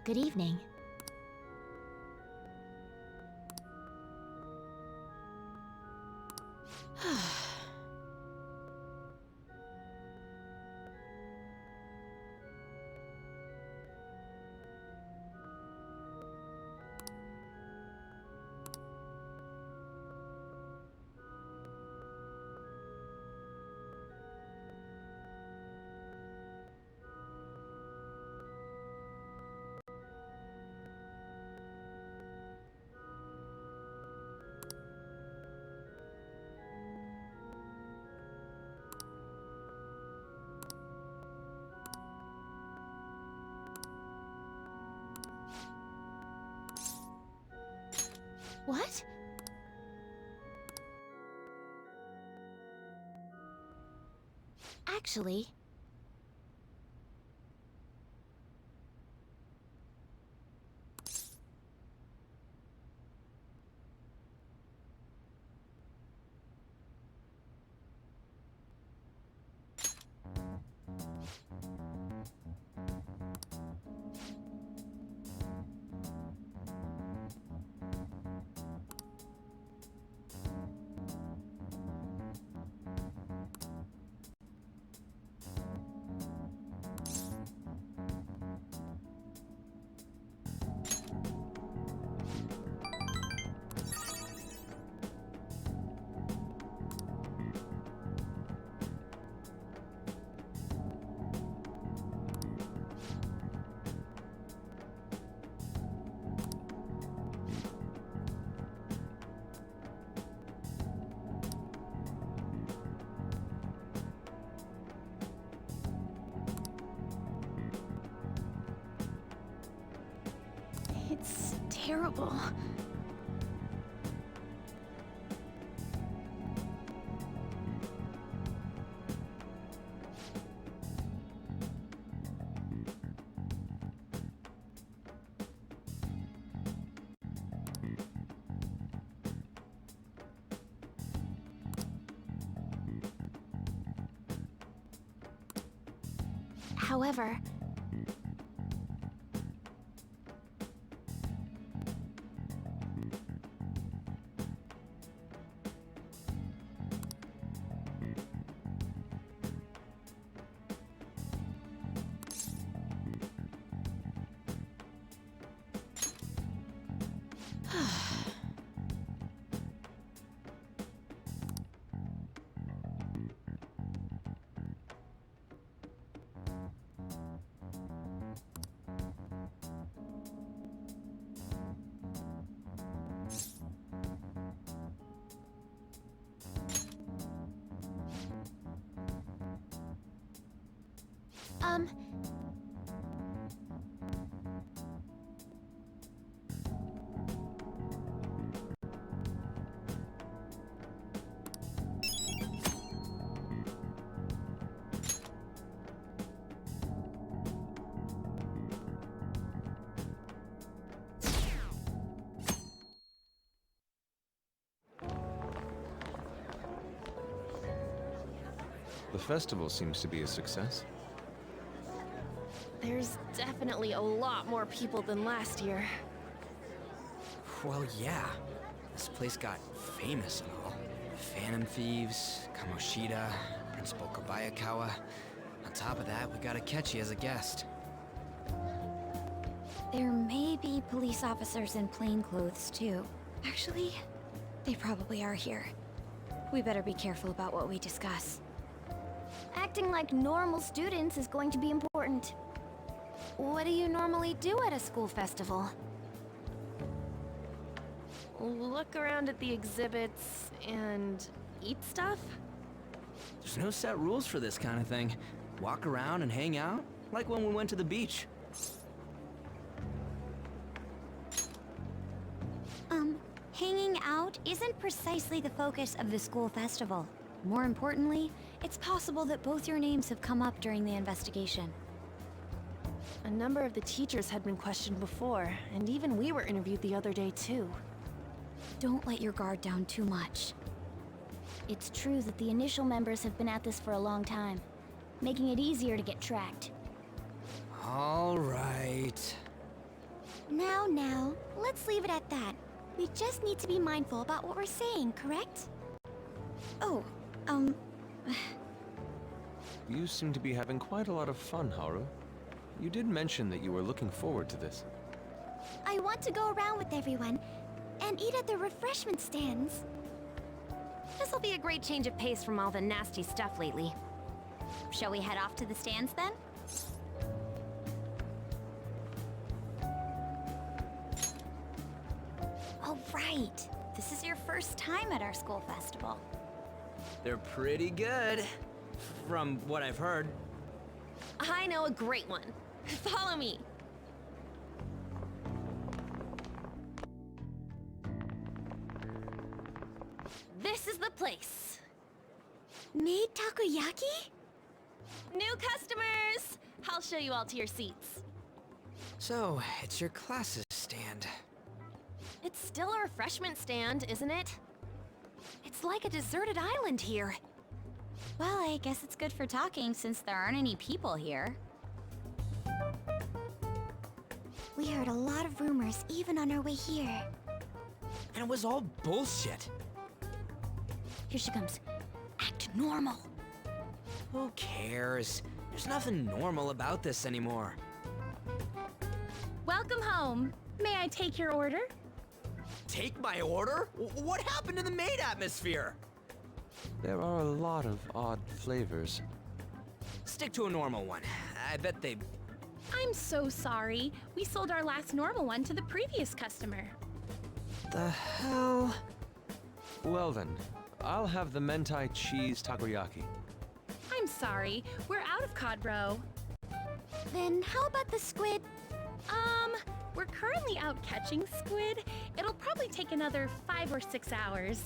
Good evening. What? Actually... It's terrible. However, The festival seems to be a success. there's definitely a lot more people than last year. Well, yeah. This place got famous and all. Phantom Thieves, Kamoshida, Principal Kobayakawa. On top of that, we got Akechi as a guest. There may be police officers in plain clothes, too. Actually, they probably are here. We better be careful about what we discuss. Acting like normal students is going to be important. What do you normally do at a school festival? Look around at the exhibits and eat stuff? There's no set rules for this kind of thing. Walk around and hang out, like when we went to the beach. Hanging out isn't precisely the focus of the school festival. More importantly, it's possible that both your names have come up during the investigation. A number of the teachers had been questioned before, and even we were interviewed the other day too. Don't let your guard down too much. It's true that the initial members have been at this for a long time, making it easier to get tracked. All right. Now, let's leave it at that. We just need to be mindful about what we're saying, correct? Oh, You seem to be having quite a lot of fun, Haru. You did mention that you were looking forward to this. I want to go around with everyone and eat at the refreshment stands. this'll be a great change of pace from all the nasty stuff lately. Shall we head off to the stands then? Oh, right. This is your first time at our school festival. They're pretty good, from what I've heard. I know a great one. Follow me. This is the place. Made takoyaki? New customers! I'll show you all to your seats. So, it's your class's stand. It's still a refreshment stand, isn't it? It's like a deserted island here. Well, I guess it's good for talking since there aren't any people here. We heard a lot of rumors even on our way here. And it was all bullshit. Here she comes. Act normal. Who cares? There's nothing normal about this anymore. Welcome home. May I take your order? Take my order? What happened to the maid atmosphere? There are a lot of odd flavors. Stick to a normal one. I bet they... I'm so sorry. We sold our last normal one to the previous customer. The hell? Well then, I'll have the mentai cheese takoyaki. I'm sorry. We're out of cod roe. Then how about the squid? We're currently out catching squid. It'll probably take another 5 or 6 hours.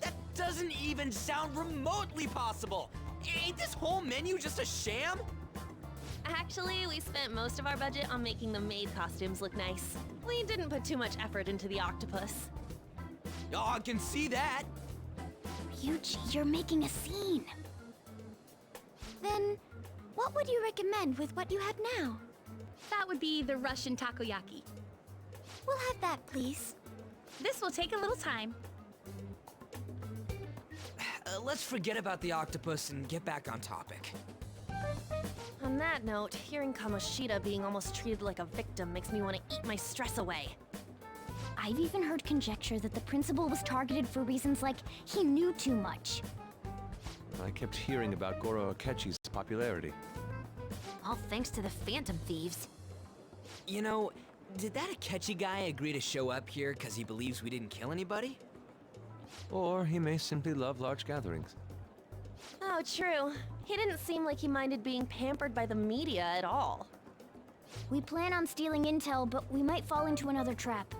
That doesn't even sound remotely possible! Ain't this whole menu just a sham? Actually, we spent most of our budget on making the maid costumes look nice. We didn't put too much effort into the octopus. Oh, I can see that! Ryuji, you're making a scene. Then, what would you recommend with what you have now? That would be the Russian takoyaki. We'll have that, please. This will take a little time. Let's forget about the octopus and get back on topic. On that note, hearing Kamoshida being almost treated like a victim makes me want to eat my stress away. I've even heard conjecture that the principal was targeted for reasons like he knew too much. I kept hearing about Goro Akechi's popularity. All thanks to the phantom thieves. You know, did that Akechi guy agree to show up here because he believes we didn't kill anybody? Or he may simply love large gatherings. Oh, true. He didn't seem like he minded being pampered by the media at all. We plan on stealing intel, but we might fall into another trap.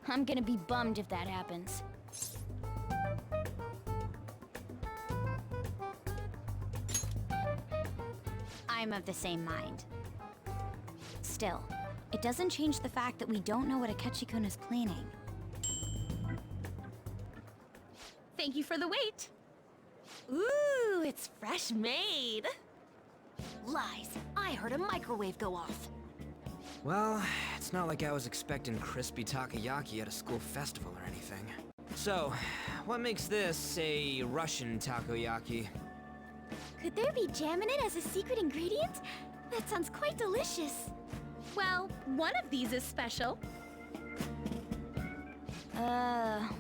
I'm gonna be bummed if that happens. I'm of the same mind. Still, it doesn't change the fact that we don't know what Akechi-kun is planning. Thank you for the wait. Ooh, it's fresh made. Lies! I heard a microwave go off. Well, it's not like I was expecting crispy takoyaki at a school festival or anything. So, what makes this a Russian takoyaki? Could there be jam in it as a secret ingredient? That sounds quite delicious. Well, one of these is special.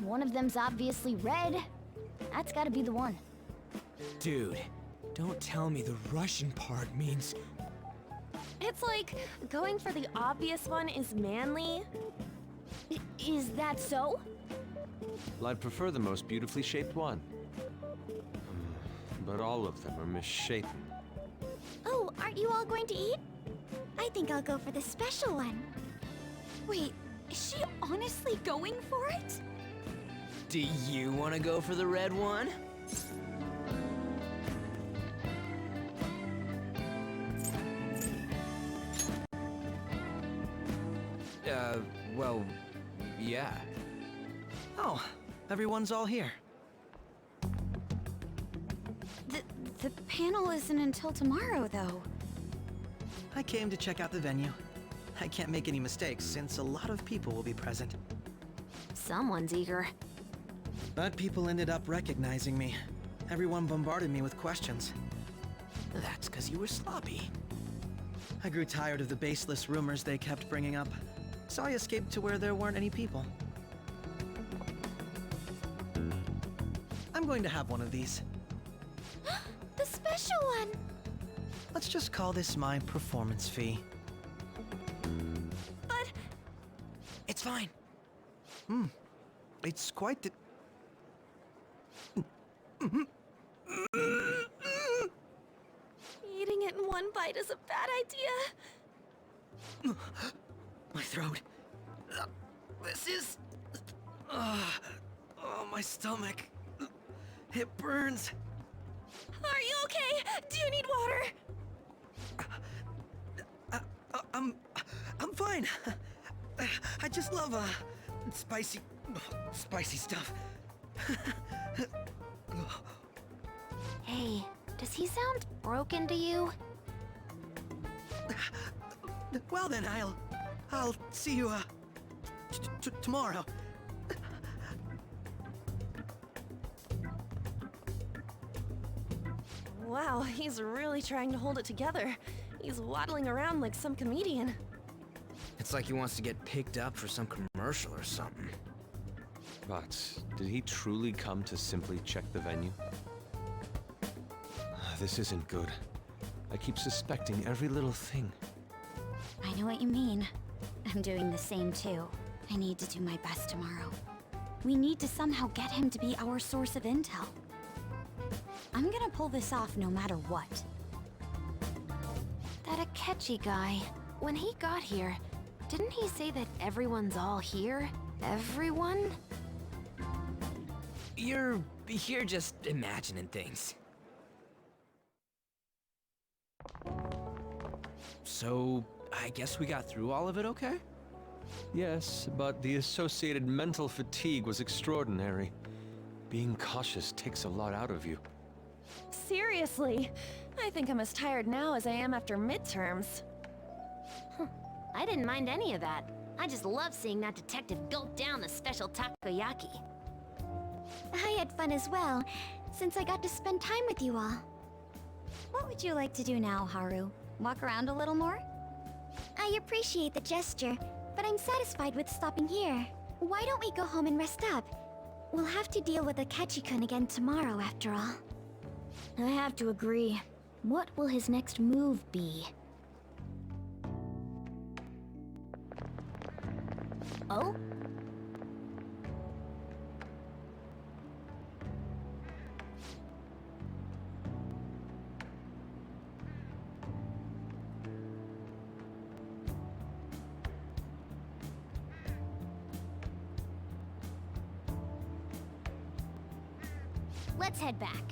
One of them's obviously red. That's gotta be the one. Dude, don't tell me the Russian part means... It's like going for the obvious one is manly. Is that so? Well, I'd prefer the most beautifully shaped one. But all of them are misshapen. Oh, aren't you all going to eat? I think I'll go for the special one. Wait, is she honestly going for it? Do you want to go for the red one? Well, yeah. Oh, everyone's all here. The panel isn't until tomorrow, though. I came to check out the venue. I can't make any mistakes since a lot of people will be present. Someone's eager. But people ended up recognizing me. Everyone bombarded me with questions. That's because you were sloppy. I grew tired of the baseless rumors they kept bringing up, so I escaped to where there weren't any people. I'm going to have one of these. The special one! Let's just call this my performance fee. But It's fine. It's quite the... eating it in one bite is a bad idea. My throat. This is... oh, my stomach. It burns. Are you okay? Do you need water? I'm fine. I just love, spicy stuff. Hey, does he sound broken to you? Well then, I'll see you, tomorrow. Wow, he's really trying to hold it together. He's waddling around like some comedian. It's like he wants to get picked up for some commercial or something. But did he truly come to simply check the venue? This isn't good. I keep suspecting every little thing. I know what you mean. I'm doing the same too. I need to do my best tomorrow. We need to somehow get him to be our source of intel. I'm gonna pull this off no matter what. That Akechi guy, when he got here, didn't he say that everyone's all here? Everyone? You're just imagining things. So, I guess we got through all of it okay? Yes, but the associated mental fatigue was extraordinary. Being cautious takes a lot out of you. Seriously, I think I'm as tired now as I am after midterms. I didn't mind any of that. I just love seeing that detective gulp down the special takoyaki. I had fun as well, since I got to spend time with you all. What would you like to do now, Haru? Walk around a little more? I appreciate the gesture, but I'm satisfied with stopping here. Why don't we go home and rest up? We'll have to deal with Akechi-kun again tomorrow, after all. I have to agree. What will his next move be? Oh? Let's head back.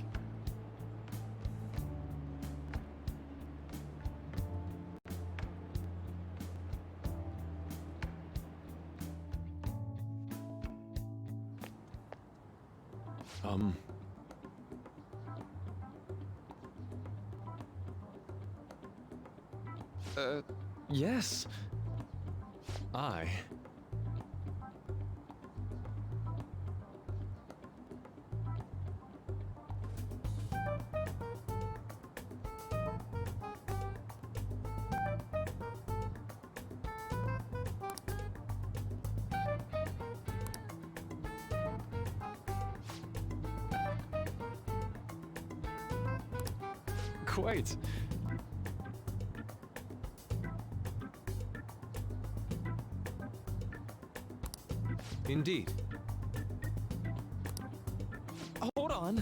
Yes. Quite. Indeed. Hold on.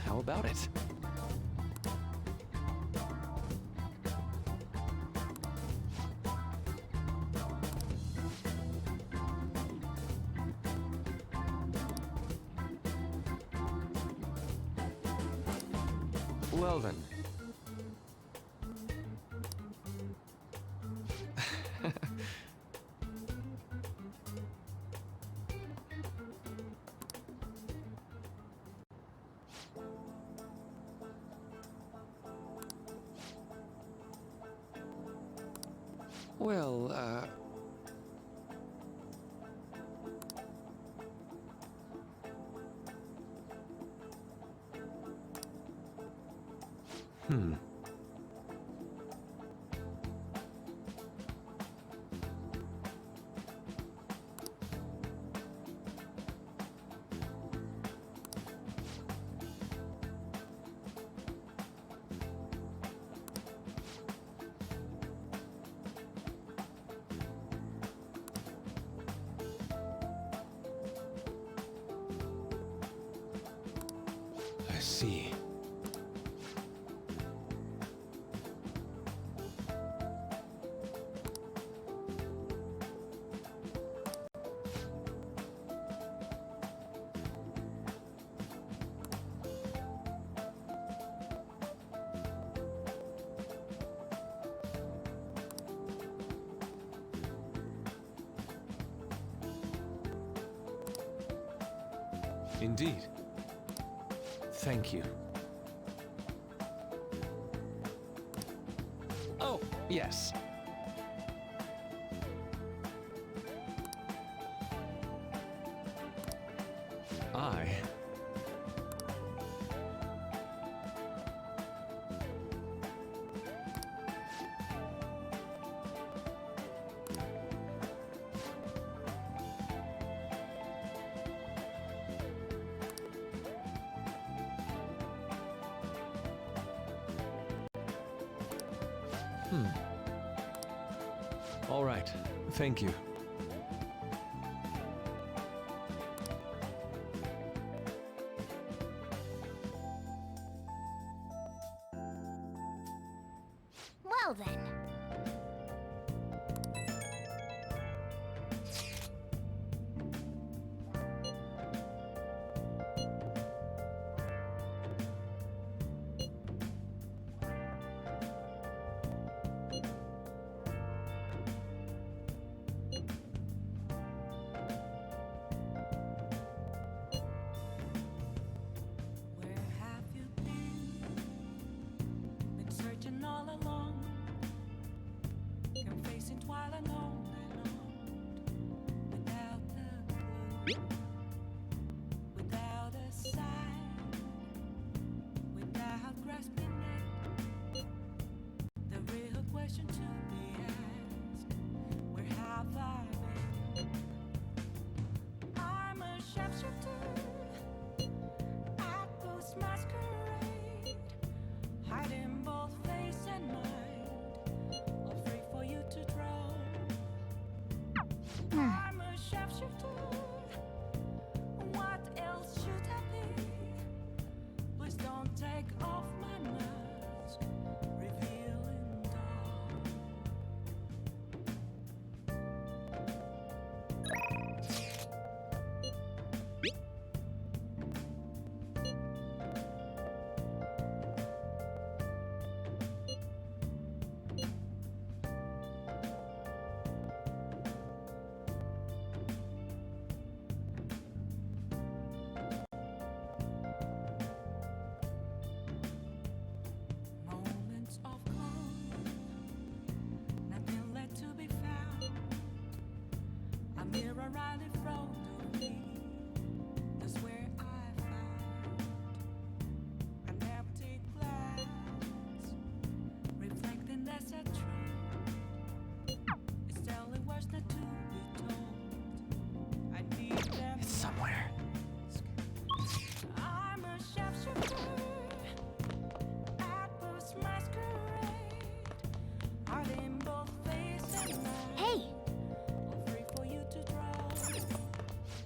How about it? Well then. Well, I see. Indeed. Thank you. Oh, yes. I... All right. Thank you. Well then. Where have you been? Been searching all along.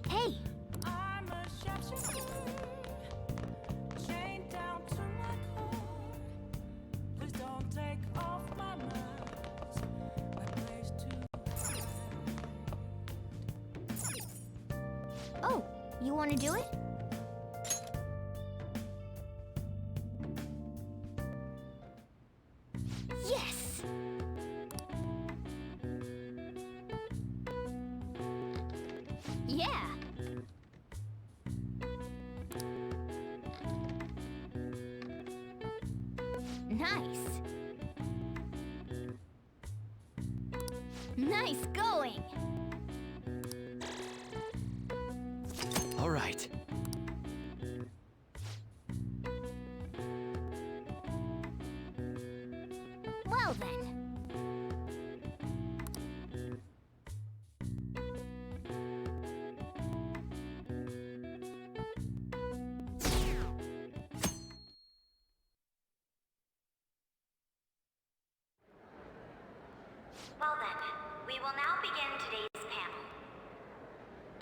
Hey! Oh, you want to do it? Yes! Yeah! Nice! Nice going! All right. Well then. Well then, we will now begin today's panel.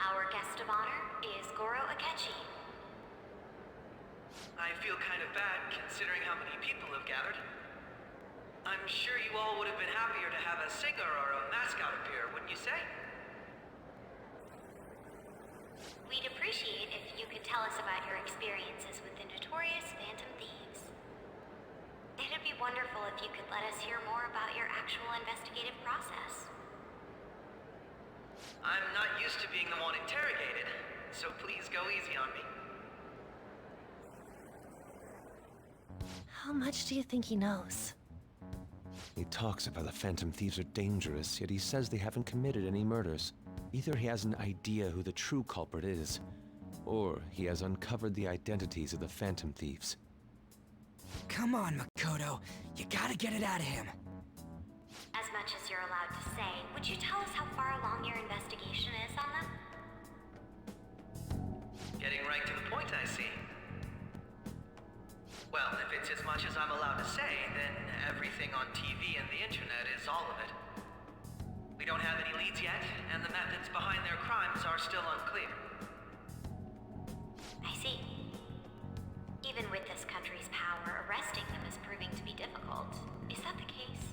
Our guest of honor is Goro Akechi. I feel kind of bad considering how many people have gathered. I'm sure you all would have been happier to have a singer or a mascot appear, wouldn't you say? We'd appreciate if you could tell us about your experiences with the notorious Phantom Thieves. It'd be wonderful if you could let us hear more about your actual investigative process. I'm not used to being the one interrogated, so please go easy on me. How much do you think he knows? He talks about the Phantom Thieves are dangerous, yet he says they haven't committed any murders. Either he has an idea who the true culprit is, or he has uncovered the identities of the Phantom Thieves. Come on, Makoto. You gotta get it out of him. As much as you're allowed to say, would you tell us how far along your investigation is on them? Getting right to the point, I see. Well, if it's as much as I'm allowed to say, then everything on TV and the internet is all of it. We don't have any leads yet, and the methods behind their crimes are still unclear. I see. Even with this country's power, arresting them is proving to be difficult. Is that the case?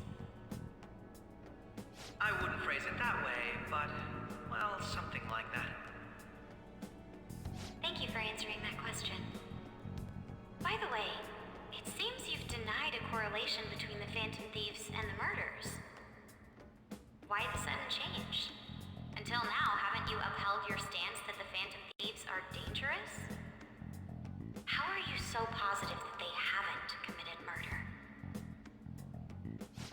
I wouldn't phrase it that way, but, well, something like that. Thank you for answering that question. By the way, it seems you've denied a correlation between the Phantom Thieves and the murders. Why the sudden change? Until now, haven't you upheld your stance that the Phantom Thieves are dangerous? How are you so positive that they haven't committed murder?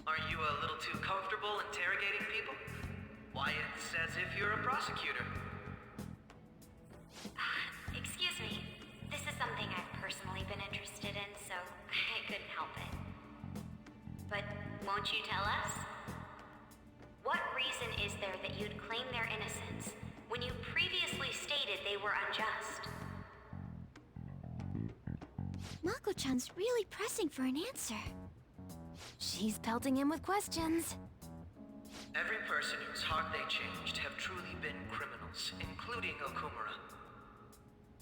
Are you a little too comfortable interrogating people? Why, it's as if you're a prosecutor. Excuse me. This is something I've personally been interested in, so I couldn't help it. But won't you tell us? What reason is there that you'd claim their innocence when you previously stated they were unjust? Mako-chan's really pressing for an answer. She's pelting him with questions. Every person whose heart they changed have truly been criminals, including Okumara.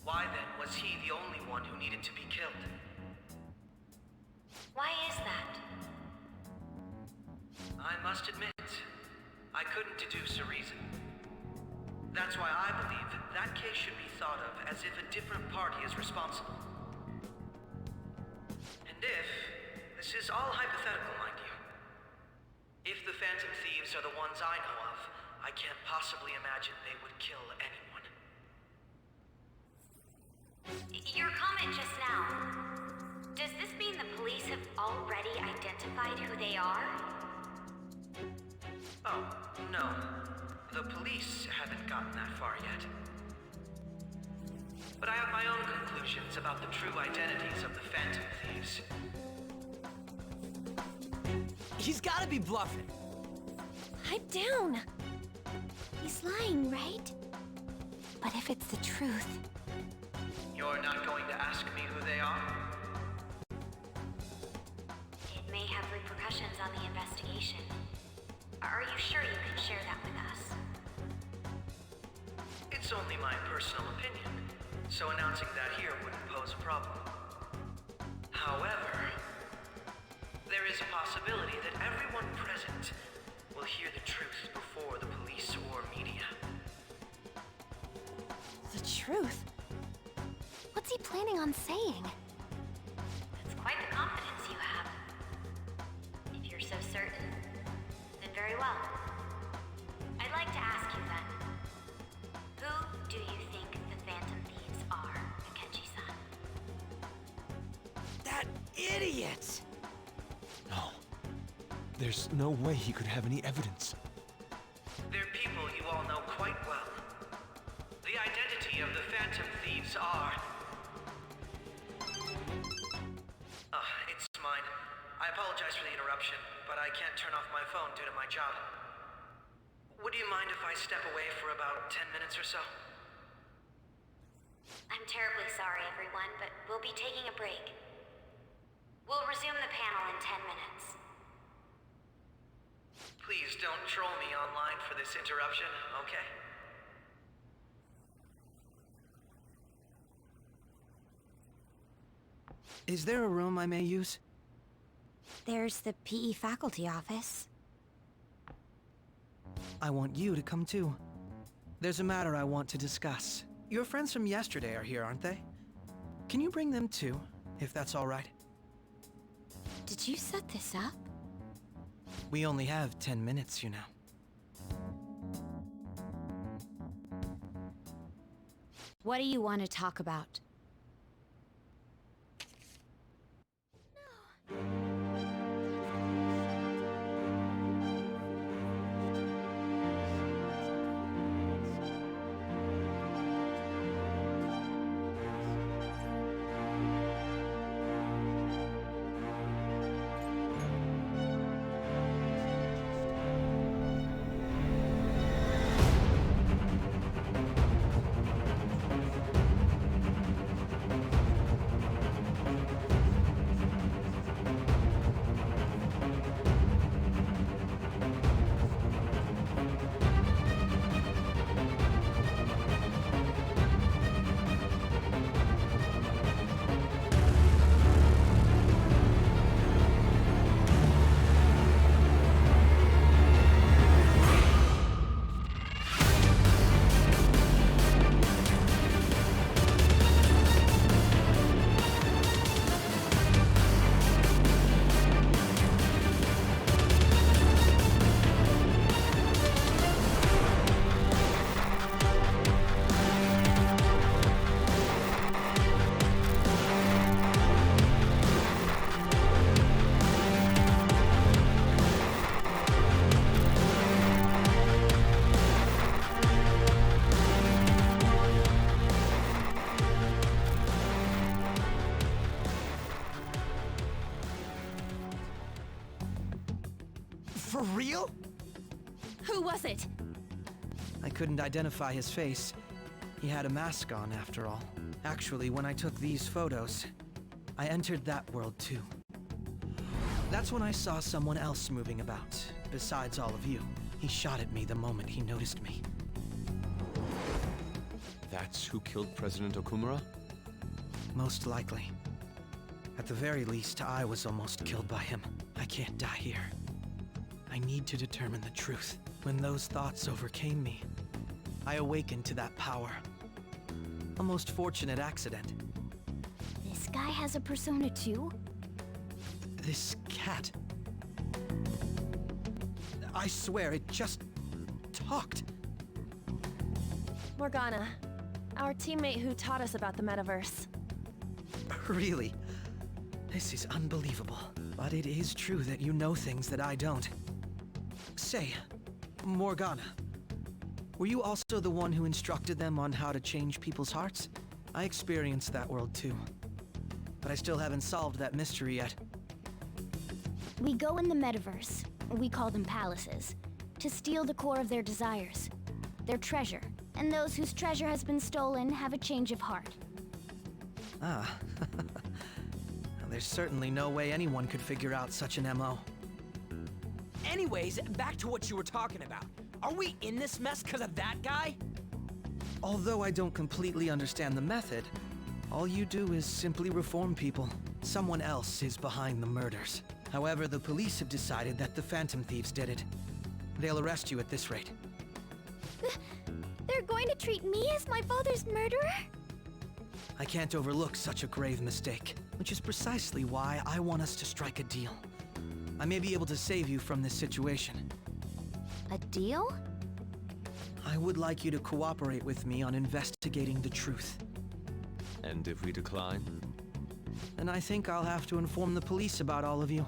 Why then was he the only one who needed to be killed? Why is that? I must admit, I couldn't deduce a reason. That's why I believe that case should be thought of as if a different party is responsible. And if, this is all hypothetical, mind you, if the Phantom Thieves are the ones I know of, I can't possibly imagine they would kill anyone. Your comment just now, does this mean the police have already identified who they are? Oh, no. The police haven't gotten that far yet. But I have my own conclusions about the true identities of the Phantom Thieves. He's gotta be bluffing. Pipe down! He's lying, right? But if it's the truth, You're not going to ask me who they are? It may have repercussions on the investigation. Are you sure you can share that with us? It's only my personal opinion, so announcing that here wouldn't pose a problem. However, there is a possibility that everyone present will hear the truth before the police or media. The truth? What's he planning on saying? That's quite the confidence you have. If you're so certain, then very well. I'd like to ask you then, who do you think the Phantom Thieves are, Akechi-san? That idiot! No. There's no way he could have any evidence. They're people you all know quite well. The identity of the Phantom Thieves are... it's mine. I apologize for the interruption, but I can't turn off my phone due to my job. Would you mind if I step away for about 10 minutes or so? I'm terribly sorry, everyone, but we'll be taking a break. We'll resume the panel in 10 minutes. Please don't troll me online for this interruption, okay? Is there a room I may use? There's the PE faculty office. I want you to come too. There's a matter I want to discuss. Your friends from yesterday are here, aren't they? Can you bring them too, if that's all right? Did you set this up? We only have 10 minutes, you know. What do you want to talk about? For real? Who was it? I couldn't identify his face. He had a mask on, after all. Actually, when I took these photos, I entered that world too. That's when I saw someone else moving about, besides all of you. He shot at me the moment he noticed me. That's who killed President Okumara? Most likely. At the very least, I was almost killed by him. I can't die here. I need to determine the truth. When those thoughts overcame me, I awakened to that power. A most fortunate accident. This guy has a persona too? This cat. I swear, it just talked. Morgana, our teammate who taught us about the metaverse. Really? This is unbelievable. But it is true that you know things that I don't. Say, Morgana, were you also the one who instructed them on how to change people's hearts? I experienced that world too. But I still haven't solved that mystery yet. We go in the metaverse, we call them palaces, to steal the core of their desires, their treasure. And those whose treasure has been stolen have a change of heart. Ah. There's certainly no way anyone could figure out such an MO. Anyways, back to what you were talking about. Are we in this mess because of that guy? Although I don't completely understand the method, all you do is simply reform people. Someone else is behind the murders. However, the police have decided that the Phantom Thieves did it. They'll arrest you at this rate. They're going to treat me as my father's murderer? I can't overlook such a grave mistake, which is precisely why I want us to strike a deal. I may be able to save you from this situation. A deal? I would like you to cooperate with me on investigating the truth. And if we decline? And I think I'll have to inform the police about all of you,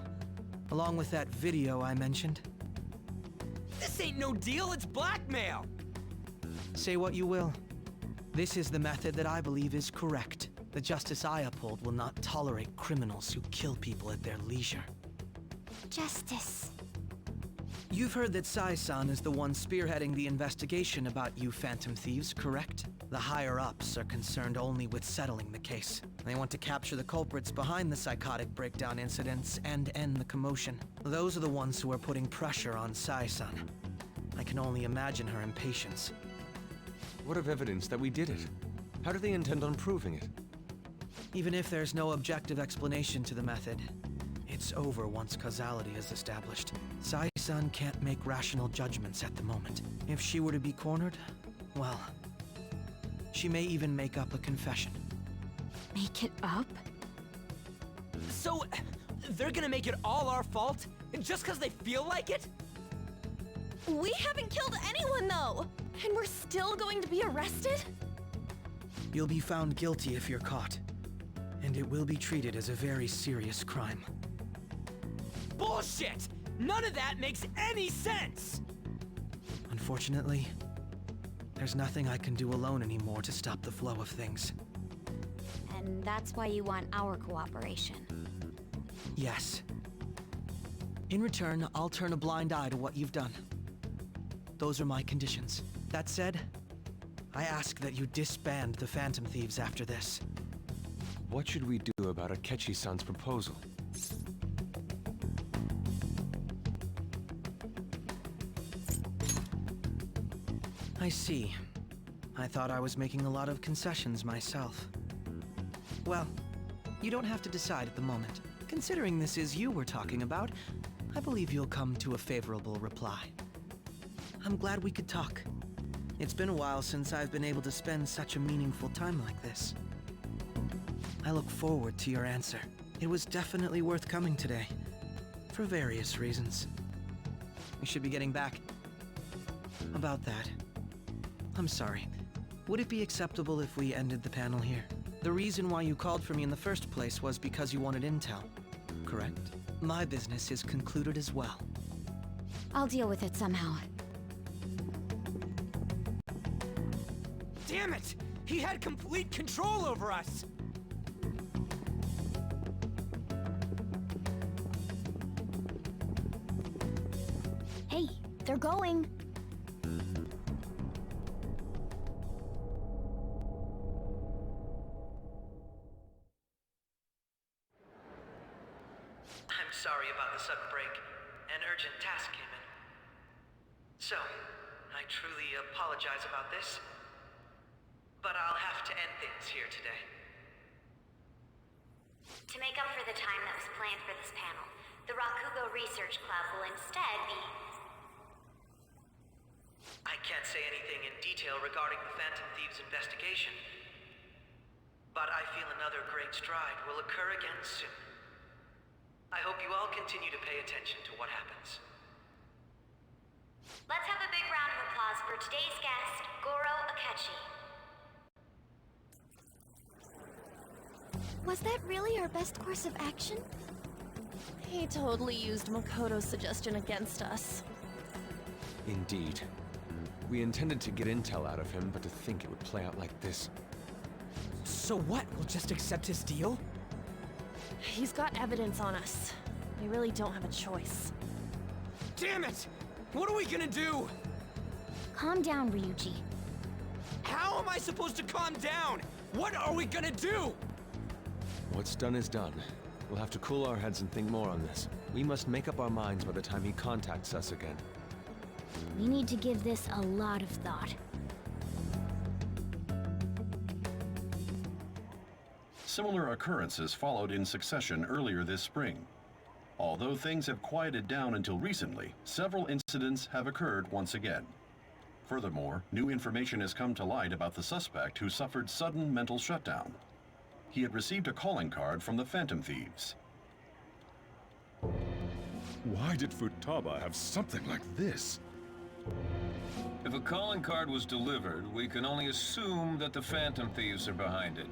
along with that video I mentioned. This ain't no deal, it's blackmail! Say what you will. This is the method that I believe is correct. The justice I uphold will not tolerate criminals who kill people at their leisure. Justice. You've heard that 𝐸-san is the one spearheading the investigation about you Phantom Thieves, correct? The higher-ups are concerned only with settling the case. They want to capture the culprits behind the psychotic breakdown incidents and end the commotion. Those are the ones who are putting pressure on 𝐸-san. I can only imagine her impatience. What of evidence that we did it? How do they intend on proving it? Even if there's no objective explanation to the method, it's over once causality is established. 𝐸-san can't make rational judgments at the moment. If she were to be cornered, well, she may even make up a confession. Make it up? So, they're gonna make it all our fault? Just because they feel like it? We haven't killed anyone, though! And we're still going to be arrested? You'll be found guilty if you're caught. And it will be treated as a very serious crime. Bullshit! None of that makes any sense! Unfortunately, there's nothing I can do alone anymore to stop the flow of things. And that's why you want our cooperation. Yes. In return, I'll turn a blind eye to what you've done. Those are my conditions. That said, I ask that you disband the Phantom Thieves after this. What should we do about Akechi-san's proposal? I see. I thought I was making a lot of concessions myself. Well, you don't have to decide at the moment. Considering this is you we're talking about, I believe you'll come to a favorable reply. I'm glad we could talk. It's been a while since I've been able to spend such a meaningful time like this. I look forward to your answer. It was definitely worth coming today, for various reasons. We should be getting back. About that, I'm sorry. Would it be acceptable if we ended the panel here? The reason why you called for me in the first place was because you wanted intel, correct? My business is concluded as well. I'll deal with it somehow. Damn it! He had complete control over us! Hey, they're going. I'm sorry about the sudden break. An urgent task came in. So, I truly apologize about this. But I'll have to end things here today. To make up for the time that was planned for this panel, the Rakugo Research Club will instead be... I can't say anything in detail regarding the Phantom Thieves investigation. But I feel another great stride will occur again soon. I hope you all continue to pay attention to what happens. Let's have a big round of applause for today's guest, Goro Akechi. Was that really our best course of action? He totally used Makoto's suggestion against us. Indeed. We intended to get intel out of him, but to think it would play out like this. So what? We'll just accept his deal? He's got evidence on us. We really don't have a choice. Damn it! What are we gonna do? Calm down, Ryuji. How am I supposed to calm down? What are we gonna do? What's done is done. We'll have to cool our heads and think more on this. We must make up our minds by the time he contacts us again. We need to give this a lot of thought. Similar occurrences followed in succession earlier this spring. Although things have quieted down until recently, several incidents have occurred once again. Furthermore, new information has come to light about the suspect who suffered sudden mental shutdown. He had received a calling card from the Phantom Thieves. Why did Futaba have something like this? If a calling card was delivered, we can only assume that the Phantom Thieves are behind it.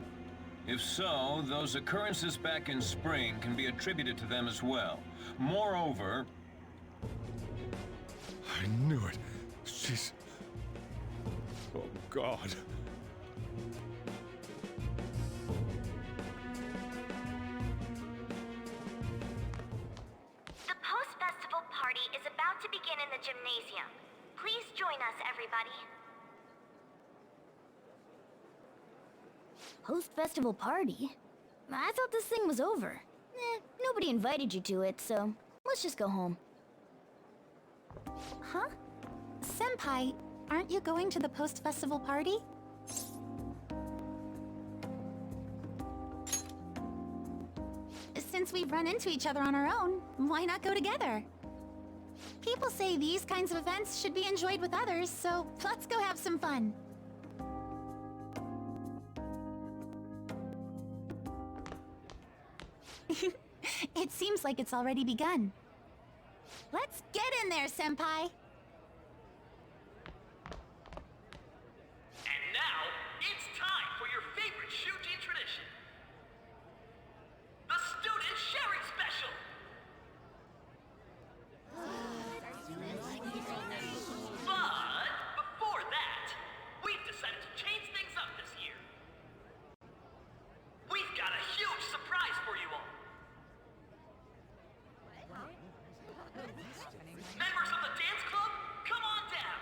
If so, those occurrences back in spring can be attributed to them as well. Moreover... I knew it. She's... Oh, God. The post-festival party is about to begin in the gymnasium. Please join us, everybody. Post-festival party? I thought this thing was over. Nobody invited you to it, so let's just go home. Huh? Senpai, aren't you going to the post-festival party? Since we've run into each other on our own, why not go together? People say these kinds of events should be enjoyed with others, so let's go have some fun. It seems like it's already begun. Let's get in there, Senpai! And now, it's time for your favorite Shujin tradition. The Student Sharing Special! But before that, we've decided to change things up this year. We've got a huge surprise for you all. Members of the dance club, come on down.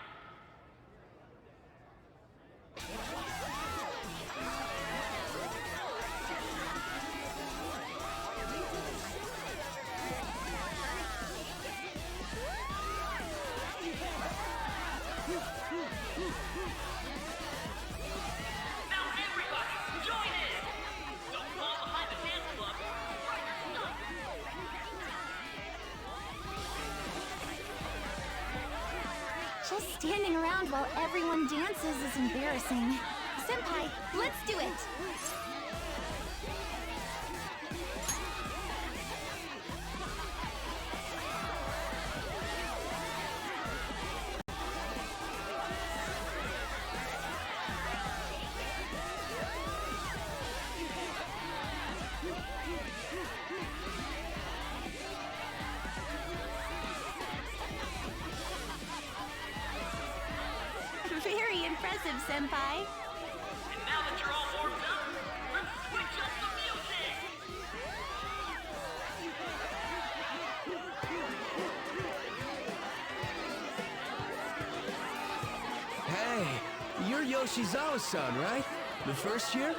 Now everybody, join in! Don't fall behind the dance club. Find your stuff. Just standing around while everyone dances is embarrassing. Senpai, let's do it! Very impressive, Senpai. And now that you're all warmed up, let's switch up the music! Hey, you're Yoshizawa-san, right? The first year?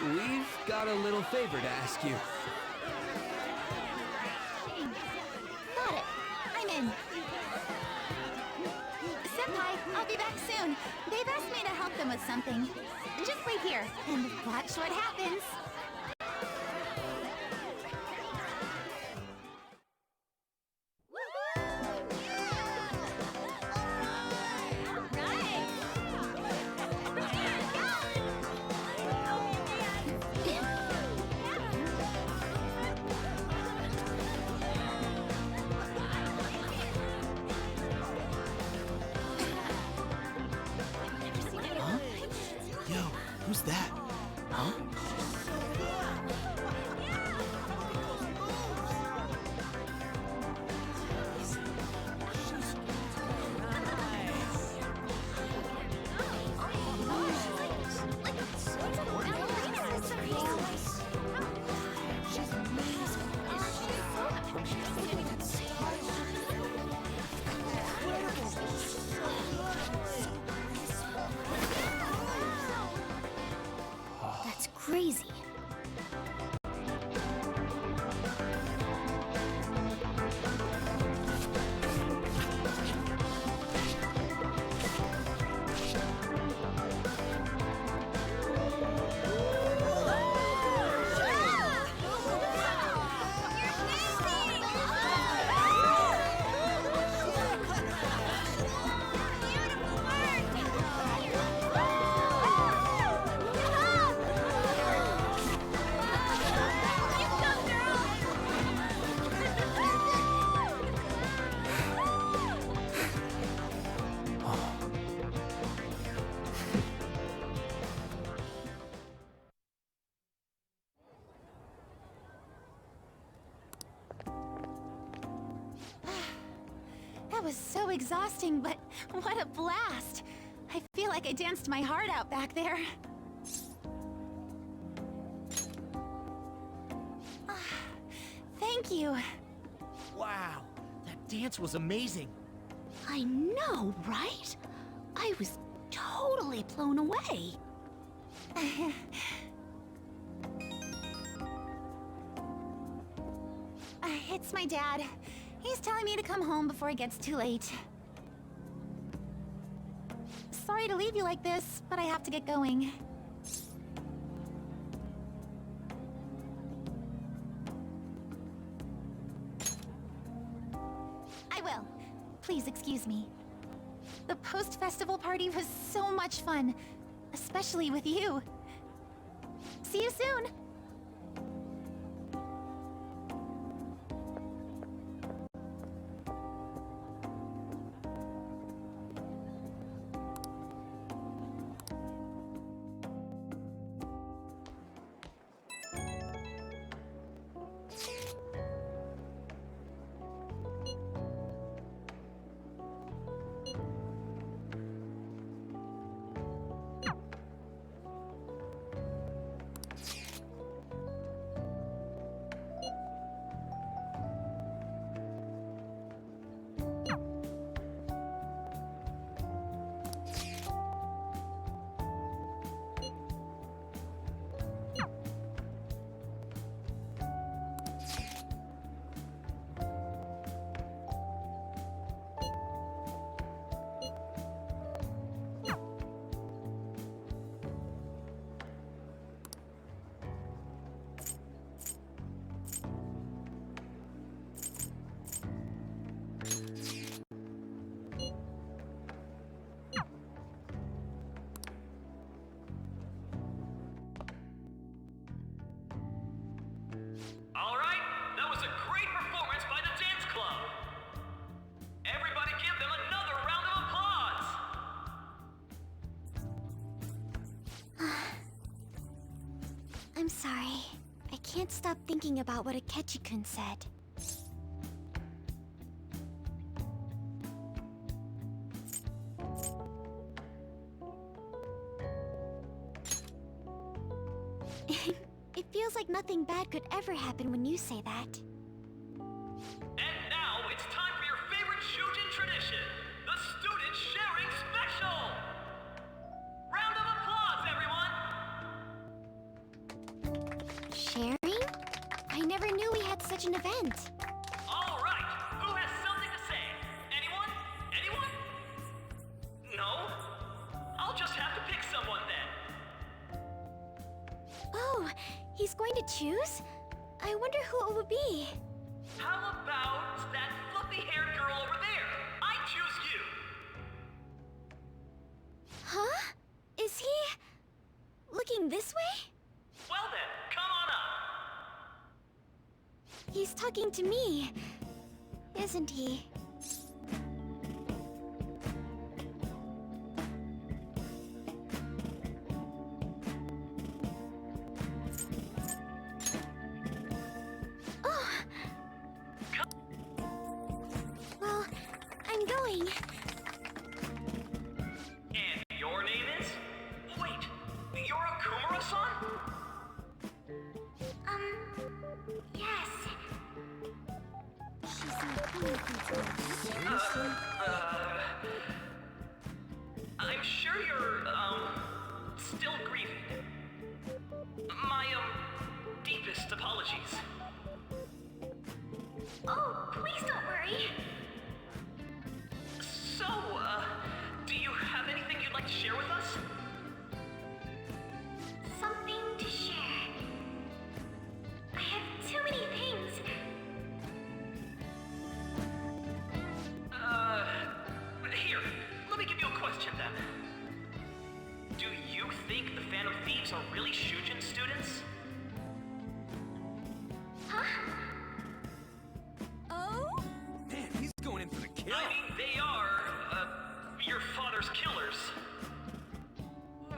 We've got a little favor to ask you. Got it. I'm in. Senpai, I'll be back soon. They've asked me to help them with something. Just wait here and watch what happens. Yo, who's that? Huh? That's crazy. That was so exhausting, but what a blast! I feel like I danced my heart out back there. Thank you. Wow, that dance was amazing. I know, right? I was totally blown away. It's my dad. He's telling me to come home before it gets too late. Sorry to leave you like this, but I have to get going. I will. Please excuse me. The post-festival party was so much fun, especially with you. See you soon! I'm sorry. I can't stop thinking about what Akechi-kun said. It feels like nothing bad could ever happen when you say that. And now it's time for your favorite Shujin tradition, the Student Sharing Special! Round of applause, everyone! Sharing? I never knew we had such an event. All right, who has something to say? Anyone? Anyone? No? I'll just have to pick someone then. Oh, he's going to choose? I wonder who it would be. How about that fluffy-haired girl over there? I choose you! Huh? Is he... looking this way? Well then, come on up! He's talking to me, isn't he? Oh. Well, I'm going. And your name is? Wait, you're Okumara-san? Yes. I'm sure you're, still grieving. My, deepest apologies. Oh, please don't worry. So, do you have anything you'd like to share with us? Something to share. I have too many things. Here, let me give you a question then. Do you think the Phantom Thieves are really Shujin students? Huh? Oh? Man, he's going in for the kill. I mean, they are, your father's killers.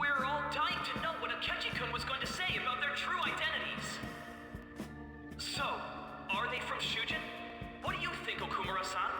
We're all dying to know what Akechi-kun was going to say about their true identities. So, are they from Shujin? What do you think, Okumara-san?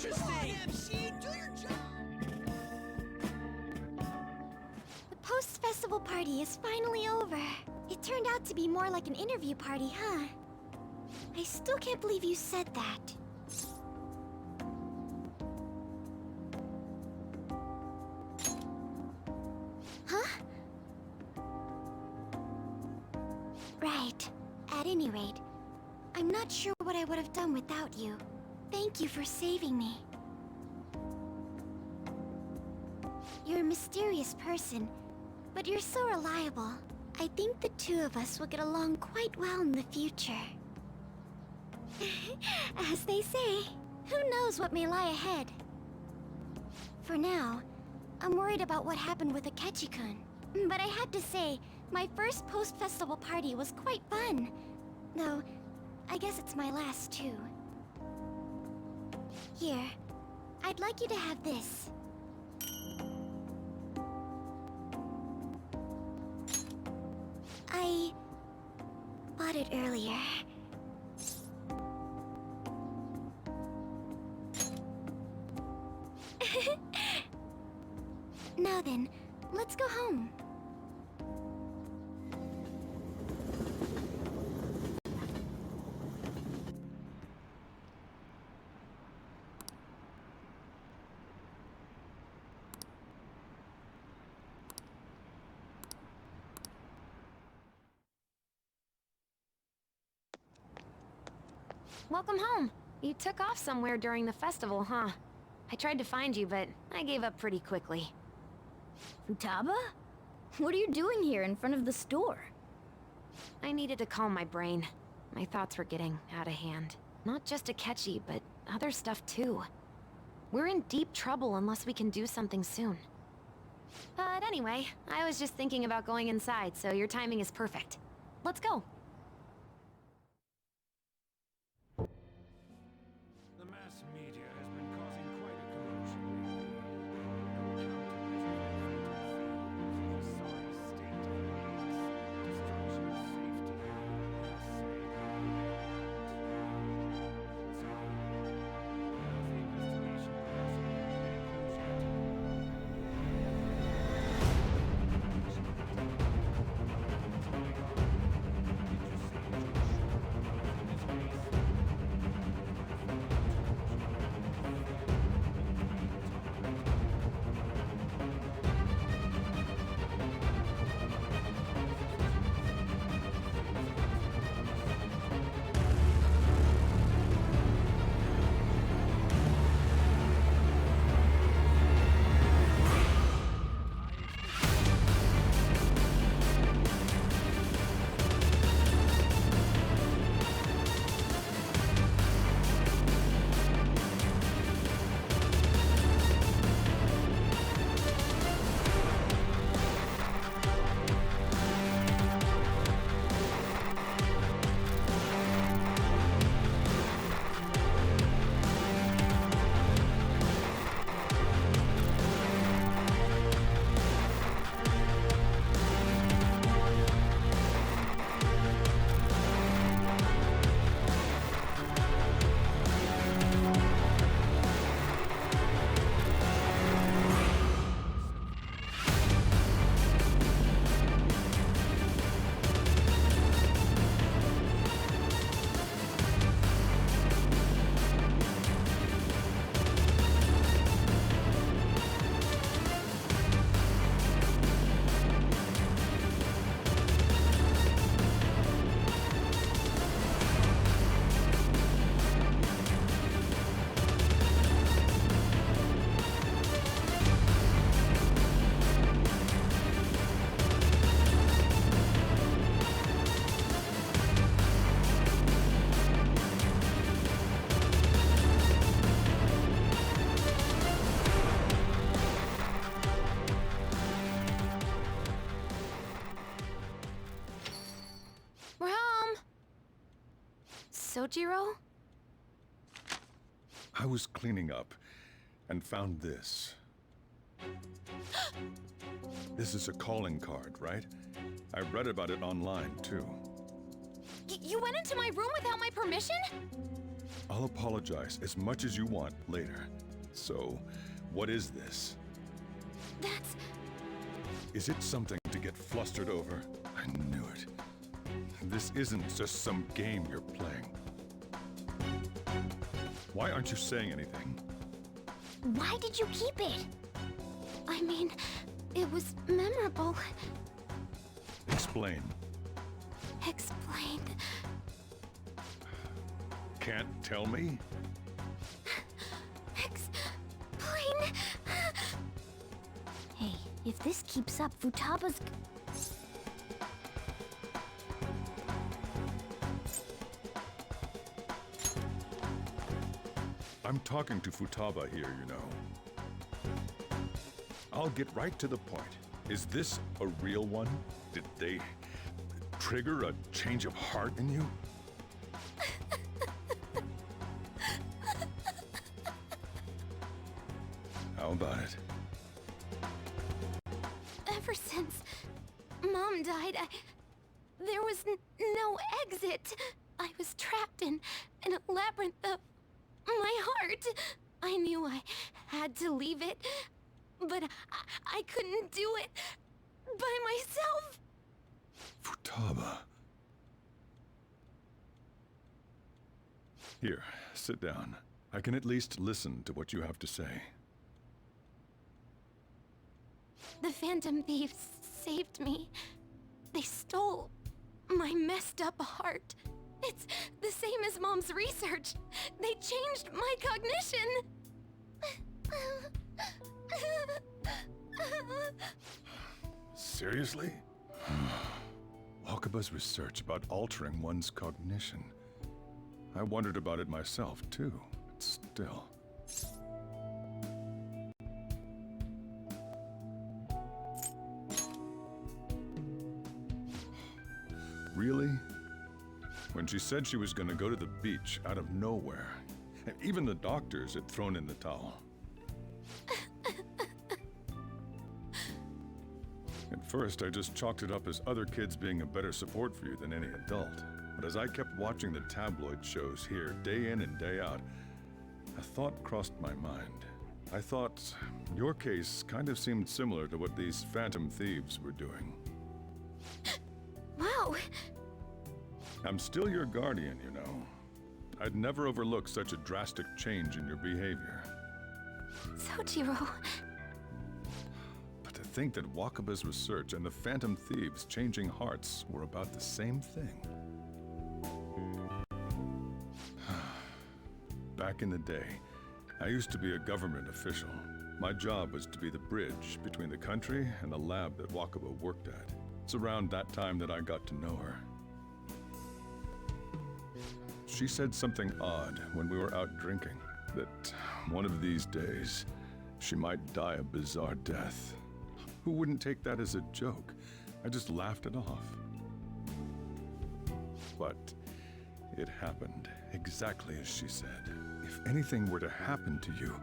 interesting! MC, do your job! The post-festival party is finally over. It turned out to be more like an interview party, huh? I still can't believe you said that. Huh? Right. At any rate, I'm not sure what I would have done without you. Thank you for saving me. You're a mysterious person, but you're so reliable. I think the two of us will get along quite well in the future. As they say, who knows what may lie ahead? For now, I'm worried about what happened with Akechi-kun. But I had to say, my first post-festival party was quite fun. Though, I guess it's my last too. Here, I'd like you to have this. I bought it earlier. Now then, let's go home. Welcome home. You took off somewhere during the festival, huh? I tried to find you, but I gave up pretty quickly. Futaba? What are you doing here in front of the store? I needed to calm my brain. My thoughts were getting out of hand. Not just Akechi, but other stuff too. We're in deep trouble unless we can do something soon. But anyway, I was just thinking about going inside, so your timing is perfect. Let's go. The mass media has been causing quite a commotion lately. No countermeasures for sorry state of destruction of safety, Sojiro? I was cleaning up and found this. This is a calling card, right? I read about it online, too. You went into my room without my permission? I'll apologize as much as you want later. So, what is this? That's... Is it something to get flustered over? I knew it. This isn't just some game you're playing. Why aren't you saying anything? Why did you keep it? I mean, it was memorable. Explain. Explain. Can't tell me? Explain. Hey, if this keeps up, Futaba's... I'm talking to Futaba here, you know. I'll get right to the point. Is this a real one? Did they trigger a change of heart in you? How about it? Ever since Mom died, there was no exit. I was trapped in a labyrinth of my heart. I knew I had to leave it, but I couldn't do it by myself. Futaba. Here, sit down. I can at least listen to what you have to say. The Phantom Thieves saved me. They stole my messed up heart. It's the same as Mom's research. They changed my cognition. Seriously? Wakaba's research about altering one's cognition. I wondered about it myself, too, but still. Really? When she said she was going to go to the beach out of nowhere, and even the doctors had thrown in the towel. At first, I just chalked it up as other kids being a better support for you than any adult. But as I kept watching the tabloid shows here, day in and day out, a thought crossed my mind. I thought your case kind of seemed similar to what these Phantom Thieves were doing. Wow. I'm still your guardian, you know. I'd never overlook such a drastic change in your behavior. Sojiro. But to think that Wakaba's research and the Phantom Thieves changing hearts were about the same thing. Back in the day, I used to be a government official. My job was to be the bridge between the country and the lab that Wakaba worked at. It's around that time that I got to know her. She said something odd when we were out drinking, that one of these days, she might die a bizarre death. Who wouldn't take that as a joke? I just laughed it off. But it happened exactly as she said. If anything were to happen to you,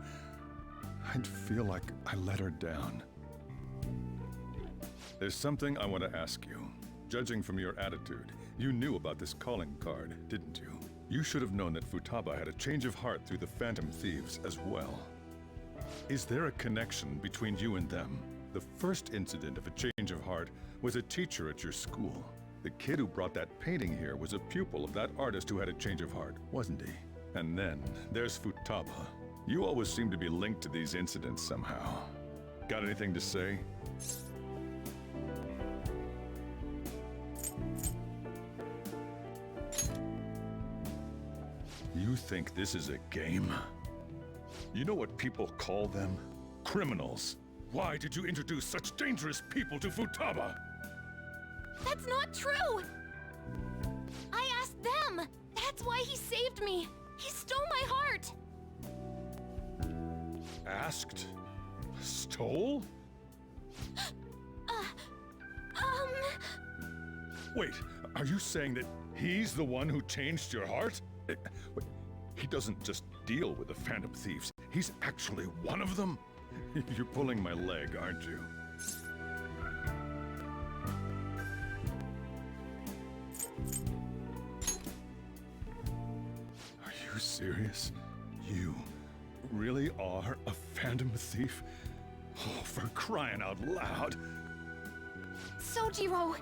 I'd feel like I let her down. There's something I want to ask you. Judging from your attitude, you knew about this calling card, didn't you? You should have known that Futaba had a change of heart through the Phantom Thieves as well. Is there a connection between you and them? The first incident of a change of heart was a teacher at your school. The kid who brought that painting here was a pupil of that artist who had a change of heart, wasn't he? And then there's Futaba. You always seem to be linked to these incidents somehow. Got anything to say? You think this is a game? You know what people call them? Criminals. Why did you introduce such dangerous people to Futaba? That's not true! I asked them! That's why he saved me! He stole my heart! Asked? Stole? Wait, are you saying that he's the one who changed your heart? Wait, he doesn't just deal with the Phantom Thieves. He's actually one of them? You're pulling my leg, aren't you? Are you serious? You really are a phantom thief? Oh, for crying out loud! Sojiro!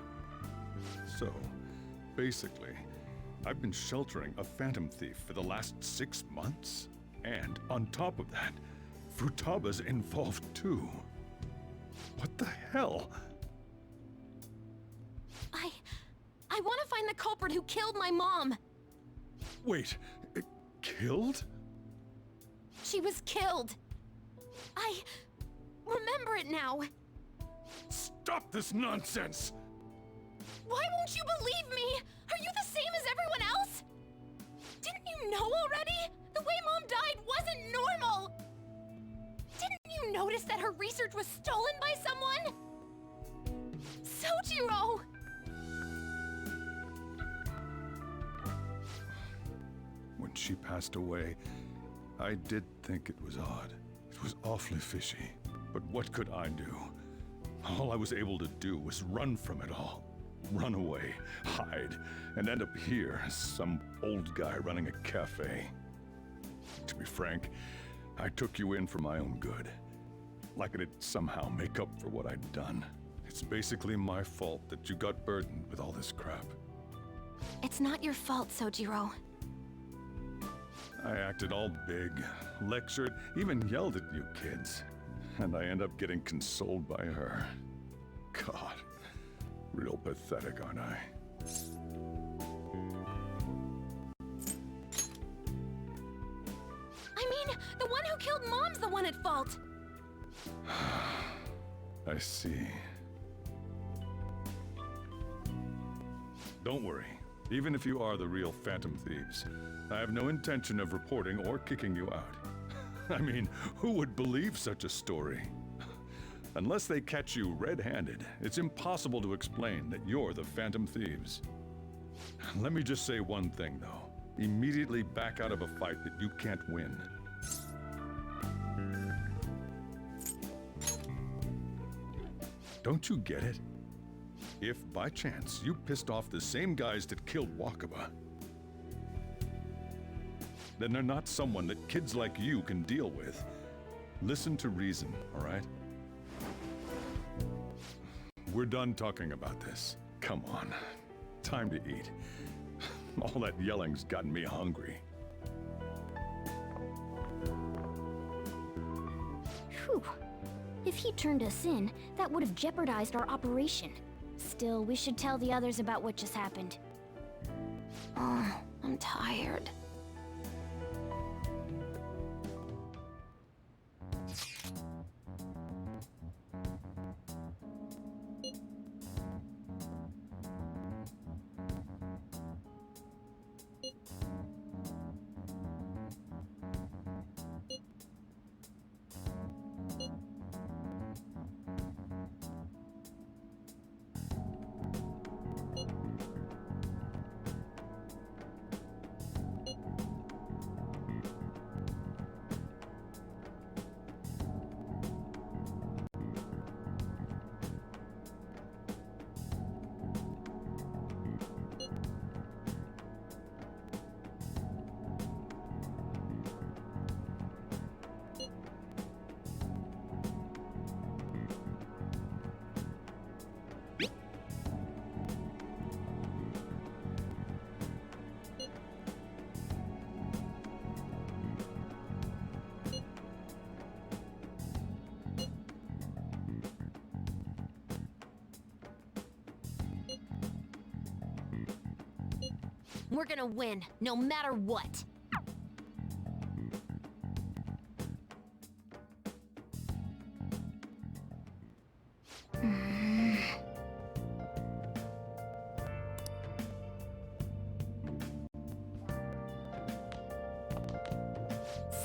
So, basically, I've been sheltering a phantom thief for the last 6 months. And on top of that, Futaba's involved too. What the hell? I want to find the culprit who killed my mom! Wait, killed? She was killed! I remember it now! Stop this nonsense! Why won't you believe me? Are you the same as everyone else? Didn't you know already? The way Mom died wasn't normal! Didn't you notice that her research was stolen by someone? Sojiro! When she passed away, I did think it was odd. It was awfully fishy. But what could I do? All I was able to do was run from it all. Run away, hide, and end up here as some old guy running a cafe. To be frank, I took you in for my own good. Like it'd somehow make up for what I'd done. It's basically my fault that you got burdened with all this crap. It's not your fault, Sojiro. I acted all big, lectured, even yelled at you kids. And I end up getting consoled by her. God, real pathetic, aren't I? I mean, the one who killed Mom's the one at fault! I see. Don't worry. Even if you are the real phantom thieves, I have no intention of reporting or kicking you out. I mean, who would believe such a story? Unless they catch you red-handed, it's impossible to explain that you're the phantom thieves. Let me just say one thing, though. Immediately back out of a fight that you can't win. Don't you get it? If, by chance, you pissed off the same guys that killed Wakaba, then they're not someone that kids like you can deal with. Listen to reason, all right? We're done talking about this. Come on. Time to eat. All that yelling's gotten me hungry. Whew. If he turned us in, that would have jeopardized our operation. Still, we should tell the others about what just happened. Oh, I'm tired. We're gonna win, no matter what.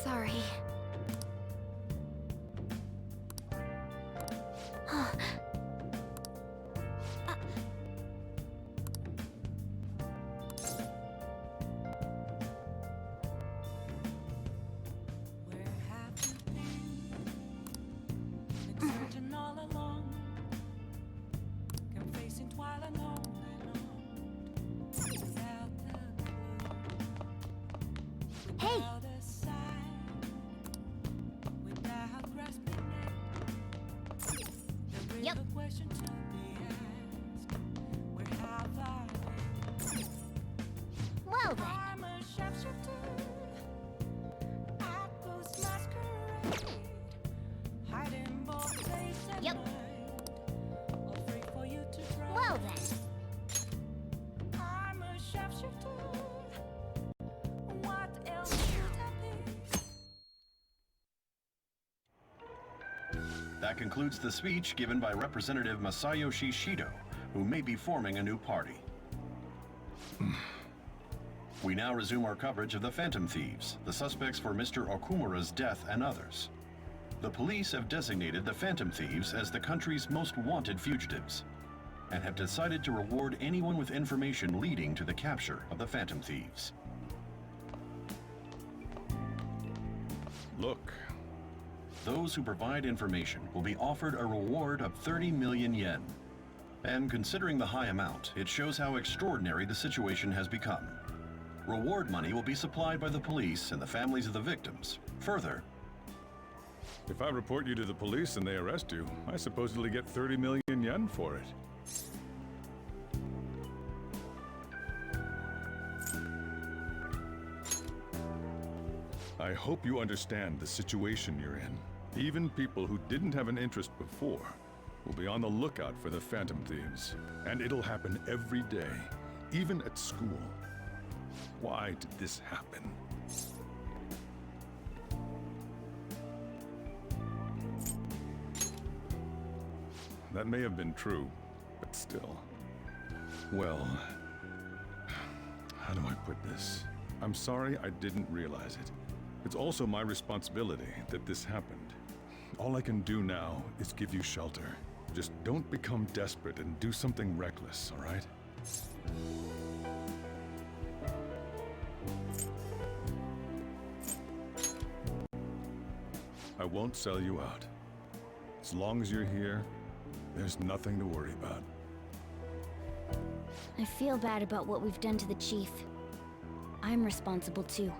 Sorry. Hey! Yep. Well then. Yep. Well then. That concludes the speech given by Representative Masayoshi Shido, who may be forming a new party. We now resume our coverage of the Phantom Thieves, the suspects for Mr. Okumara's death and others. The police have designated the Phantom Thieves as the country's most wanted fugitives, and have decided to reward anyone with information leading to the capture of the Phantom Thieves. Look. Those who provide information will be offered a reward of 30 million yen. And considering the high amount, it shows how extraordinary the situation has become. Reward money will be supplied by the police and the families of the victims. Further, If I report you to the police and they arrest you, I supposedly get 30 million yen for it. I hope you understand the situation you're in. Even people who didn't have an interest before will be on the lookout for the Phantom Thieves. And it'll happen every day, even at school. Why did this happen? That may have been true, but still. Well, how do I put this? I'm sorry I didn't realize it. It's also my responsibility that this happened. All I can do now is give you shelter. Just don't become desperate and do something reckless, all right? I won't sell you out. As long as you're here, there's nothing to worry about. I feel bad about what we've done to the chief. I'm responsible too.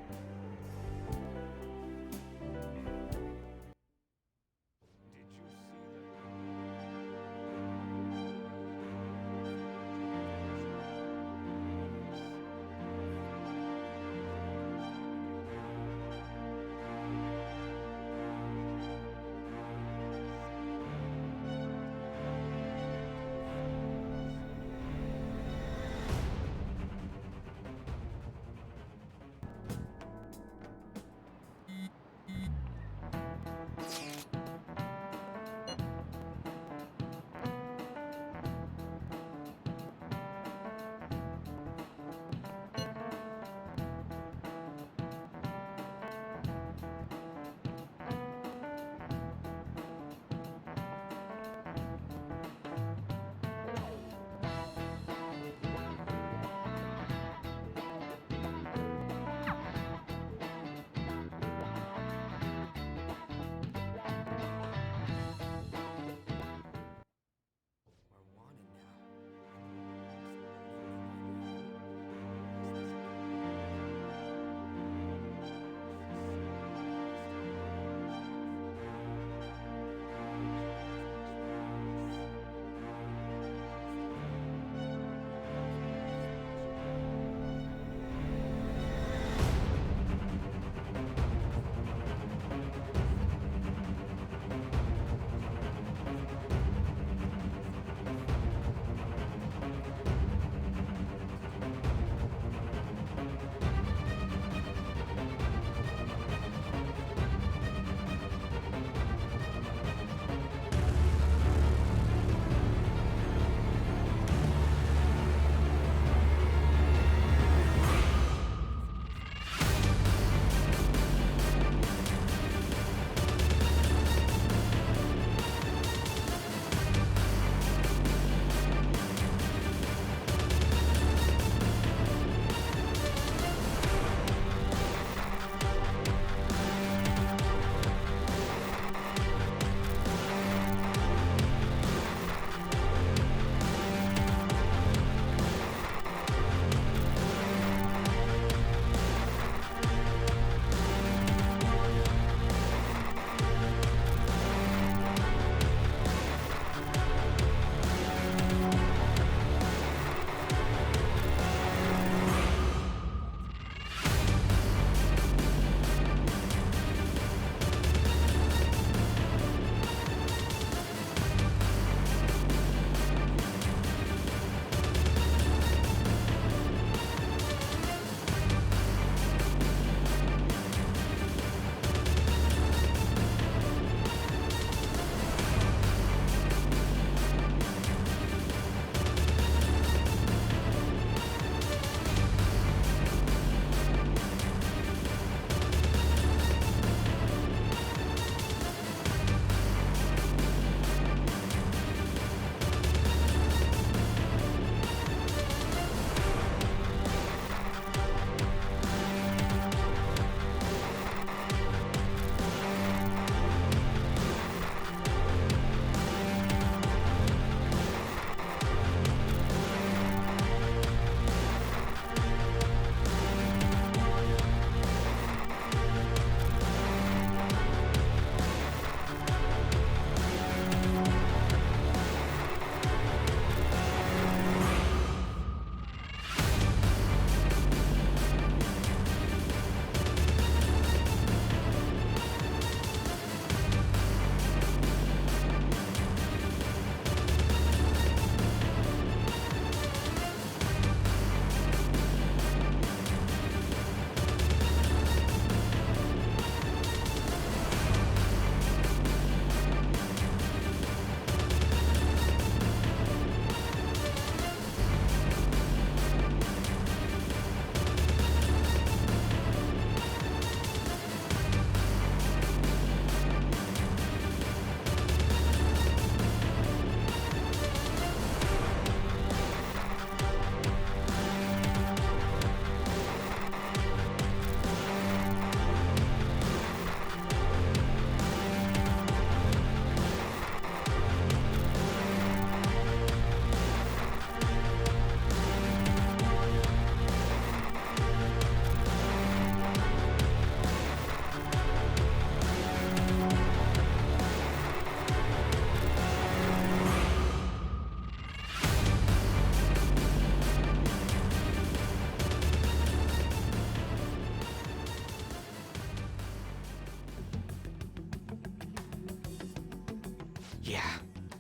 Yeah,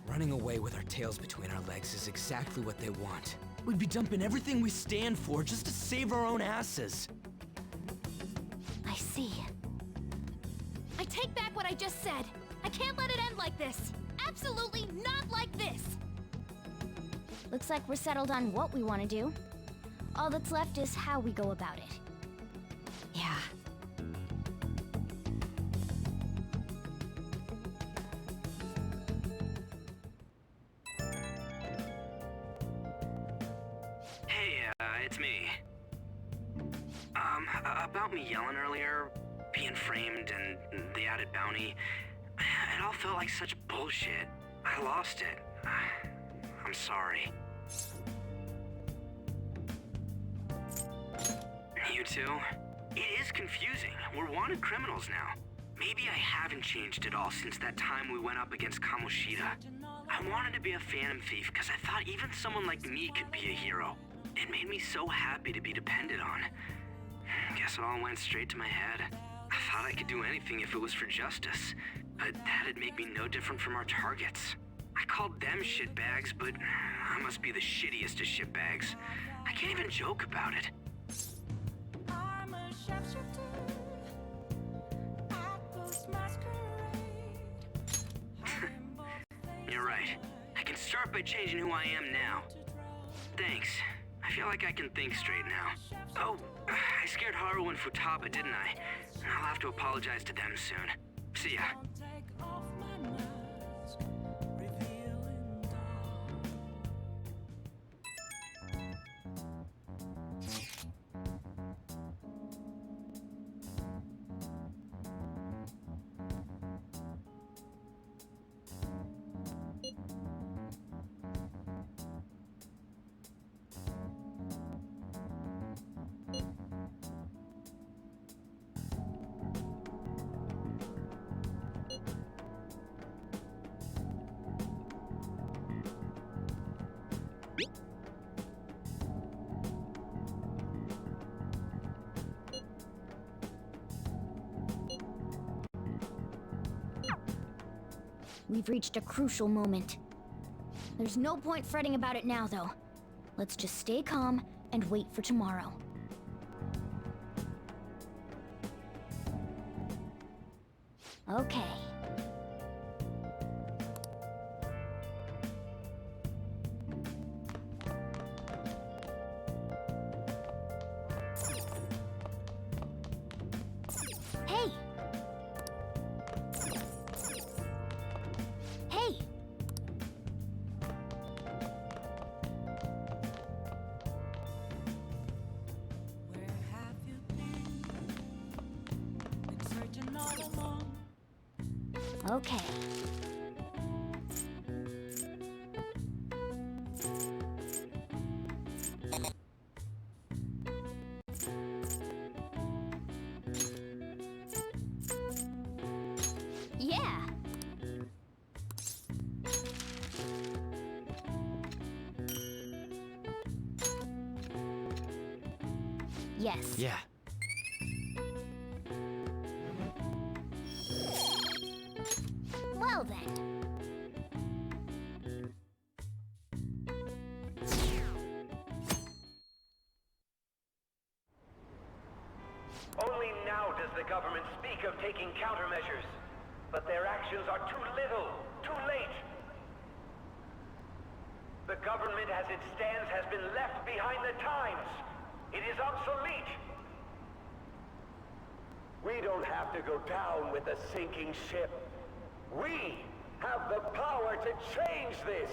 running away with our tails between our legs is exactly what they want. We'd be dumping everything we stand for just to save our own asses. I see. I take back what I just said. I can't let it end like this. Absolutely not like this! Looks like we're settled on what we want to do. All that's left is how we go about it. Yeah. Hey, it's me. About me yelling earlier, being framed, and the added bounty, it all felt like such bullshit. I lost it. I'm sorry. You too? It is confusing. We're wanted criminals now. Maybe I haven't changed at all since that time we went up against Kamoshida. I wanted to be a phantom thief because I thought even someone like me could be a hero. It made me so happy to be depended on. Guess it all went straight to my head. I thought I could do anything if it was for justice, but that'd make me no different from our targets. I called them shitbags, but I must be the shittiest of shitbags. I can't even joke about it. I'm a sharpshooter. I post masquerade. You're right. I can start by changing who I am now. Thanks. I feel like I can think straight now. Oh, I scared Haru and Futaba, didn't I? I'll have to apologize to them soon. See ya. We've reached a crucial moment. There's no point fretting about it now, though. Let's just stay calm and wait for tomorrow. Okay. Hey! Hey! Okay. Yeah. Yes. Yeah. Well then. Only now does the government speak of taking countermeasures. But their actions are too little, too late. The government as it stands has been left behind the times. It is obsolete. We don't have to go down with a sinking ship. We have the power to change this.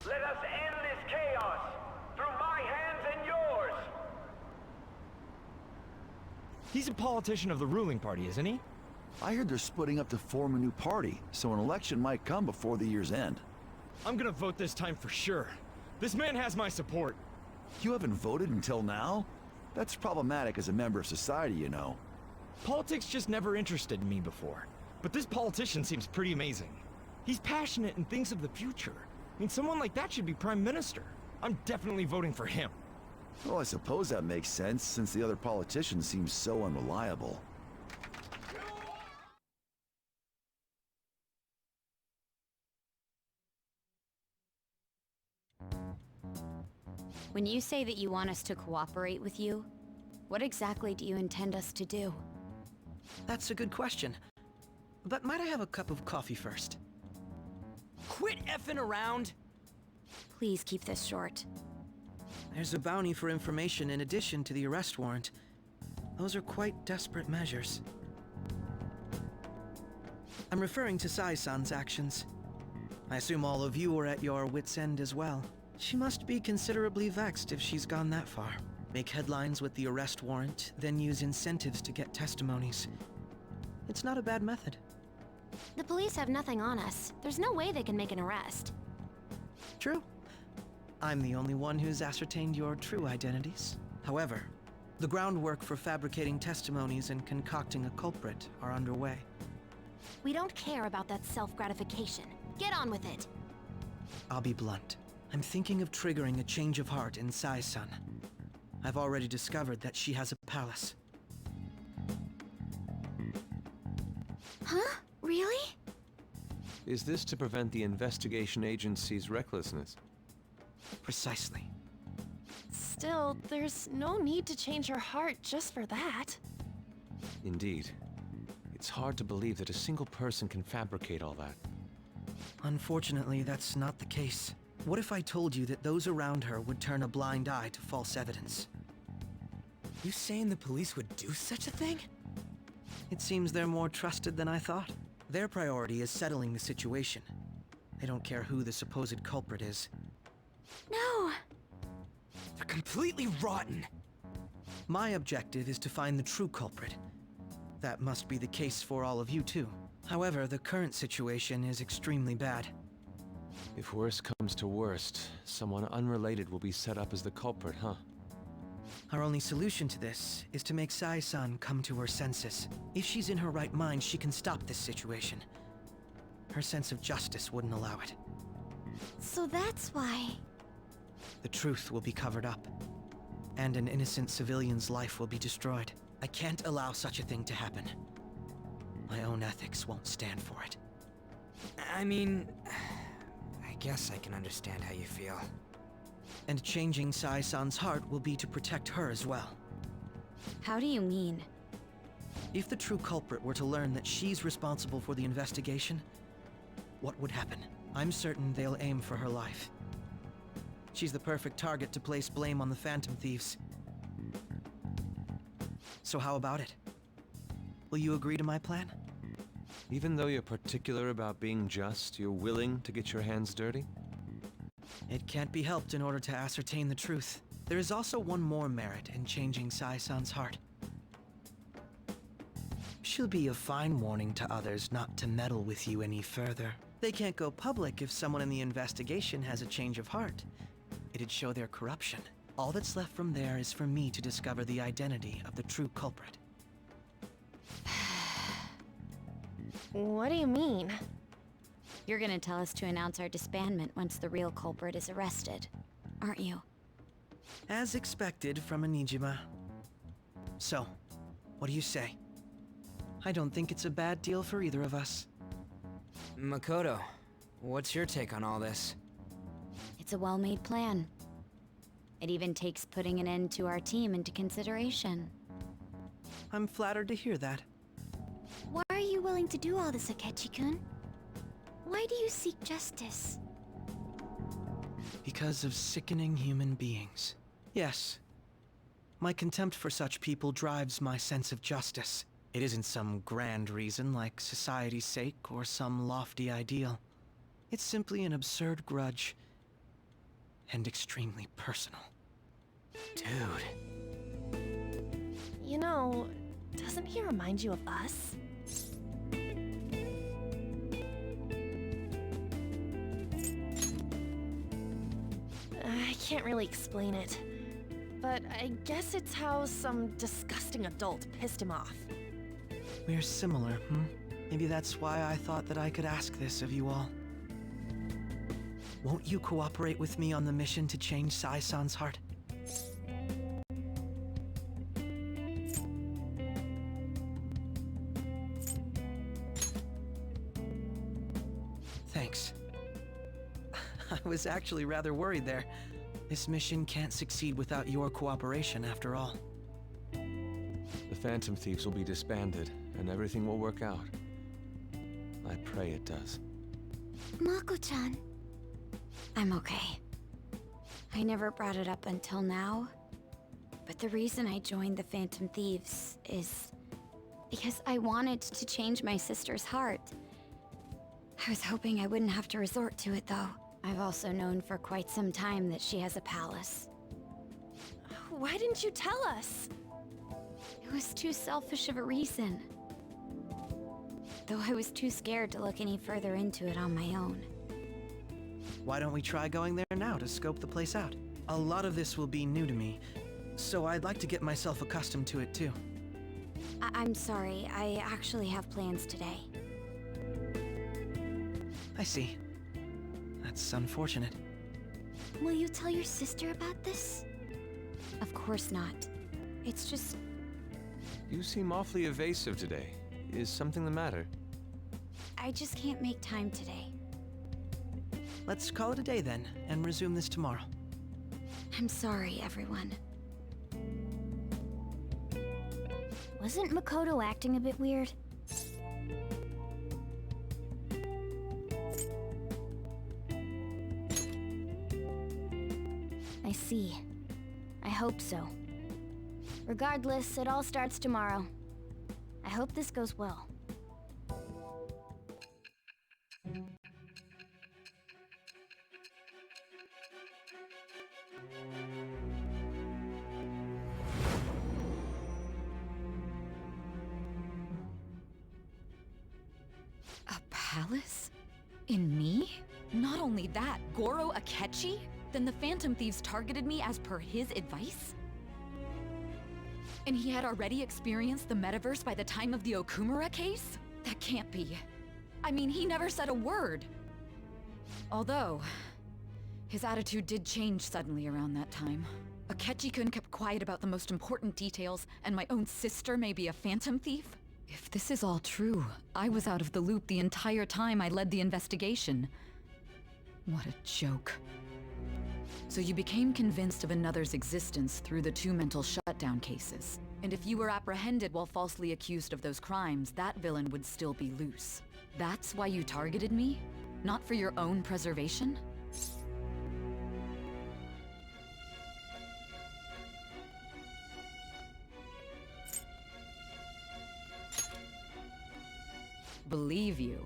Let us end this chaos through my hands and yours. He's a politician of the ruling party, isn't he? I heard they're splitting up to form a new party, so an election might come before the year's end. I'm gonna vote this time for sure. This man has my support. You haven't voted until now? That's problematic as a member of society, you know. Politics just never interested me before. But this politician seems pretty amazing. He's passionate and thinks of the future. I mean, someone like that should be prime minister. I'm definitely voting for him. Well, I suppose that makes sense, since the other politicians seem so unreliable. When you say that you want us to cooperate with you, what exactly do you intend us to do? That's a good question. But might I have a cup of coffee first? Quit effing around! Please keep this short. There's a bounty for information in addition to the arrest warrant. Those are quite desperate measures. I'm referring to Sai-san's actions. I assume all of you are at your wits' end as well. She must be considerably vexed if she's gone that far. Make headlines with the arrest warrant, then use incentives to get testimonies. It's not a bad method. The police have nothing on us. There's no way they can make an arrest. True. I'm the only one who's ascertained your true identities. However, the groundwork for fabricating testimonies and concocting a culprit are underway. We don't care about that self-gratification. Get on with it. I'll be blunt. I'm thinking of triggering a change of heart in Sai-san. I've already discovered that she has a palace. Huh? Really? Is this to prevent the investigation agency's recklessness? Precisely. Still, there's no need to change her heart just for that. Indeed. It's hard to believe that a single person can fabricate all that. Unfortunately, that's not the case. What if I told you that those around her would turn a blind eye to false evidence? You saying the police would do such a thing? It seems they're more trusted than I thought. Their priority is settling the situation. They don't care who the supposed culprit is. No! They're completely rotten! My objective is to find the true culprit. That must be the case for all of you too. However, the current situation is extremely bad. If worst comes to worst, someone unrelated will be set up as the culprit, huh? Our only solution to this is to make Sai-san come to her senses. If she's in her right mind, she can stop this situation. Her sense of justice wouldn't allow it. So that's why... The truth will be covered up, and an innocent civilian's life will be destroyed. I can't allow such a thing to happen. My own ethics won't stand for it. I mean, I guess I can understand how you feel. And changing Sai-san's heart will be to protect her as well. How do you mean? If the true culprit were to learn that she's responsible for the investigation, what would happen? I'm certain they'll aim for her life. She's the perfect target to place blame on the Phantom Thieves. So how about it? Will you agree to my plan? Even though you're particular about being just, you're willing to get your hands dirty? It can't be helped in order to ascertain the truth. There is also one more merit in changing Sai-san's heart. She'll be a fine warning to others not to meddle with you any further. They can't go public if someone in the investigation has a change of heart. It'd show their corruption. All that's left from there is for me to discover the identity of the true culprit. What do you mean? You're gonna tell us to announce our disbandment once the real culprit is arrested, aren't you? As expected from a 𝐦𝐨𝐫𝐞. So, what do you say? I don't think it's a bad deal for either of us. Makoto, what's your take on all this? It's a well-made plan. It even takes putting an end to our team into consideration. I'm flattered to hear that. Why are you willing to do all this, Akechi-kun? Why do you seek justice? Because of sickening human beings. Yes. My contempt for such people drives my sense of justice. It isn't some grand reason like society's sake or some lofty ideal. It's simply an absurd grudge. And extremely personal. Dude. You know, doesn't he remind you of us? I can't really explain it, but I guess it's how some disgusting adult pissed him off. We're similar, Maybe that's why I thought that I could ask this of you all. Won't you cooperate with me on the mission to change Sai-san's heart? Thanks. I was actually rather worried there. This mission can't succeed without your cooperation, after all. The Phantom Thieves will be disbanded, and everything will work out. I pray it does. Mako-chan. I'm okay. I never brought it up until now, but the reason I joined the Phantom Thieves is because I wanted to change my sister's heart. I was hoping I wouldn't have to resort to it, though. I've also known for quite some time that she has a palace. Why didn't you tell us? It was too selfish of a reason. Though I was too scared to look any further into it on my own. Why don't we try going there now to scope the place out? A lot of this will be new to me, so I'd like to get myself accustomed to it too. I'm sorry, I actually have plans today. I see. That's unfortunate. Will you tell your sister about this? Of course not. It's just... You seem awfully evasive today. Is something the matter? I just can't make time today. Let's call it a day then, and resume this tomorrow. I'm sorry, everyone. Wasn't Makoto acting a bit weird? I see. I hope so. Regardless, it all starts tomorrow. I hope this goes well. A palace? In me? Not only that, Goro Akechi? Then the Phantom Thieves targeted me as per his advice? And he had already experienced the metaverse by the time of the Okumara case? That can't be. I mean, he never said a word. Although, his attitude did change suddenly around that time. Akechi-kun kept quiet about the most important details, and my own sister may be a Phantom Thief? If this is all true, I was out of the loop the entire time I led the investigation. What a joke. So you became convinced of another's existence through the 2 mental shutdown cases. And if you were apprehended while falsely accused of those crimes, that villain would still be loose. That's why you targeted me? Not for your own preservation? Believe you.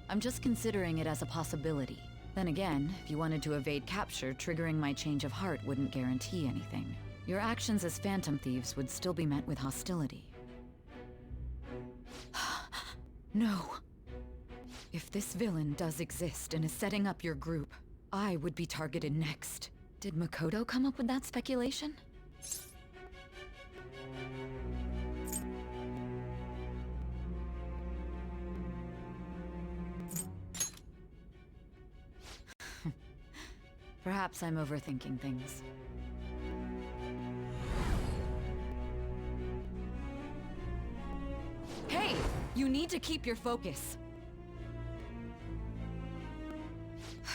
I'm just considering it as a possibility. Then again, if you wanted to evade capture, triggering my change of heart wouldn't guarantee anything. Your actions as Phantom Thieves would still be met with hostility. No. If this villain does exist and is setting up your group, I would be targeted next. Did Makoto come up with that speculation? Perhaps I'm overthinking things. Hey! You need to keep your focus.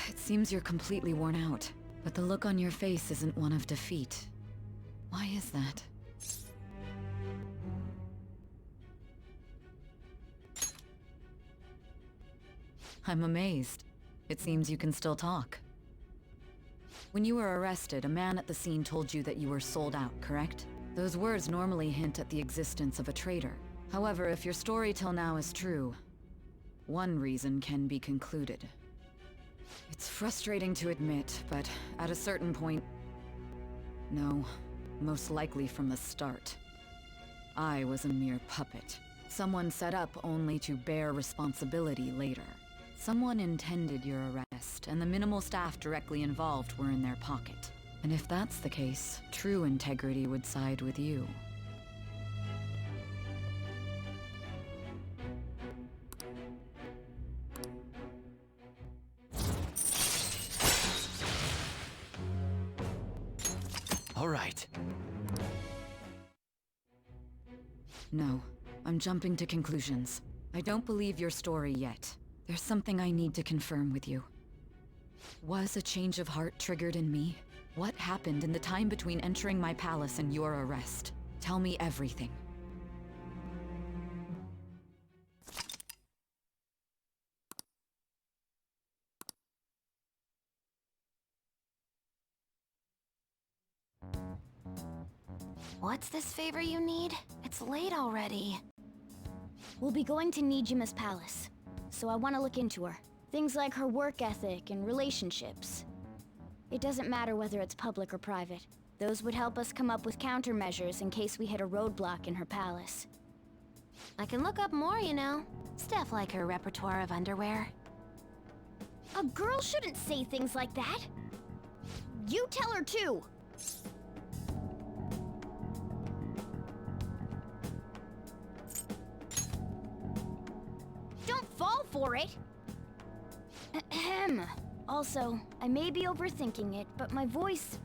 It seems you're completely worn out, but the look on your face isn't one of defeat. Why is that? I'm amazed. It seems you can still talk. When you were arrested, a man at the scene told you that you were sold out, correct? Those words normally hint at the existence of a traitor. However, if your story till now is true, one reason can be concluded. It's frustrating to admit, but at a certain point... No, most likely from the start. I was a mere puppet. Someone set up only to bear responsibility later. Someone intended your arrest, and the minimal staff directly involved were in their pocket. And if that's the case, true integrity would side with you. All right. No, I'm jumping to conclusions. I don't believe your story yet. There's something I need to confirm with you. Was a change of heart triggered in me? What happened in the time between entering my palace and your arrest? Tell me everything. What's this favor you need? It's late already. We'll be going to 𝐦𝐨𝐫𝐞's palace, so I want to look into her. Things like her work ethic and relationships. It doesn't matter whether it's public or private. Those would help us come up with countermeasures in case we hit a roadblock in her palace. I can look up more, you know. Stuff like her repertoire of underwear. A girl shouldn't say things like that. You tell her too. Don't fall for it. Ahem. Also, I may be overthinking it, but my voice...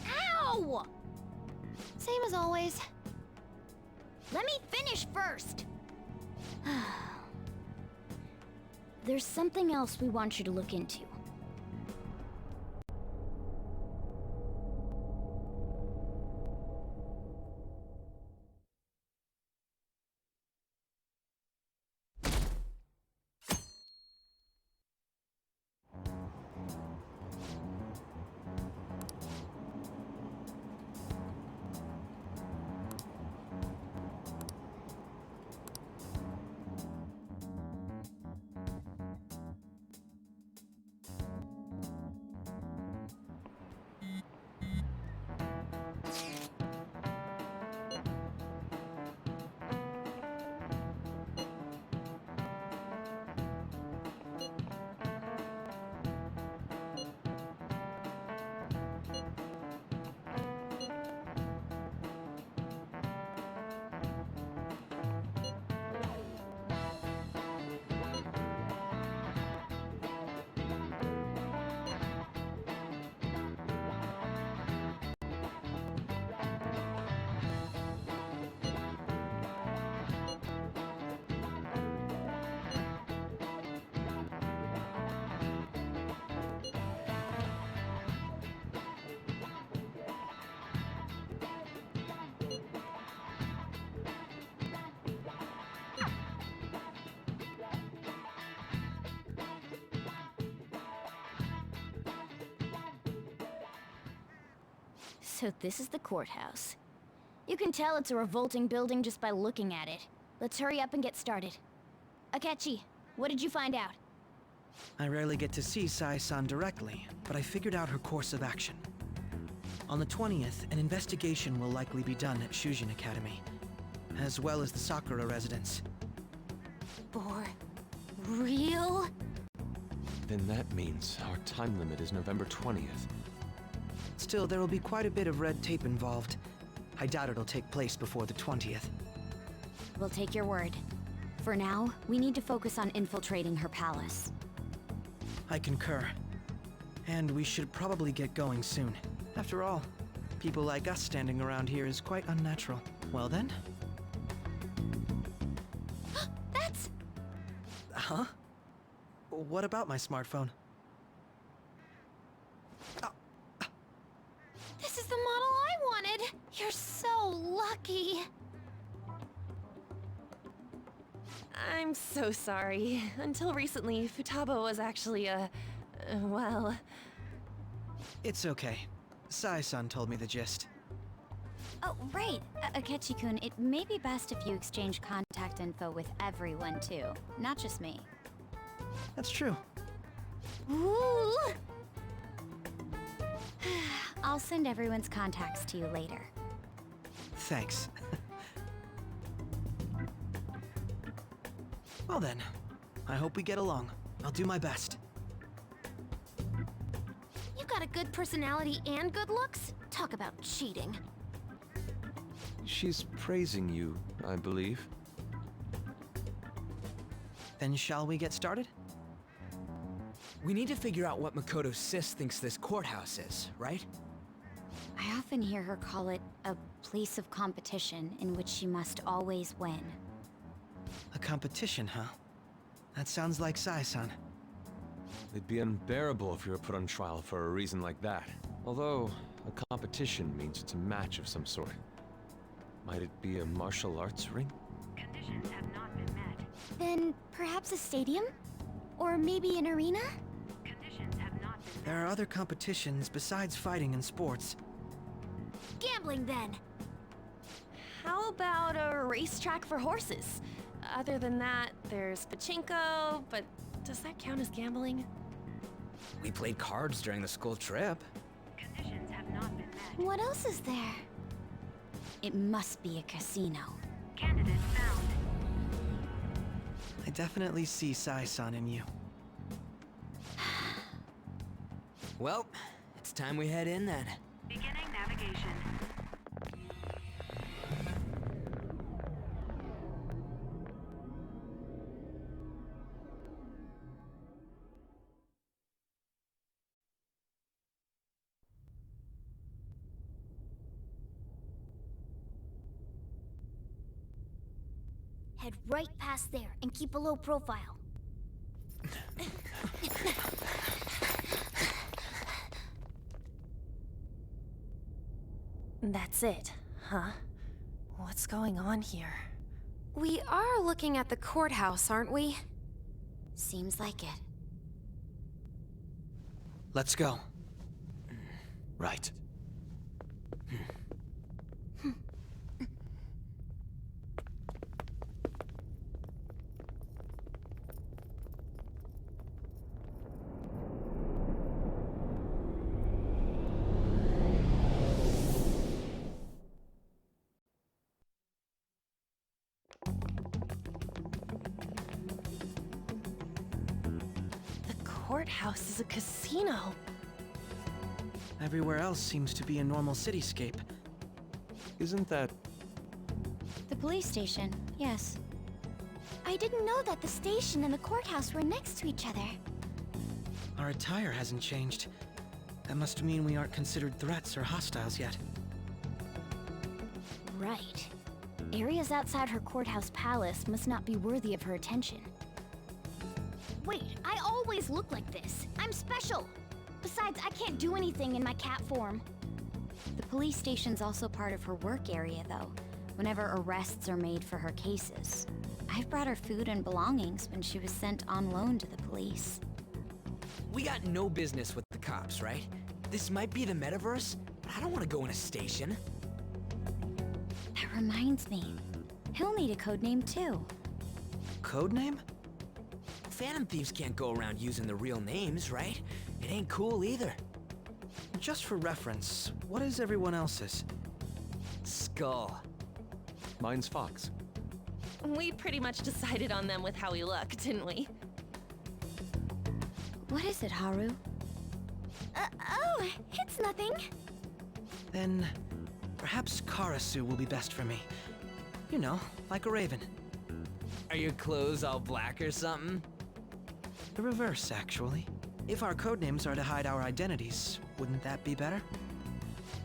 Ow! Same as always. Let me finish first. There's something else we want you to look into. So this is the courthouse. You can tell it's a revolting building just by looking at it. Let's hurry up and get started. Akechi, what did you find out? I rarely get to see Sae-san directly, but I figured out her course of action. On the 20th, an investigation will likely be done at Shujin Academy, as well as the Sakura residence. For real? Then that means our time limit is November 20th. Still, there will be quite a bit of red tape involved. I doubt it'll take place before the 20th. We'll take your word. For now, we need to focus on infiltrating her palace. I concur. And we should probably get going soon. After all, people like us standing around here is quite unnatural. Well then? That's... Huh? What about my smartphone? This is the model I wanted! You're so lucky! I'm so sorry. Until recently, Futaba was actually well... It's okay. Sae-san told me the gist. Oh, right. Akechi-kun, it may be best if you exchange contact info with everyone, too. Not just me. That's true. Ooh! I'll send everyone's contacts to you later. Thanks. Well then, I hope we get along. I'll do my best. You got a good personality and good looks? Talk about cheating. She's praising you, I believe. Then shall we get started? We need to figure out what Makoto's sis thinks this courthouse is, right? I often hear her call it a place of competition in which she must always win. A competition, huh? That sounds like Sae-san. It'd be unbearable if you were put on trial for a reason like that. Although, a competition means it's a match of some sort. Might it be a martial arts ring? Conditions have not been met. Then perhaps a stadium? Or maybe an arena? Conditions have not been met. There are other competitions besides fighting and sports. Gambling, then. How about a racetrack for horses? Other than that, there's pachinko, but does that count as gambling? We played cards during the school trip. Conditions have not been met. What else is there? It must be a casino. Candidate found. I definitely see Sai-san in you. Well, it's time we head in then. Beginning navigation. Head right past there and keep a low profile. That's it, huh? What's going on here? We are looking at the courthouse, aren't we? Seems like it. Let's go. Right. Courthouse is a casino. Everywhere else seems to be a normal cityscape. Isn't that... The police station, yes. I didn't know that the station and the courthouse were next to each other. Our attire hasn't changed. That must mean we aren't considered threats or hostiles yet. Right. Areas outside her courthouse palace must not be worthy of her attention. Wait, I always look like this. I'm special. Besides, I can't do anything in my cat form. The police station's also part of her work area, though, whenever arrests are made for her cases. I've brought her food and belongings when she was sent on loan to the police. We got no business with the cops, right? This might be the metaverse, but I don't want to go in a station. That reminds me. He'll need a codename, too. Codename? Phantom thieves can't go around using the real names, right? It ain't cool either. Just for reference, what is everyone else's? Skull. Mine's Fox. We pretty much decided on them with how we look, didn't we? What is it, Haru? Oh, it's nothing. Then, perhaps Karasu will be best for me. You know, like a raven. Are your clothes all black or something? The reverse, actually. If our codenames are to hide our identities, wouldn't that be better?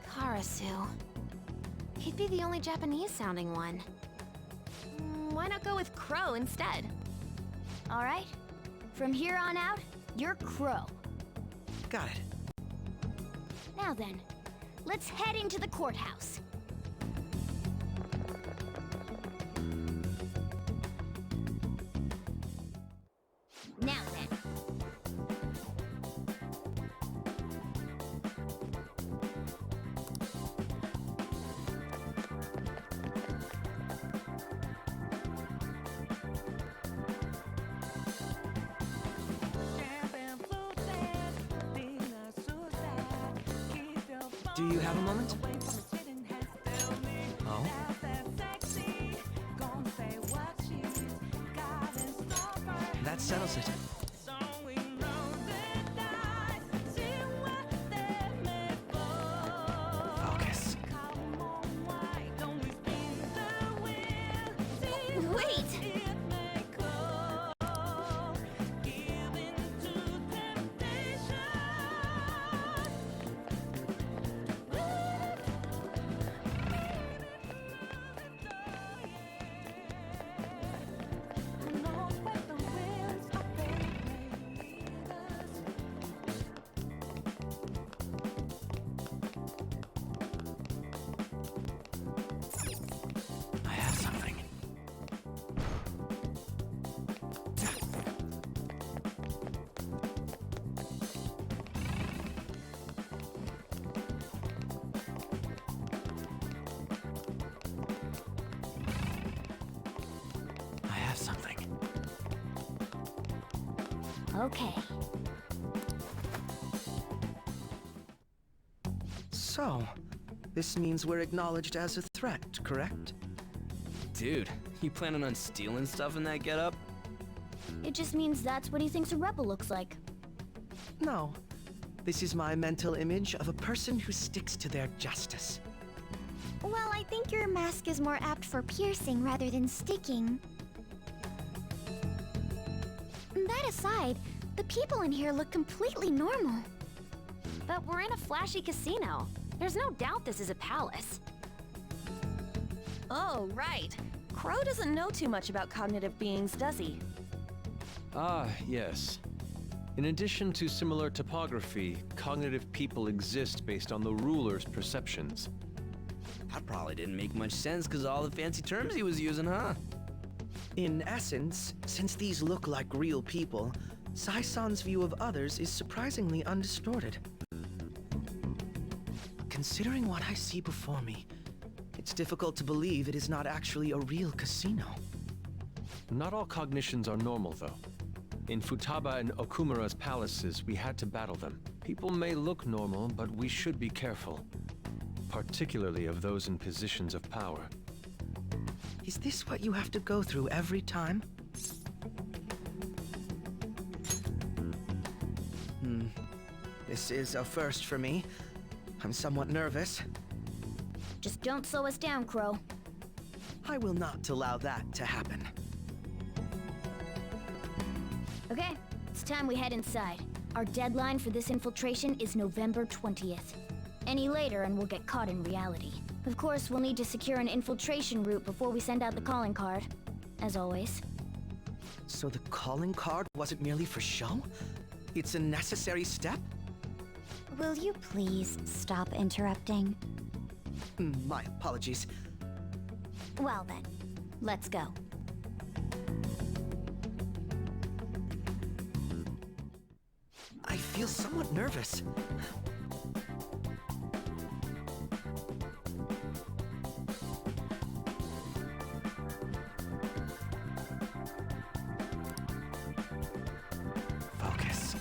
Karasu. He'd be the only Japanese-sounding one. Why not go with Crow instead? All right. From here on out, you're Crow. Got it. Now then, let's head into the courthouse. Now then. Do you have a moment? Oh? That settles it. Focus. Wait! Okay. So, this means we're acknowledged as a threat, correct? Dude, you planning on stealing stuff in that getup? It just means that's what he thinks a rebel looks like. No. This is my mental image of a person who sticks to their justice. Well, I think your mask is more apt for piercing rather than sticking. That aside, the people in here look completely normal. But we're in a flashy casino. There's no doubt this is a palace. Oh, right. Crow doesn't know too much about cognitive beings, does he? Ah, yes. In addition to similar topography, cognitive people exist based on the ruler's perceptions. That probably didn't make much sense because all the fancy terms he was using, huh? In essence, since these look like real people, Sai-san's view of others is surprisingly undistorted. Considering what I see before me, it's difficult to believe it is not actually a real casino. Not all cognitions are normal, though. In Futaba and Okumara's palaces, we had to battle them. People may look normal, but we should be careful. Particularly of those in positions of power. Is this what you have to go through every time? This is a first for me. I'm somewhat nervous. Just don't slow us down, Crow. I will not allow that to happen. Okay, it's time we head inside. Our deadline for this infiltration is November 20th. Any later and we'll get caught in reality. Of course, we'll need to secure an infiltration route before we send out the calling card. As always. So the calling card wasn't merely for show? It's a necessary step? Will you please stop interrupting? My apologies. Well then, let's go. I feel somewhat nervous. Focus.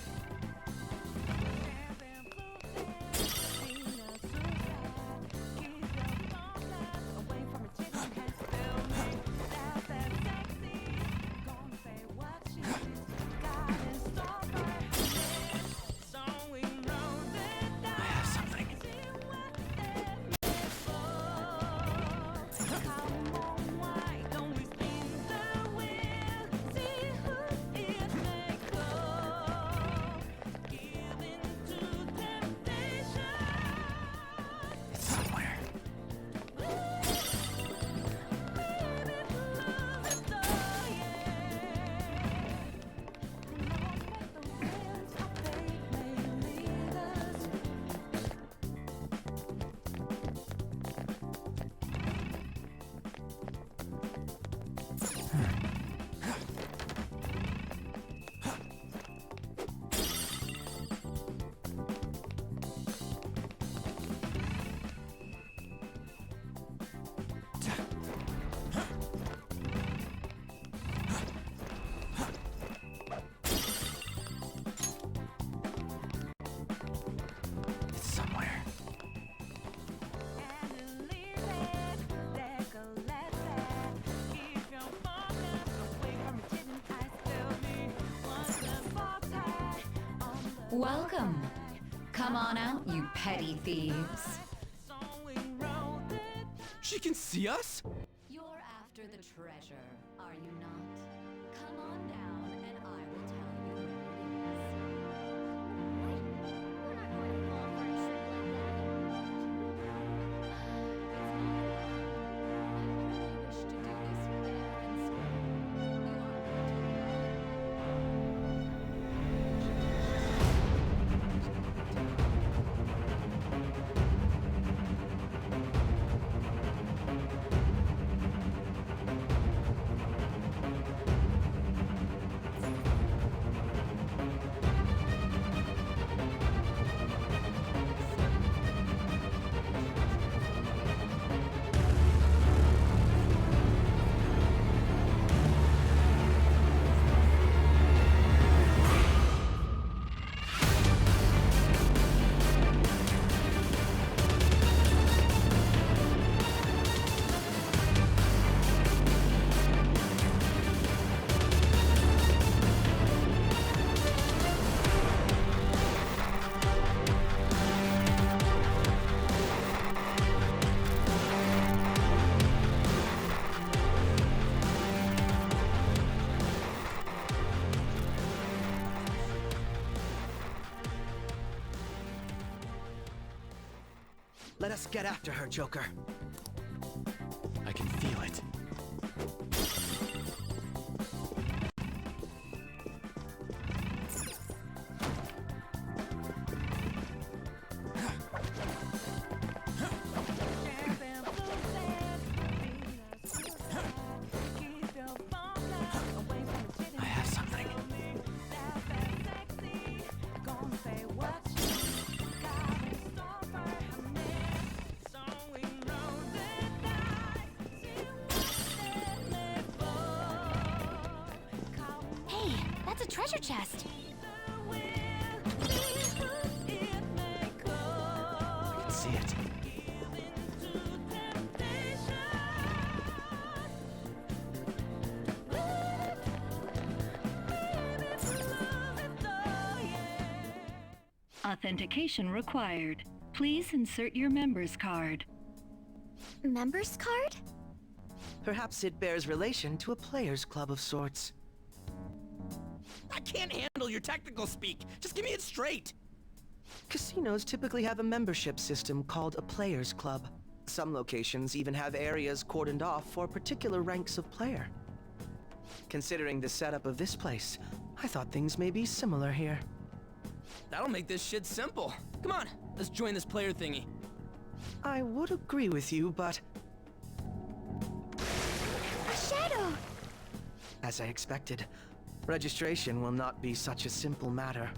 Welcome. Come on out, you petty thieves. She can see us? You're after the treasure, are you not? Come on down and I will tell you Let us get after her, Joker. I can feel it. I have something. Hey, that's a treasure chest. I can see it. Authentication required. Please insert your member's card. Member's card? Perhaps it bears relation to a players' club of sorts. I can't handle your technical speak. Just give me it straight. Casinos typically have a membership system called a players' club. Some locations even have areas cordoned off for particular ranks of player. Considering the setup of this place, I thought things may be similar here. That'll make this shit simple. Come on, let's join this player thingy. I would agree with you, but A shadow! as I expected, registration will not be such a simple matter.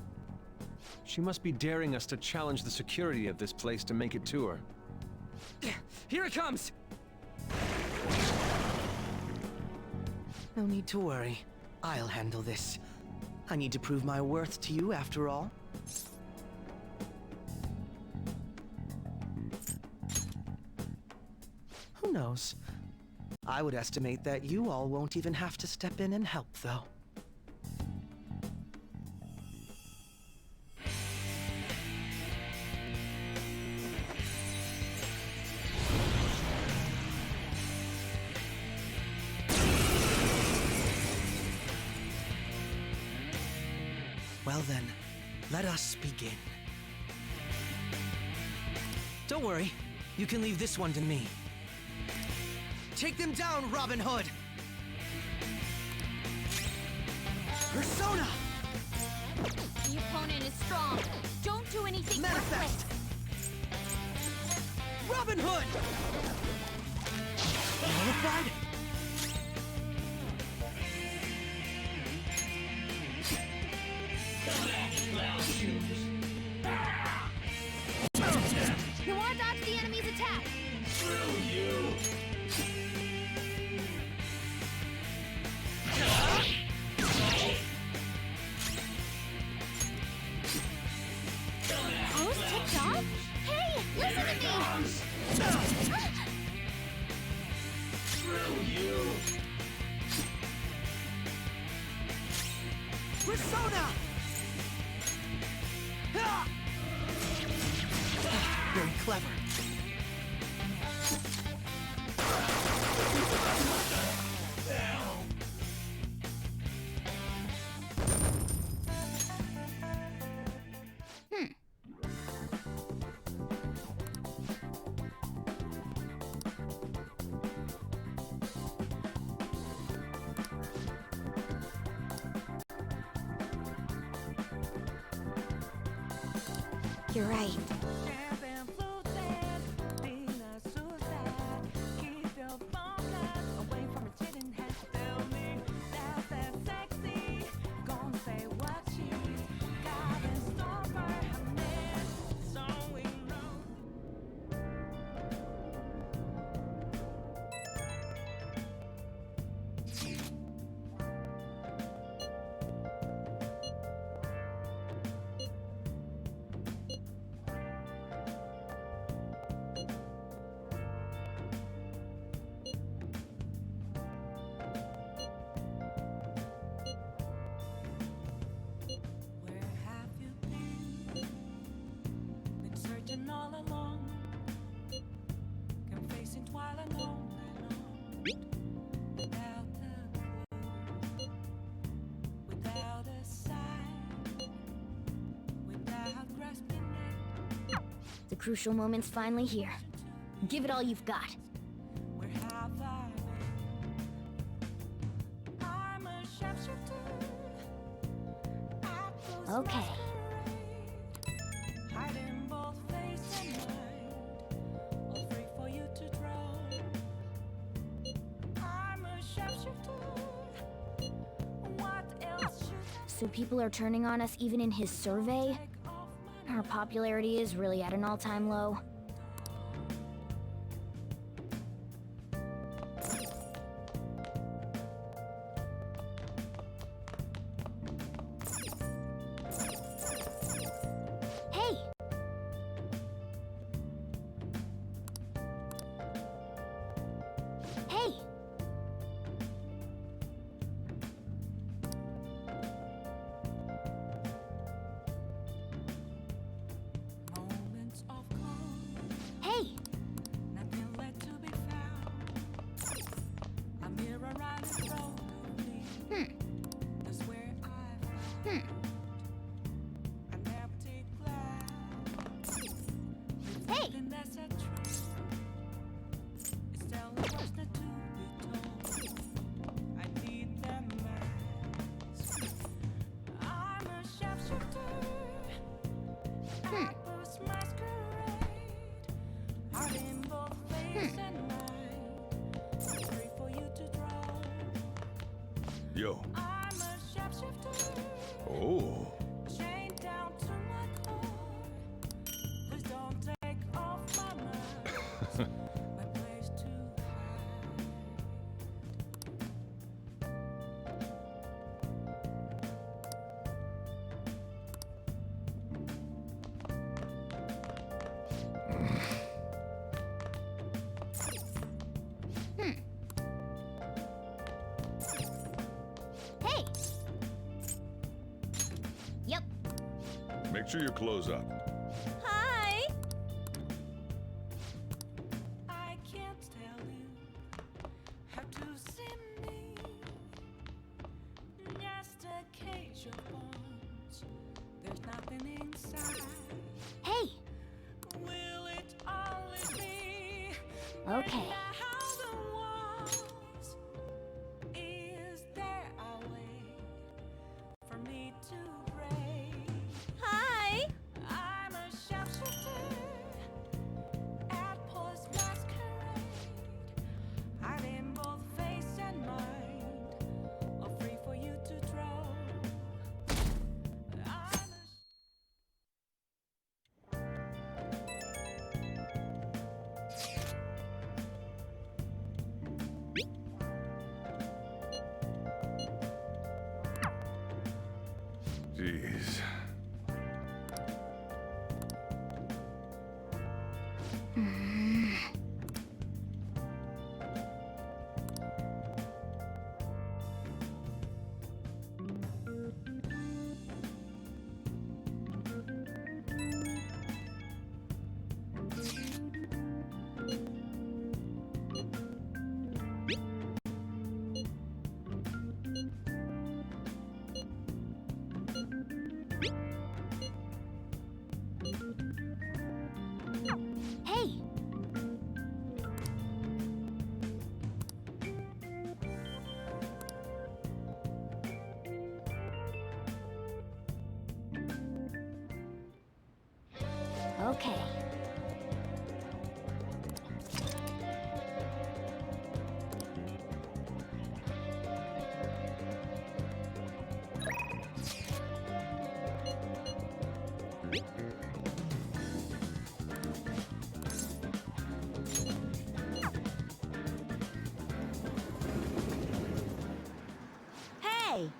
She must be daring us to challenge the security of this place to make it to her. Here it comes! No need to worry. I'll handle this. I need to prove my worth to you after all. Who knows? I would estimate that you all won't even have to step in and help, though. Well then, let us begin. Don't worry, you can leave this one to me. Take them down, Robin Hood! Persona! The opponent is strong. Don't do anything Manifest! Robin Hood! Nullified? You want to dodge the enemy's attack. Hose ticked off? Hey, listen to me! Persona! Very clever. You're right. The crucial moment's finally here. Give it all you've got. Where have I been? I'm a sharpshooter. Okay. Hiding both face and mind, all free for you to draw. I'm a sharpshooter. What else should So people are turning on us even in his survey? Our popularity is really at an all-time low. Hey! Hey! moments of calm, Hey! nothing left to be found. A mirror right in front of me. That's where I found an empty glass. Reflecting that's a truth. It's telling what's not to be told. I need them masks. I'm a sharpshooter. Altus masquerade. Hiding both face and mind. Free for you to draw. Yo. I'm a sharpshooter. Oh. Chained down to my core. Please don't take off my mask. My place to hide. Hey! Yep. Make sure you close up. Hi! I can't tell you how to see me. Just a cage of bones. There's nothing inside. Hey! Will it always be? Okay. How the walls? Is there a way for me to break? Hi! I'm a sharpshooter at post masquerade, hiding both face and mind, all free for you to draw. I'm a Jeez. Hey! Okay. Hey!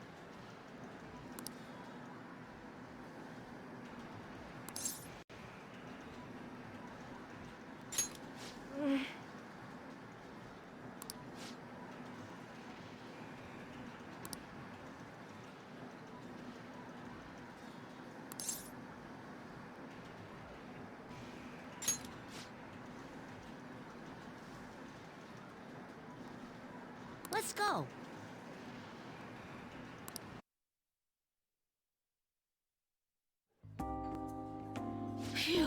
Let's go. Phew.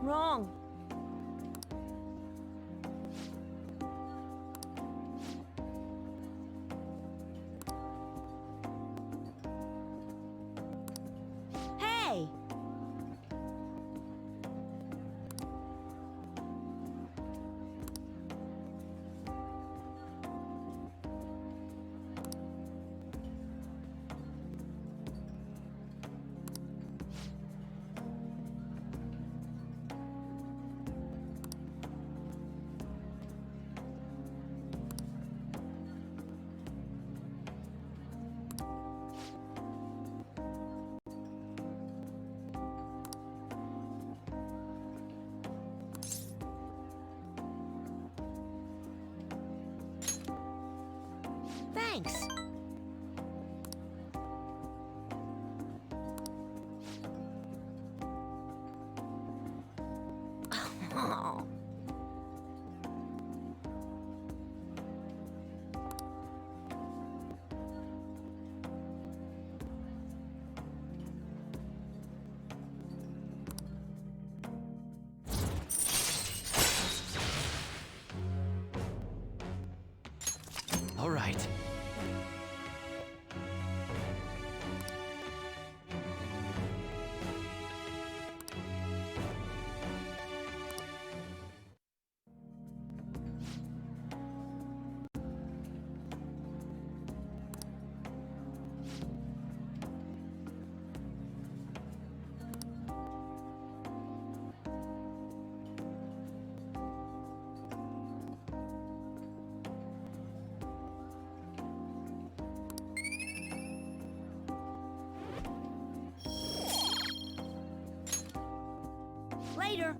Wrong. Hey! Thanks. Oh. All right. Later.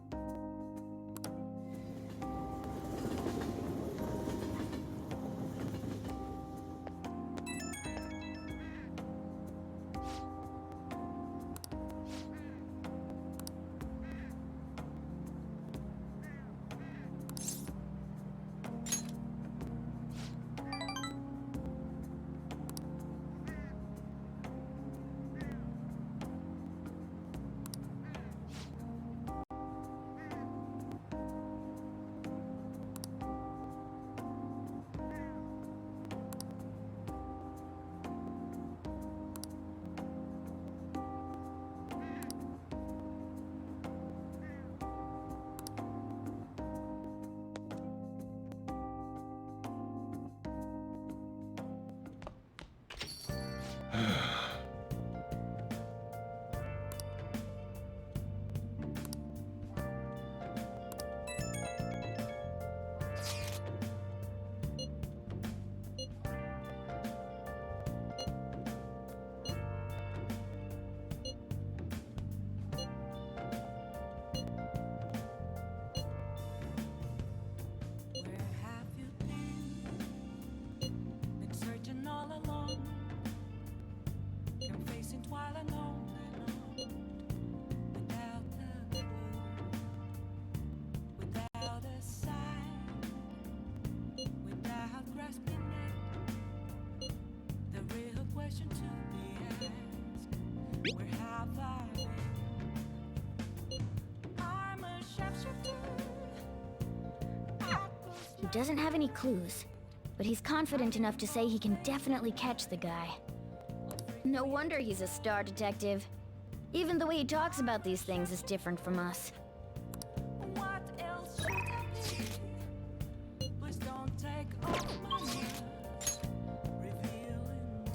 He doesn't have any clues, but he's confident enough to say he can definitely catch the guy. No wonder he's a star detective. Even the way he talks about these things is different from us. What else should I be? Please don't take all my nerves, revealing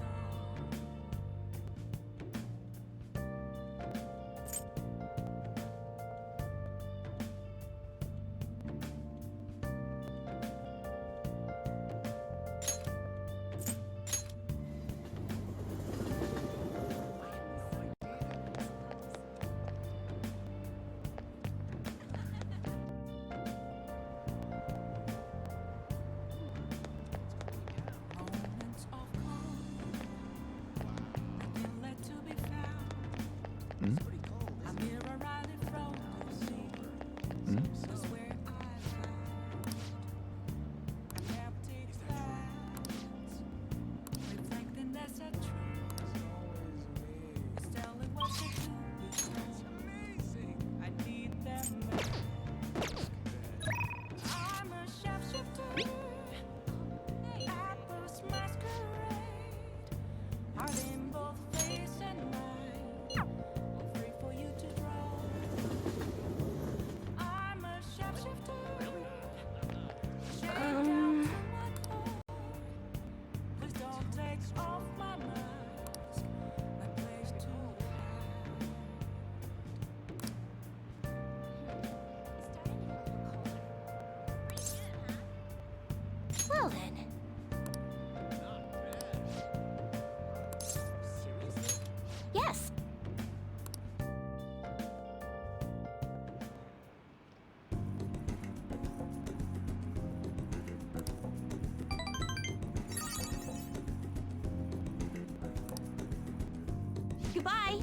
Goodbye!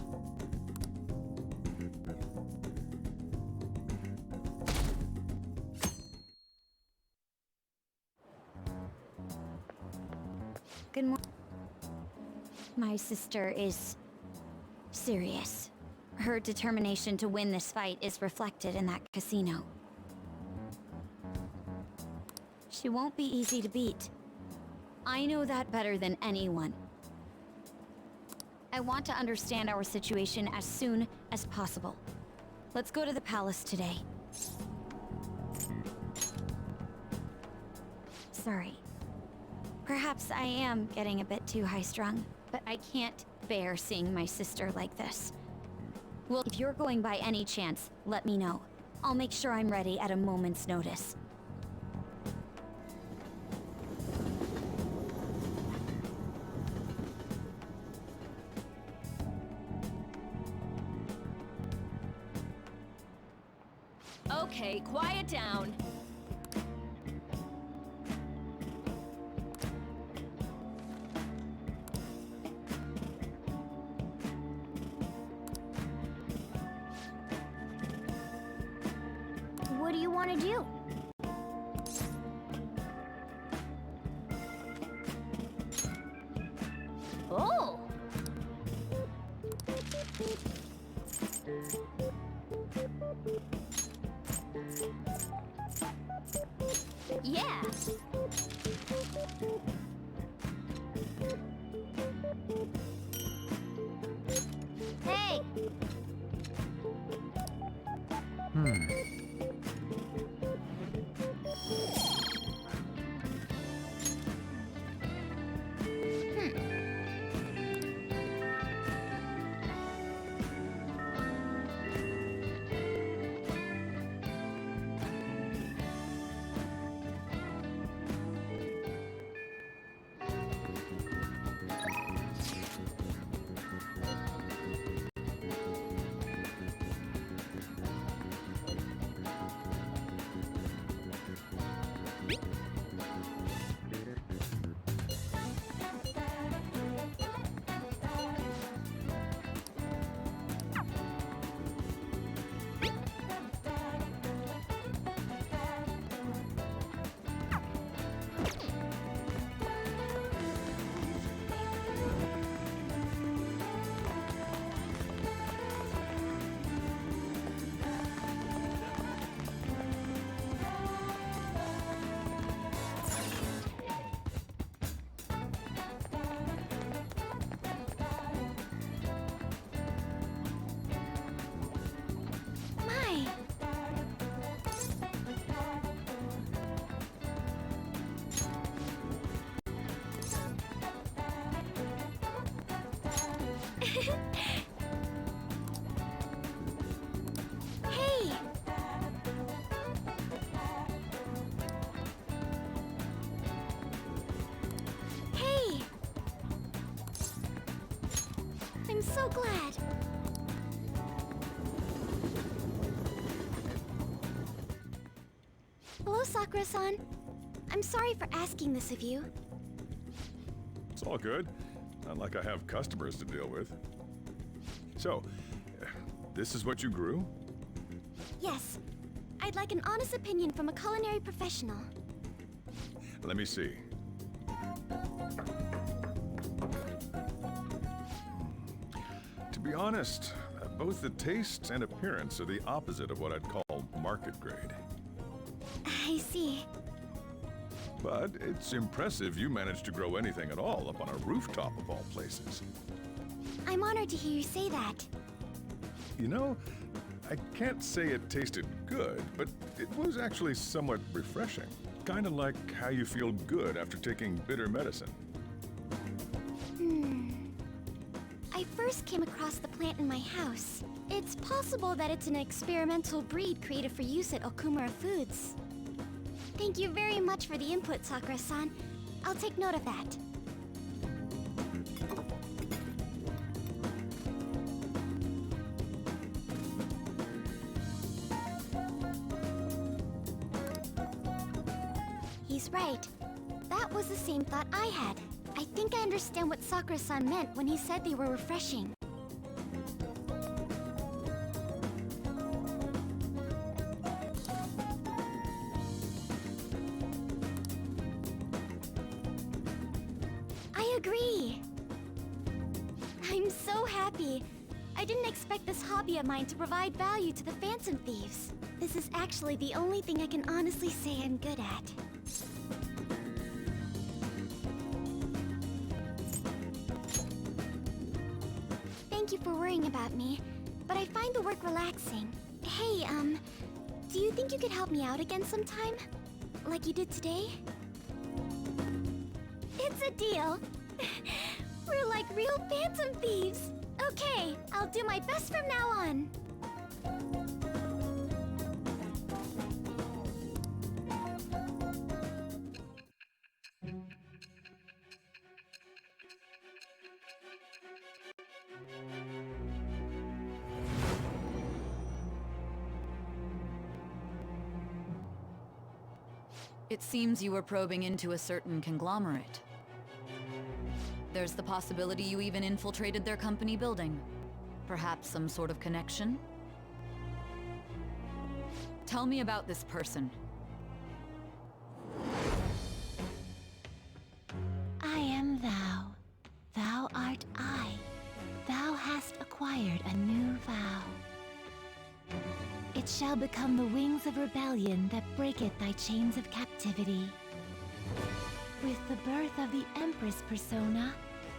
Good morning. My sister is serious. Her determination to win this fight is reflected in that casino. She won't be easy to beat. I know that better than anyone. I want to understand our situation as soon as possible. Let's go to the palace today. Sorry. Perhaps I am getting a bit too high-strung, but I can't bear seeing my sister like this. Well, if you're going by any chance, let me know. I'll make sure I'm ready at a moment's notice. Okay, quiet down. What do you want to do? Oh! Yeah! Hey! Hey! Hey! I'm so glad. Hello, Sakura-san. I'm sorry for asking this of you. It's all good. Not like I have customers to deal with. So, this is what you grew? Yes. I'd like an honest opinion from a culinary professional. Let me see. To be honest, both the taste and appearance are the opposite of what I'd call market grade. I see. But it's impressive you managed to grow anything at all up on a rooftop of all places. I'm honored to hear you say that. You know, I can't say it tasted good, but it was actually somewhat refreshing. Kind of like how you feel good after taking bitter medicine. I first came across the plant in my house. It's possible that it's an experimental breed created for use at Okumara Foods. Thank you very much for the input, Sakura-san. I'll take note of that. He's right. That was the same thought I had. I think I understand what Sakura-san meant when he said they were refreshing. I agree. I'm so happy. I didn't expect this hobby of mine to provide value to the Phantom Thieves. This is actually the only thing I can honestly say I'm good at. Thank you for worrying about me, but I find the work relaxing. Hey, do you think you could help me out again sometime? Like you did today? It's a deal. We're like real Phantom Thieves. Okay, I'll do my best from now on. It seems you were probing into a certain conglomerate. There's the possibility you even infiltrated their company building. Perhaps some sort of connection? Tell me about this person. I am thou. Thou art I. Thou hast acquired a new vow. It shall become the wings of rebellion that breaketh thy chains of captivity. With the birth of the Empress persona,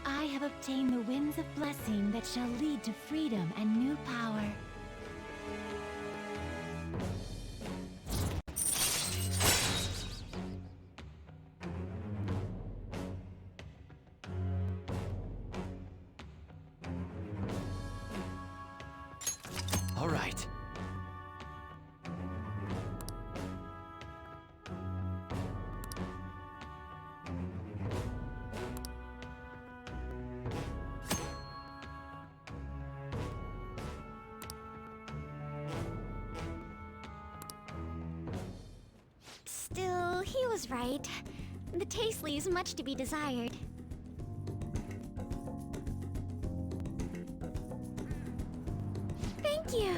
I have obtained the winds of blessing that shall lead to freedom and new power. All right. Still, he was right. The taste leaves much to be desired. Thank you!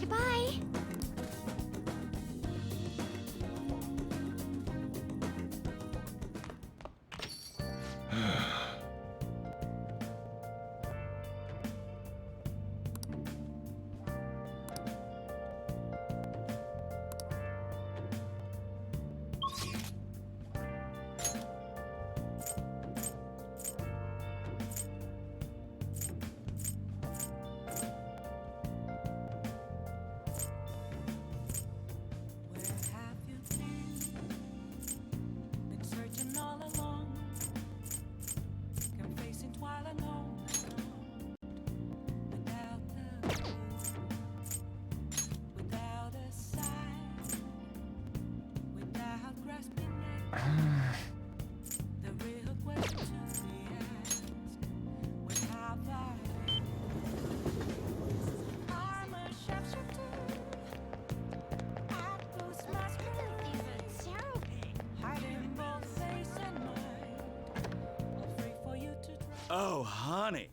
Goodbye! Been searching all along, kept facing while alone, without a sign, without grasping at the real question to be asked: what have I? I'm a sharpshooter. Hiding both face and mind, afraid for you to try. Oh, honey.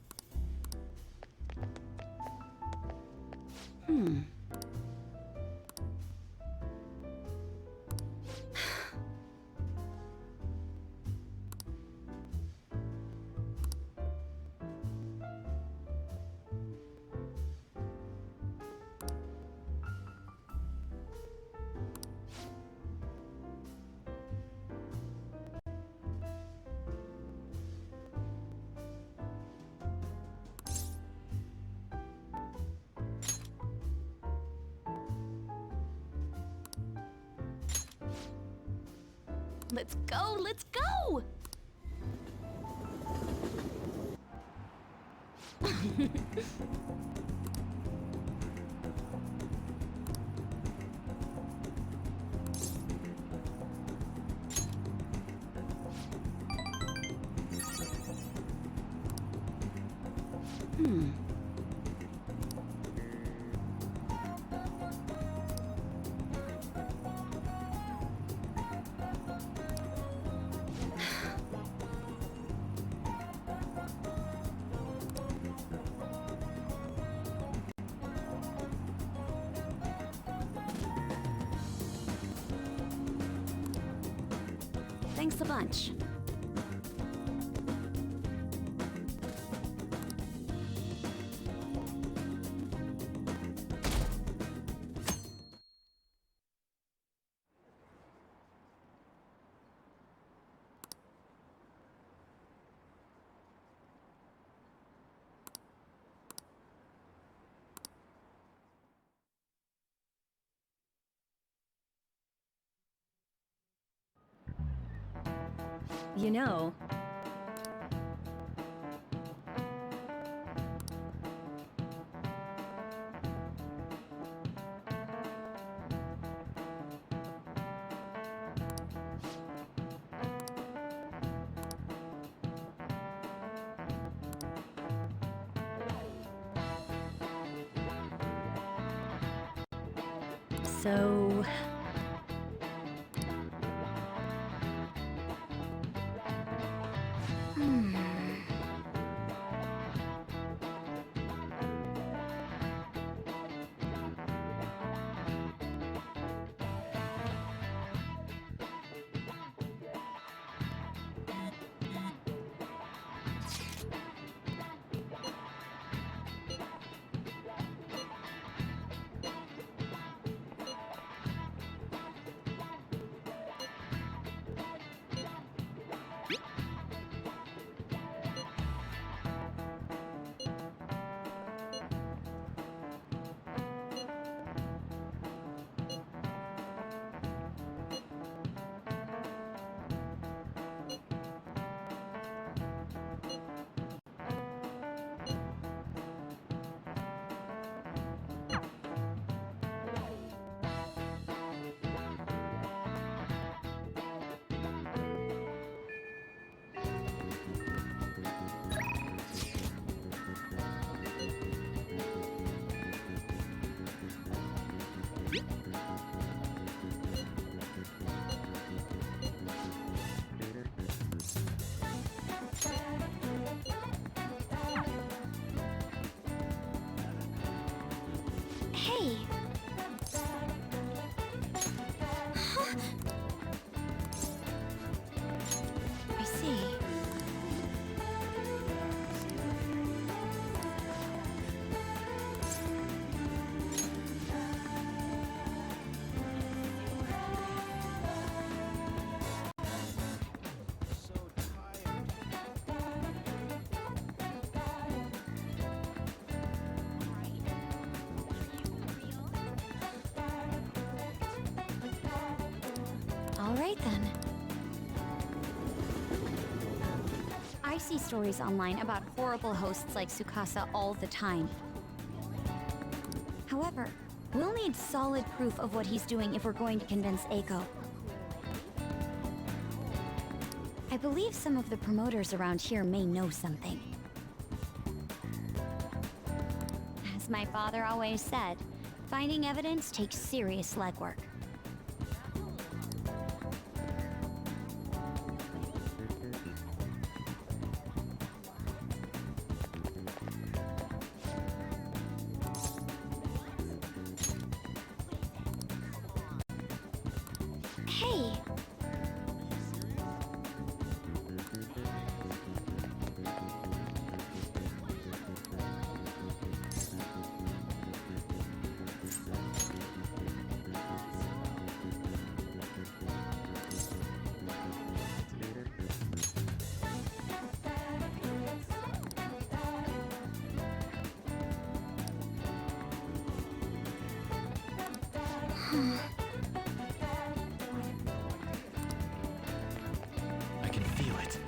Let's go, let's go! Thanks a bunch. You know, so... Hey! I see. All right then. I see stories online about horrible hosts like Tsukasa all the time. However, we'll need solid proof of what he's doing if we're going to convince 𝐥𝐤. I believe some of the promoters around here may know something. As my father always said, finding evidence takes serious legwork. Hey! I can feel it.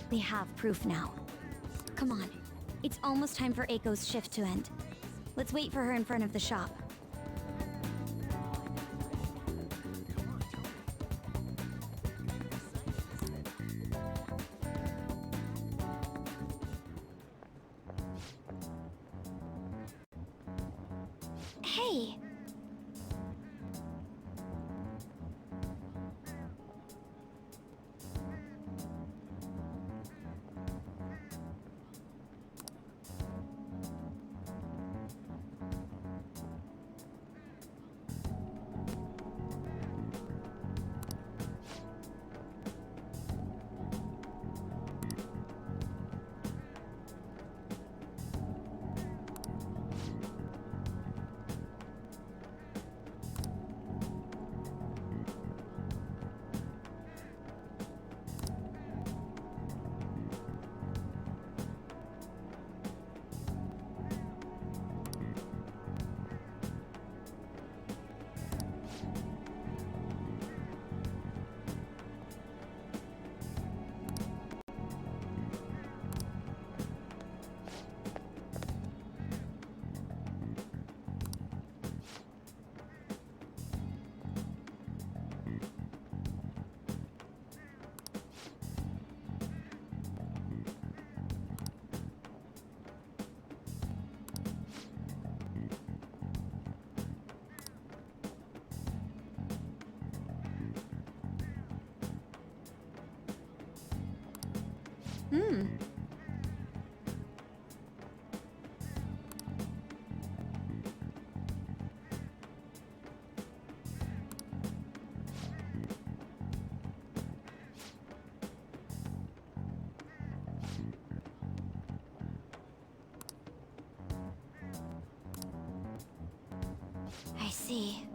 They have proof now. Come on. It's almost time for Eiko's shift to end. Let's wait for her in front of the shop. Hey! I see.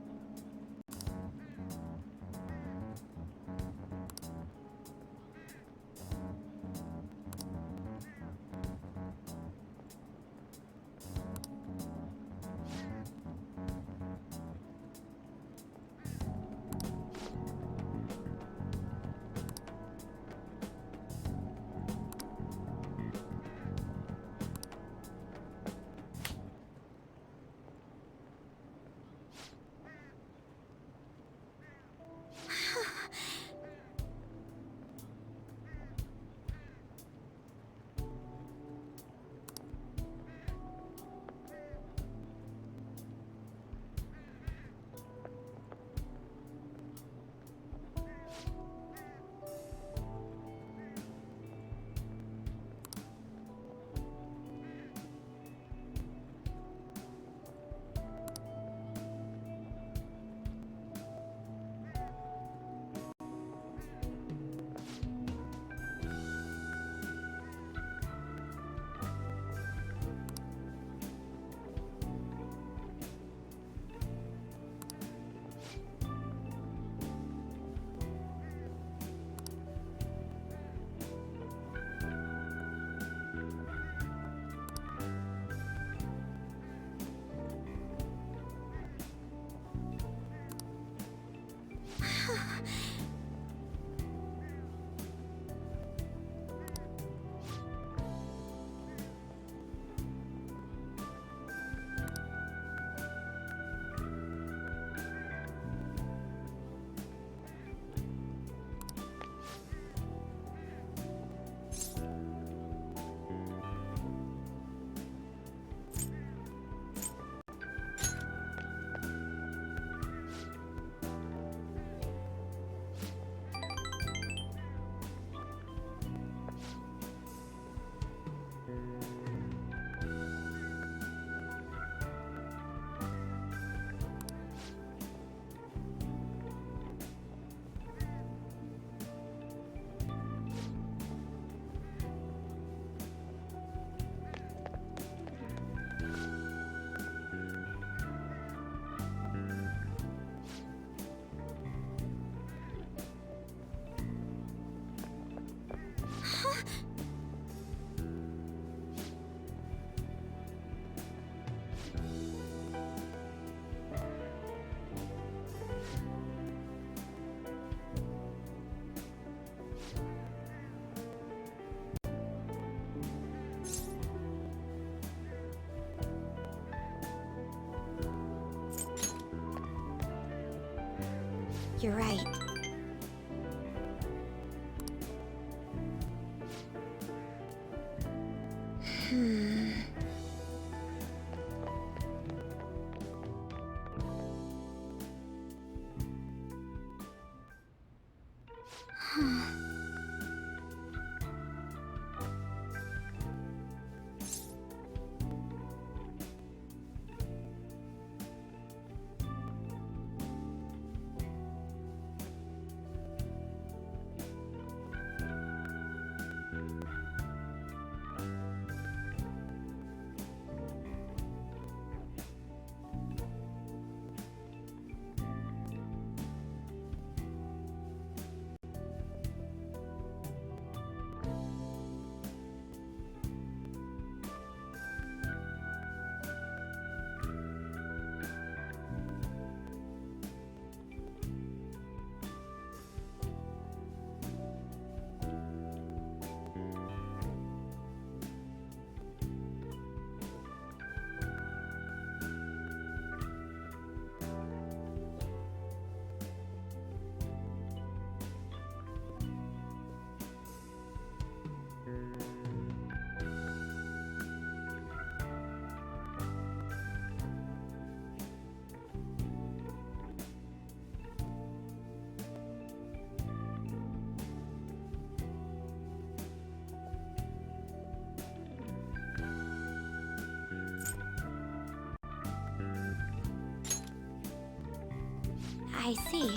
You're right. I see.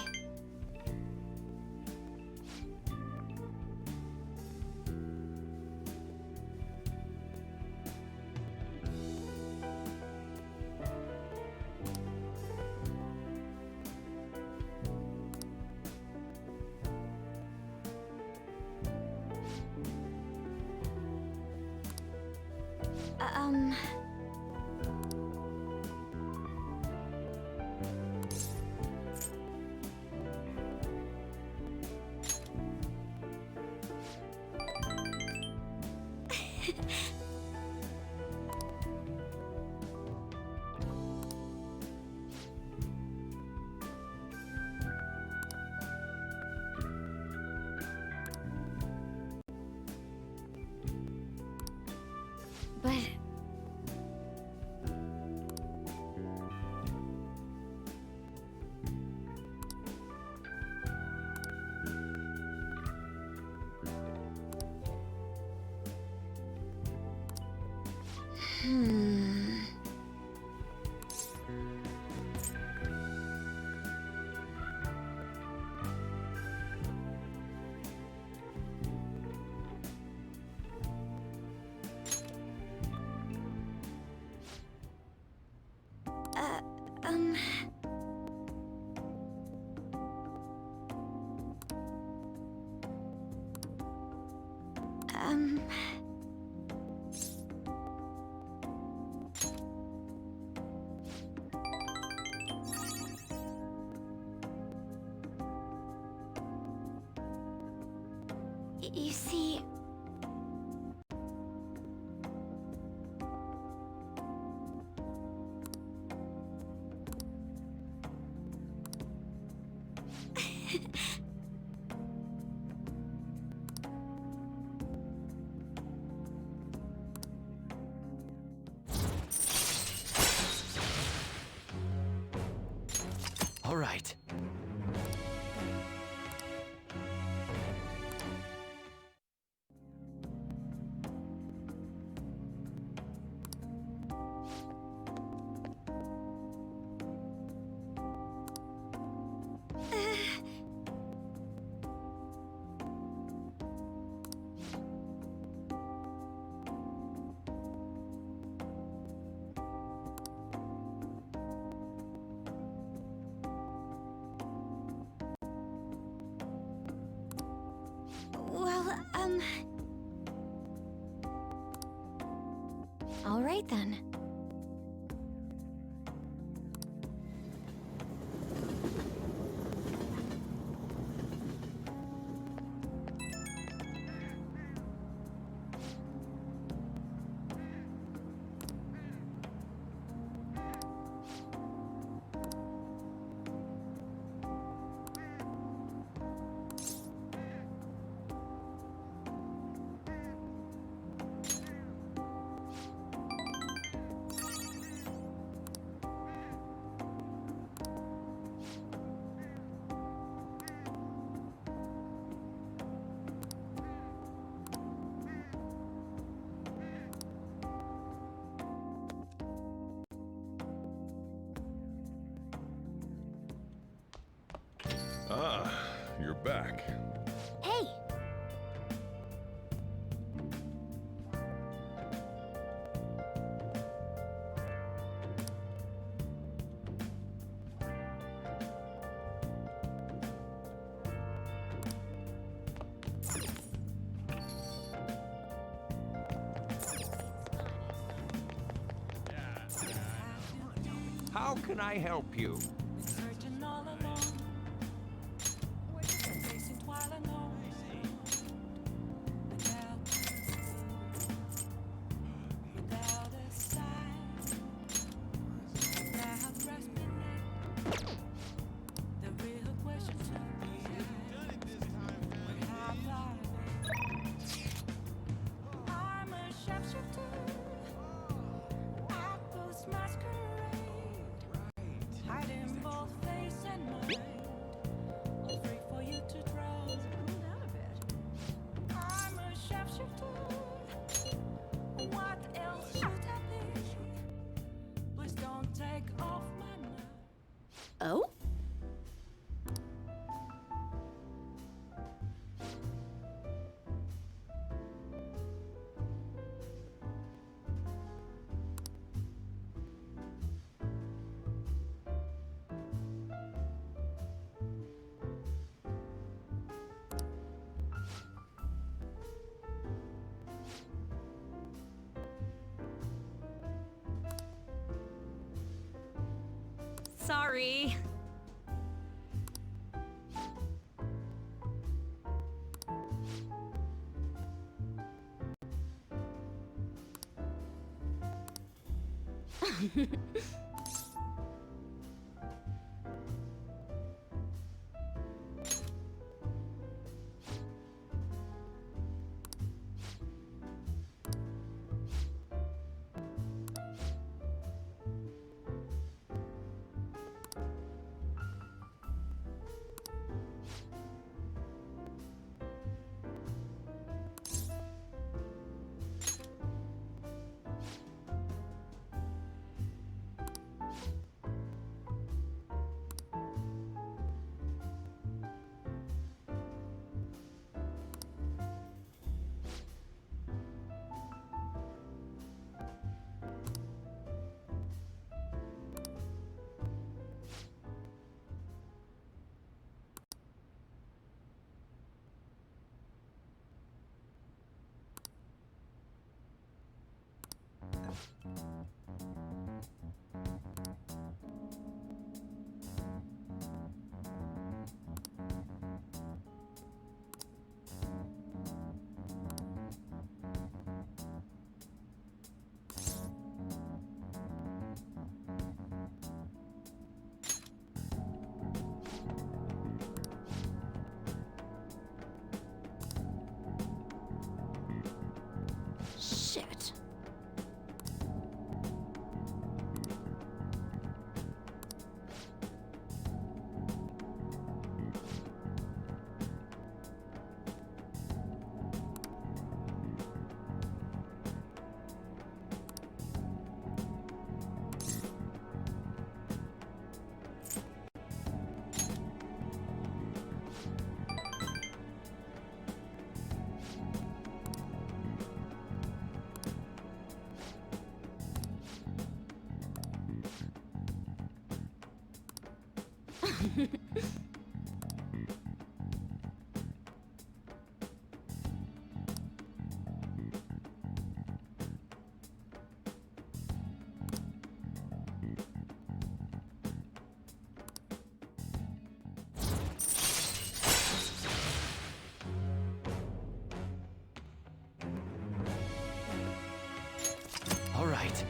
But... You see... All right. All right then. back. Hey! How can I help you? Searching all alone. Facing twilight alone. Without a sign. Now grasping at the real question to be asked. Where have I been? I'm a sharpshooter. Outpost masquerade. Hiding both face and mind. All free for you to draw. I'm a sharpshooter. What else should I be? Please don't take off my mind. Oh? Sorry. Shit. All right.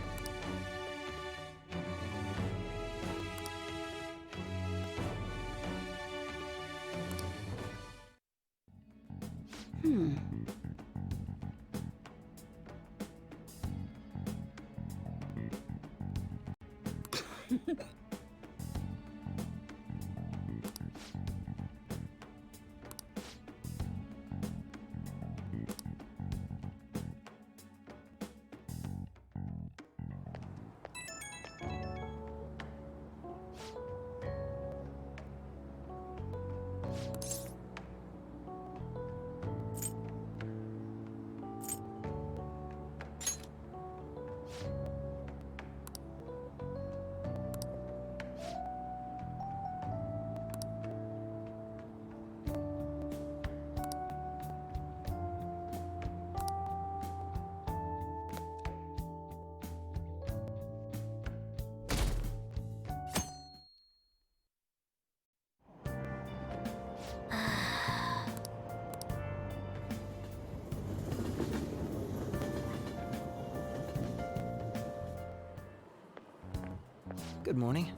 Good morning.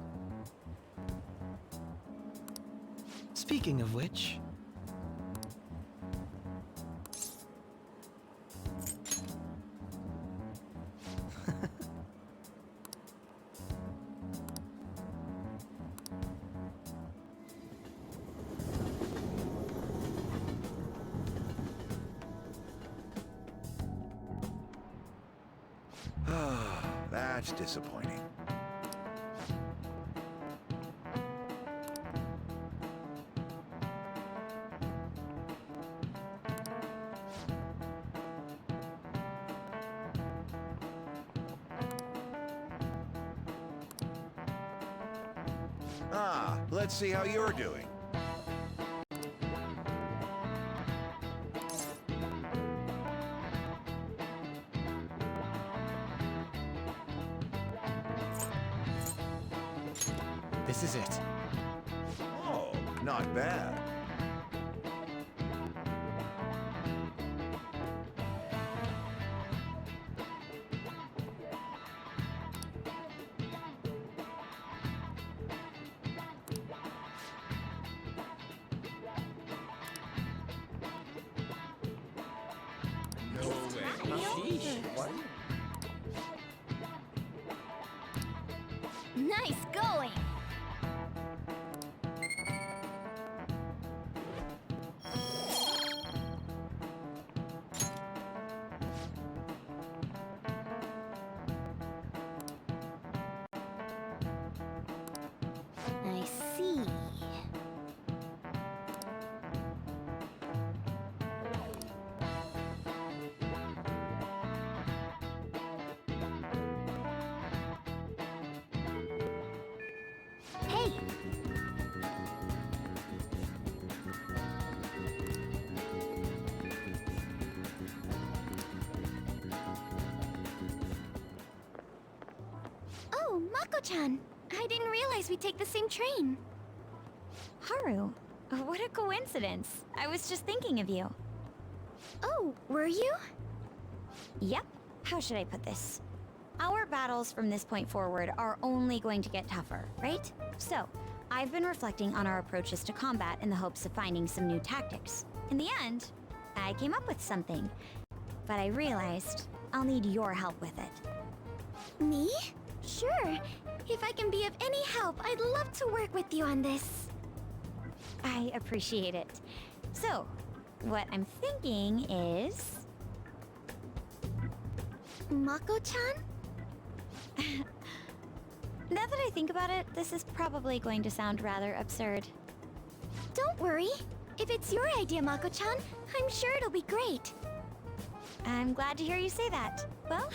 Speaking of which... That's disappointing. Let's see how you're doing. This is it. Oh, not bad. Nice going! I see. Hey! Oh, Mako-chan! I didn't realize we'd take the same train. Haru, what a coincidence. I was just thinking of you. Oh, were you? Yep. How should I put this? Our battles from this point forward are only going to get tougher, right? So, I've been reflecting on our approaches to combat in the hopes of finding some new tactics. In the end, I came up with something. But I realized I'll need your help with it. Me? Sure. If I can be of any help, I'd love to work with you on this. I appreciate it. So, what I'm thinking is... Mako-chan? Now that I think about it, this is probably going to sound rather absurd. Don't worry. If it's your idea, Mako-chan, I'm sure it'll be great. I'm glad to hear you say that. Well,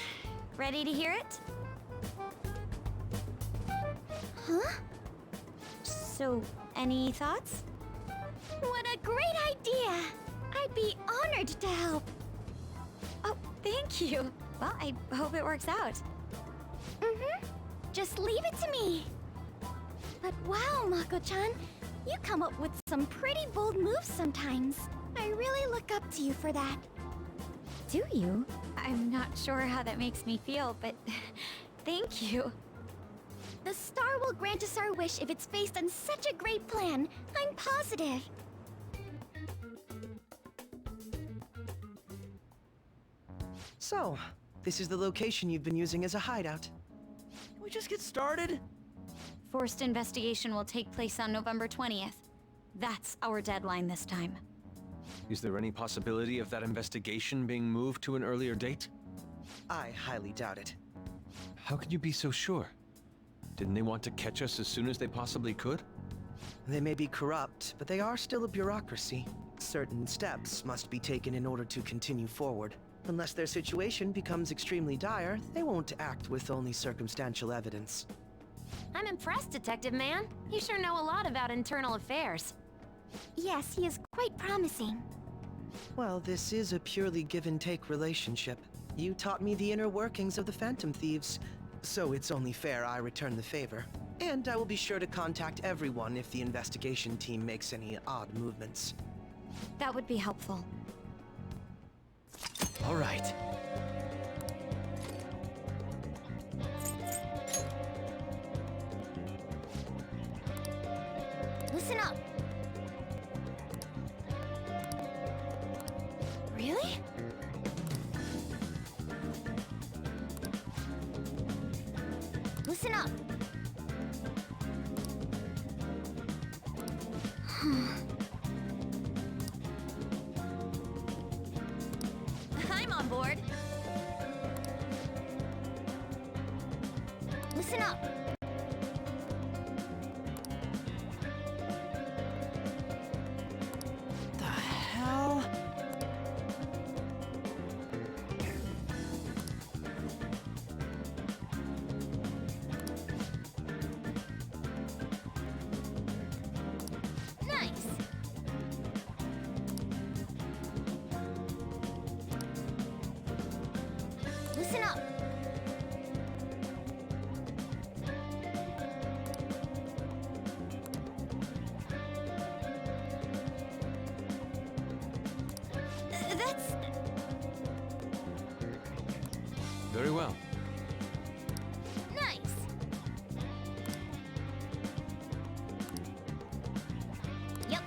ready to hear it? Huh? So, any thoughts? What a great idea! I'd be honored to help. Oh, thank you. Well, I hope it works out. Mm-hmm. Just leave it to me. But wow, Mako-chan, you come up with some pretty bold moves sometimes. I really look up to you for that. Do you? I'm not sure how that makes me feel, but thank you. The star will grant us our wish if it's based on such a great plan. I'm positive. So, this is the location you've been using as a hideout. Can we just get started? Forced investigation will take place on November 20th. That's our deadline this time. Is there any possibility of that investigation being moved to an earlier date? I highly doubt it. How can you be so sure? Didn't they want to catch us as soon as they possibly could? They may be corrupt, but they are still a bureaucracy. Certain steps must be taken in order to continue forward. Unless their situation becomes extremely dire, they won't act with only circumstantial evidence. I'm impressed, Detective Man. You sure know a lot about internal affairs. Yes, he is quite promising. Well, this is a purely give-and-take relationship. You taught me the inner workings of the Phantom Thieves, so it's only fair I return the favor. And I will be sure to contact everyone if the investigation team makes any odd movements. That would be helpful. All right. Listen up. I'm on board. Listen up. The hell? Nice. Listen up. That's... Very well. nice. Yep.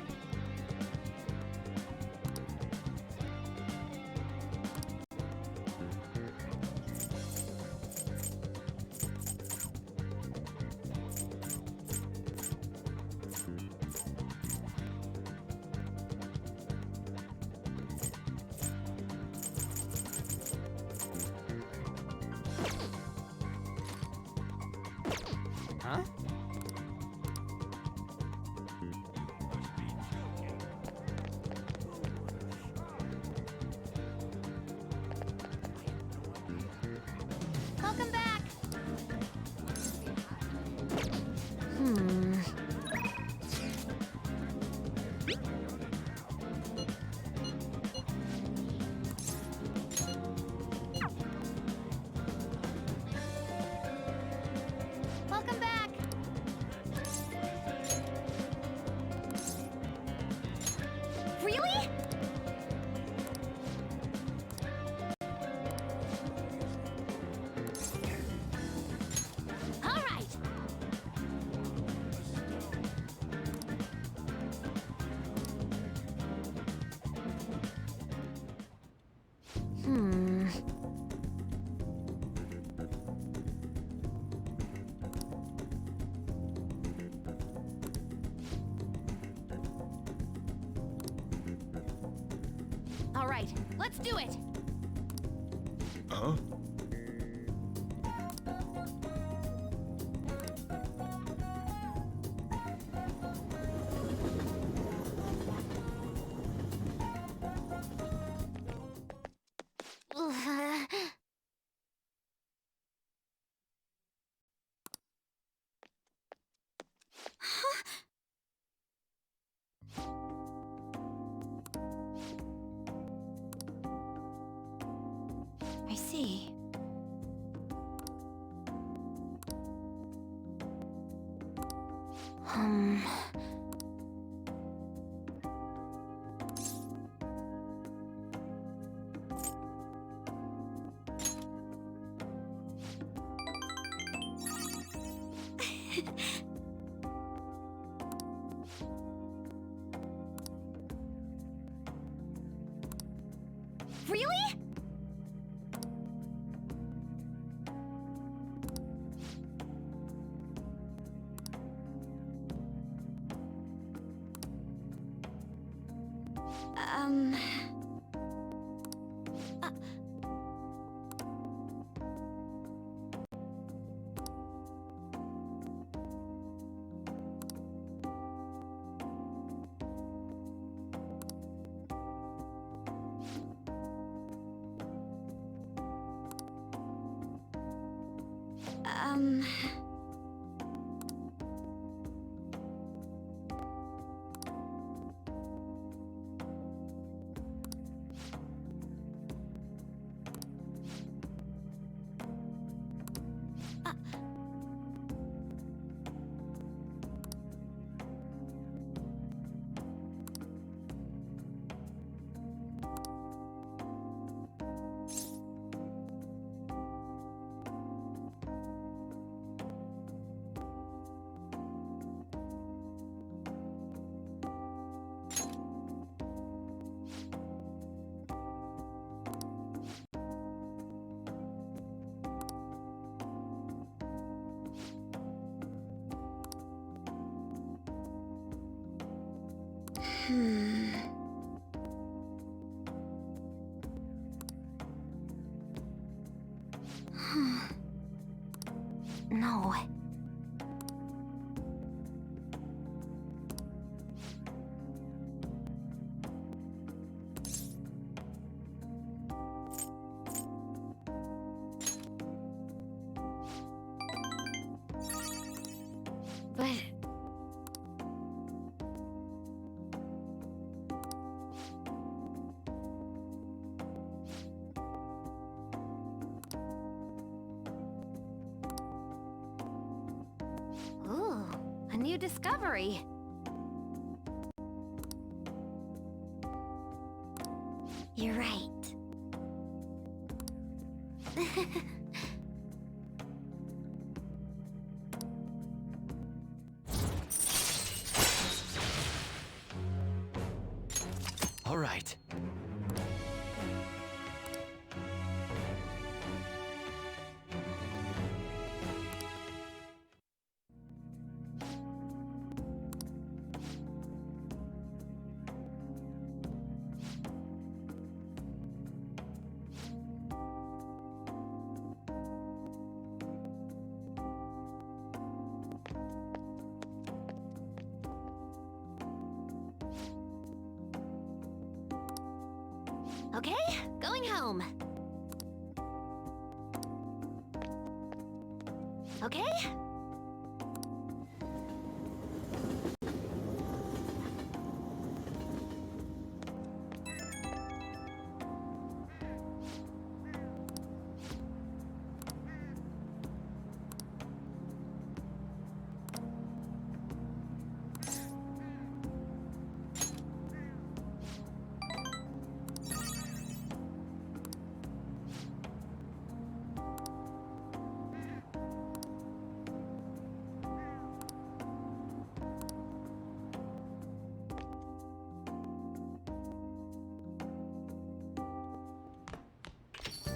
Huh? Welcome back. Welcome back. Really? All right. All right, let's do it. Huh? I see. Really? Um... Um... No. But... Ooh, a new discovery. You're right. All right. Okay, going home. Okay?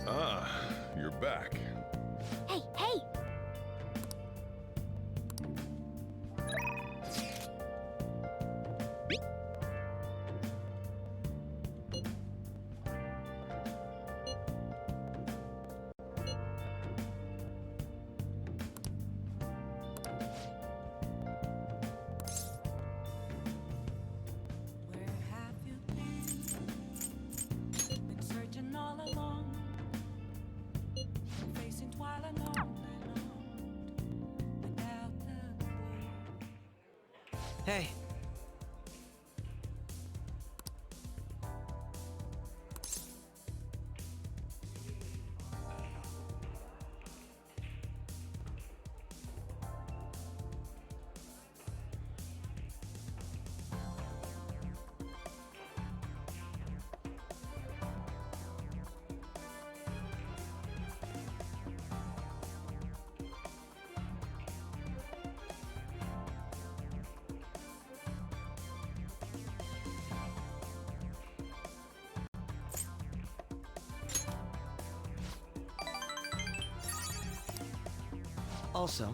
Ah, you're back. Hey, hey! Where have you been searching all along, facing twilight alone without the blue. Hey. Also,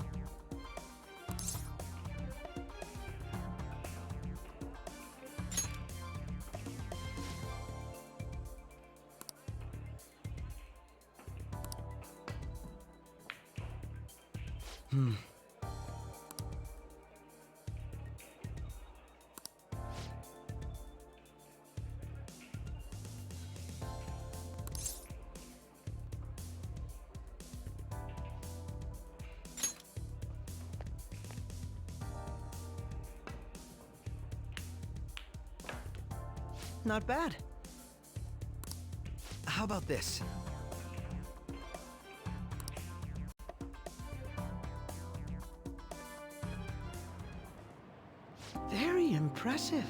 not bad. How about this? Very impressive.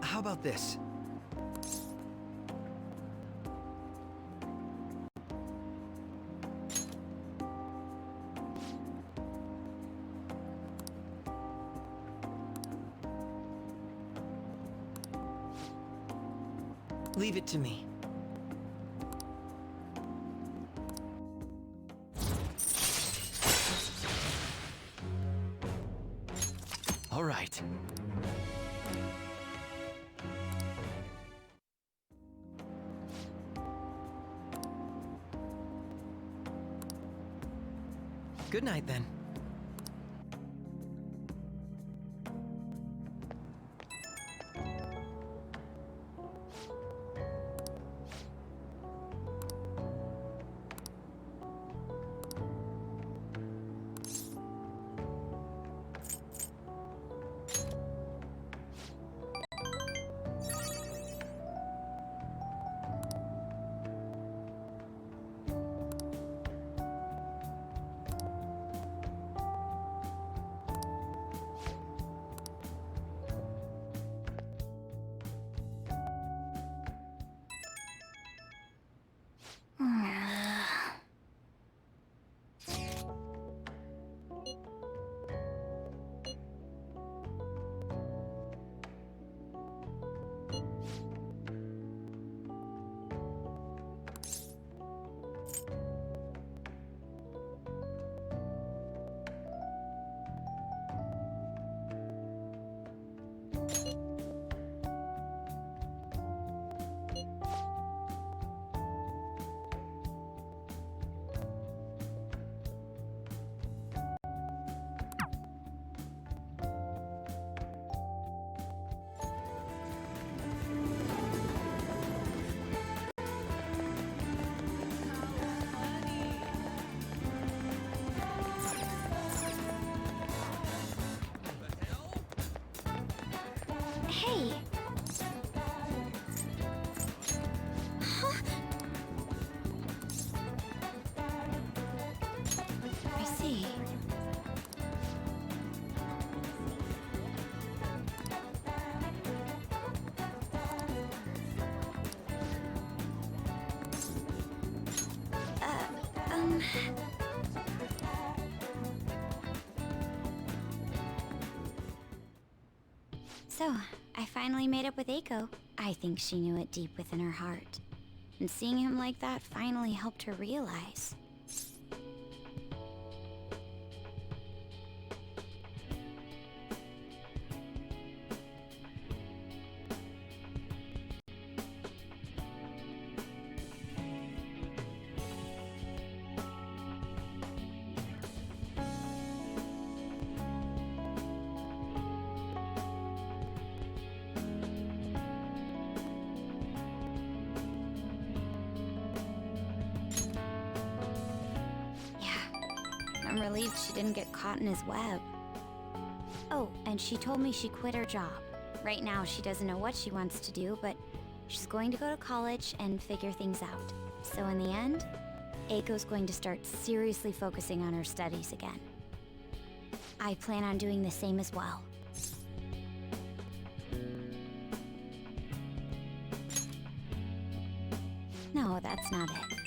How about this? Leave it to me. All right. Good night, then. Hey! Huh? I see. So, I finally made up with 𝐦𝐤𝐤. I think she knew it deep within her heart. And seeing him like that finally helped her realize. I'm relieved she didn't get caught in his web. Oh, and she told me she quit her job. Right now, she doesn't know what she wants to do, but she's going to go to college and figure things out. So in the end, 𝐦𝐤𝐤's going to start seriously focusing on her studies again. I plan on doing the same as well. No, that's not it.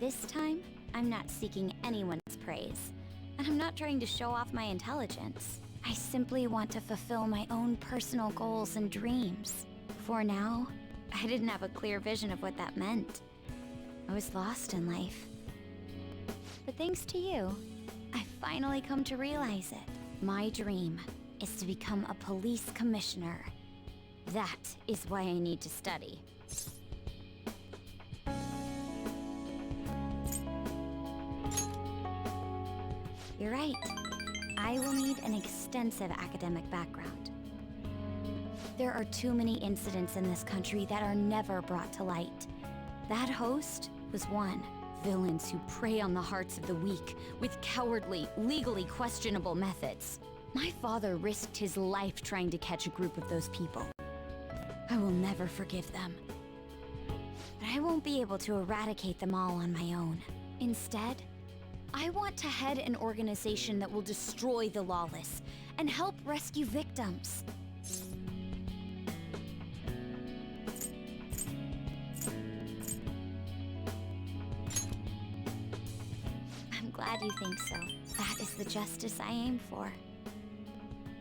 This time, I'm not seeking anyone's praise, and I'm not trying to show off my intelligence. I simply want to fulfill my own personal goals and dreams. For now, I didn't have a clear vision of what that meant. I was lost in life. But thanks to you, I finally come to realize it. My dream is to become a police commissioner. That is why I need to study. You're right. I will need an extensive academic background. There are too many incidents in this country that are never brought to light. That host was one. Villains who prey on the hearts of the weak with cowardly, legally questionable methods. My father risked his life trying to catch a group of those people. I will never forgive them. But I won't be able to eradicate them all on my own. Instead, I want to head an organization that will destroy the lawless and help rescue victims. glad you think so. That is the justice I aim for.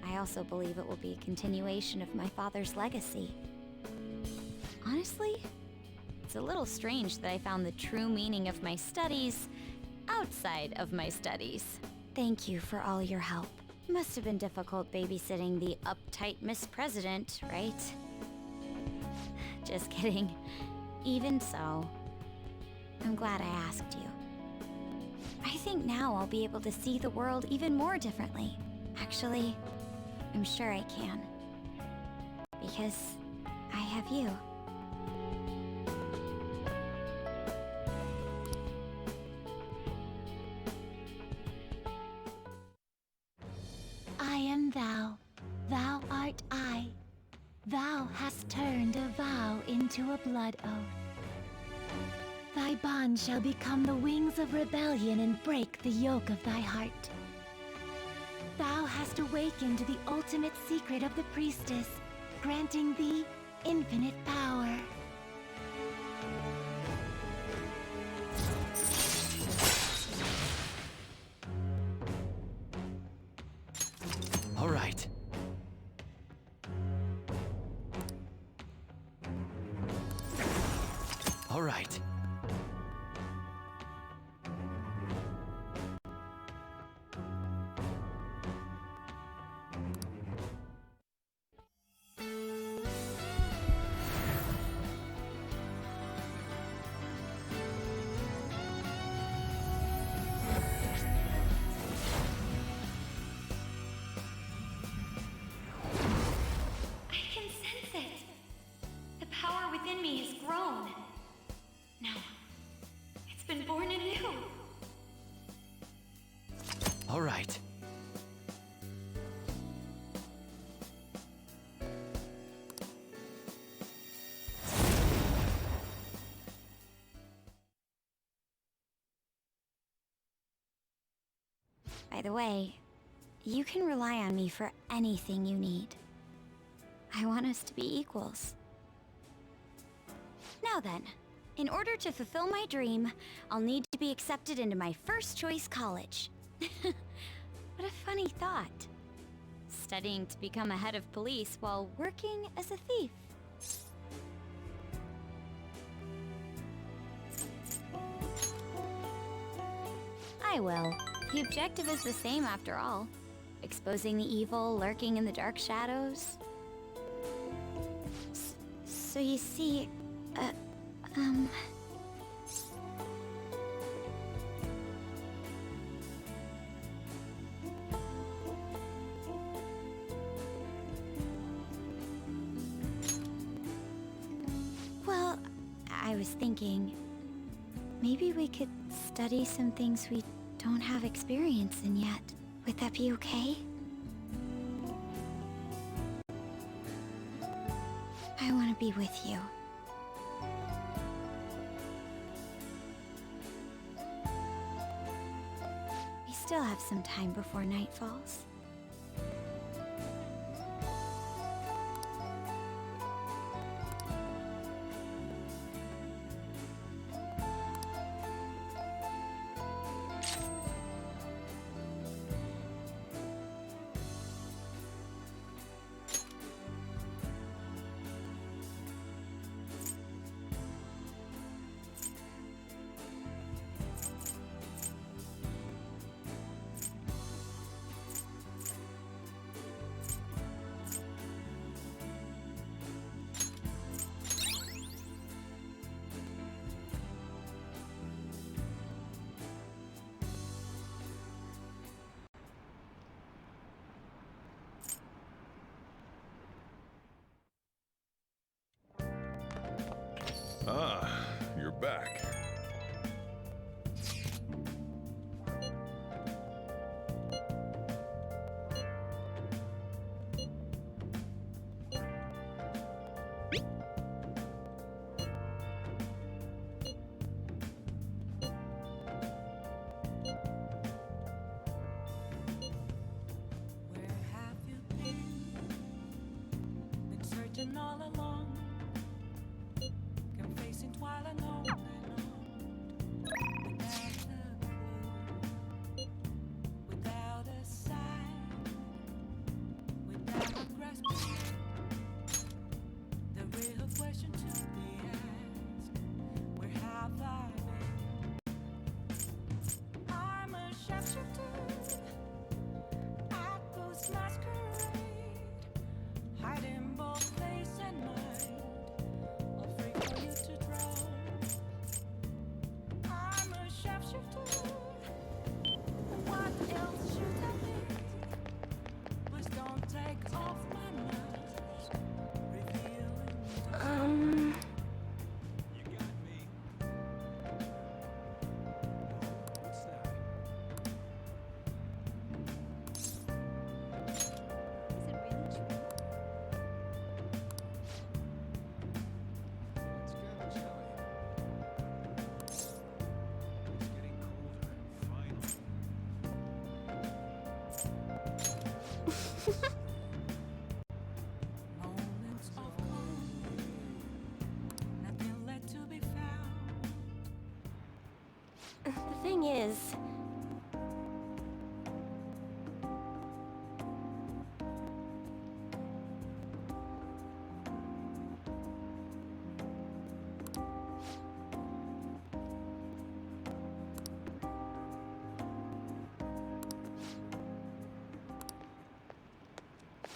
I also believe it will be a continuation of my father's legacy. Honestly, it's a little strange that I found the true meaning of my studies outside of my studies. Thank you for all your help. Must have been difficult babysitting the uptight Miss President, right? Just kidding. Even so, I'm glad I asked you. I think now I'll be able to see the world even more differently. Actually, I'm sure I can. Because I have you. I am thou, thou art I. Thou hast turned a vow into a blood oath. Thy bond shall become the wings of rebellion and break the yoke of thy heart. Thou hast awakened the ultimate secret of the priestess, granting thee infinite power. All right. All right. I can sense it. The power within me has grown. No, it's been born anew. All right. By the way, you can rely on me for anything you need. I want us to be equals. Now then, in order to fulfill my dream, I'll need to be accepted into my first choice college. What a funny thought. Studying to become a head of police while working as a thief. I will. The objective is the same after all. Exposing the evil lurking in the dark shadows. So you see, well, I was thinking, maybe we could study some things we don't have experience in yet. Would that be okay? I want to be with you. We still have some time before night falls. Ah, you're back. Been searching all along, confessing while alone and on, without a clue. thing is...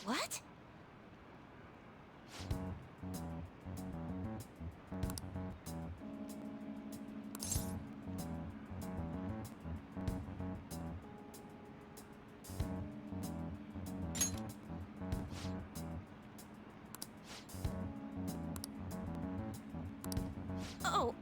What? Oh,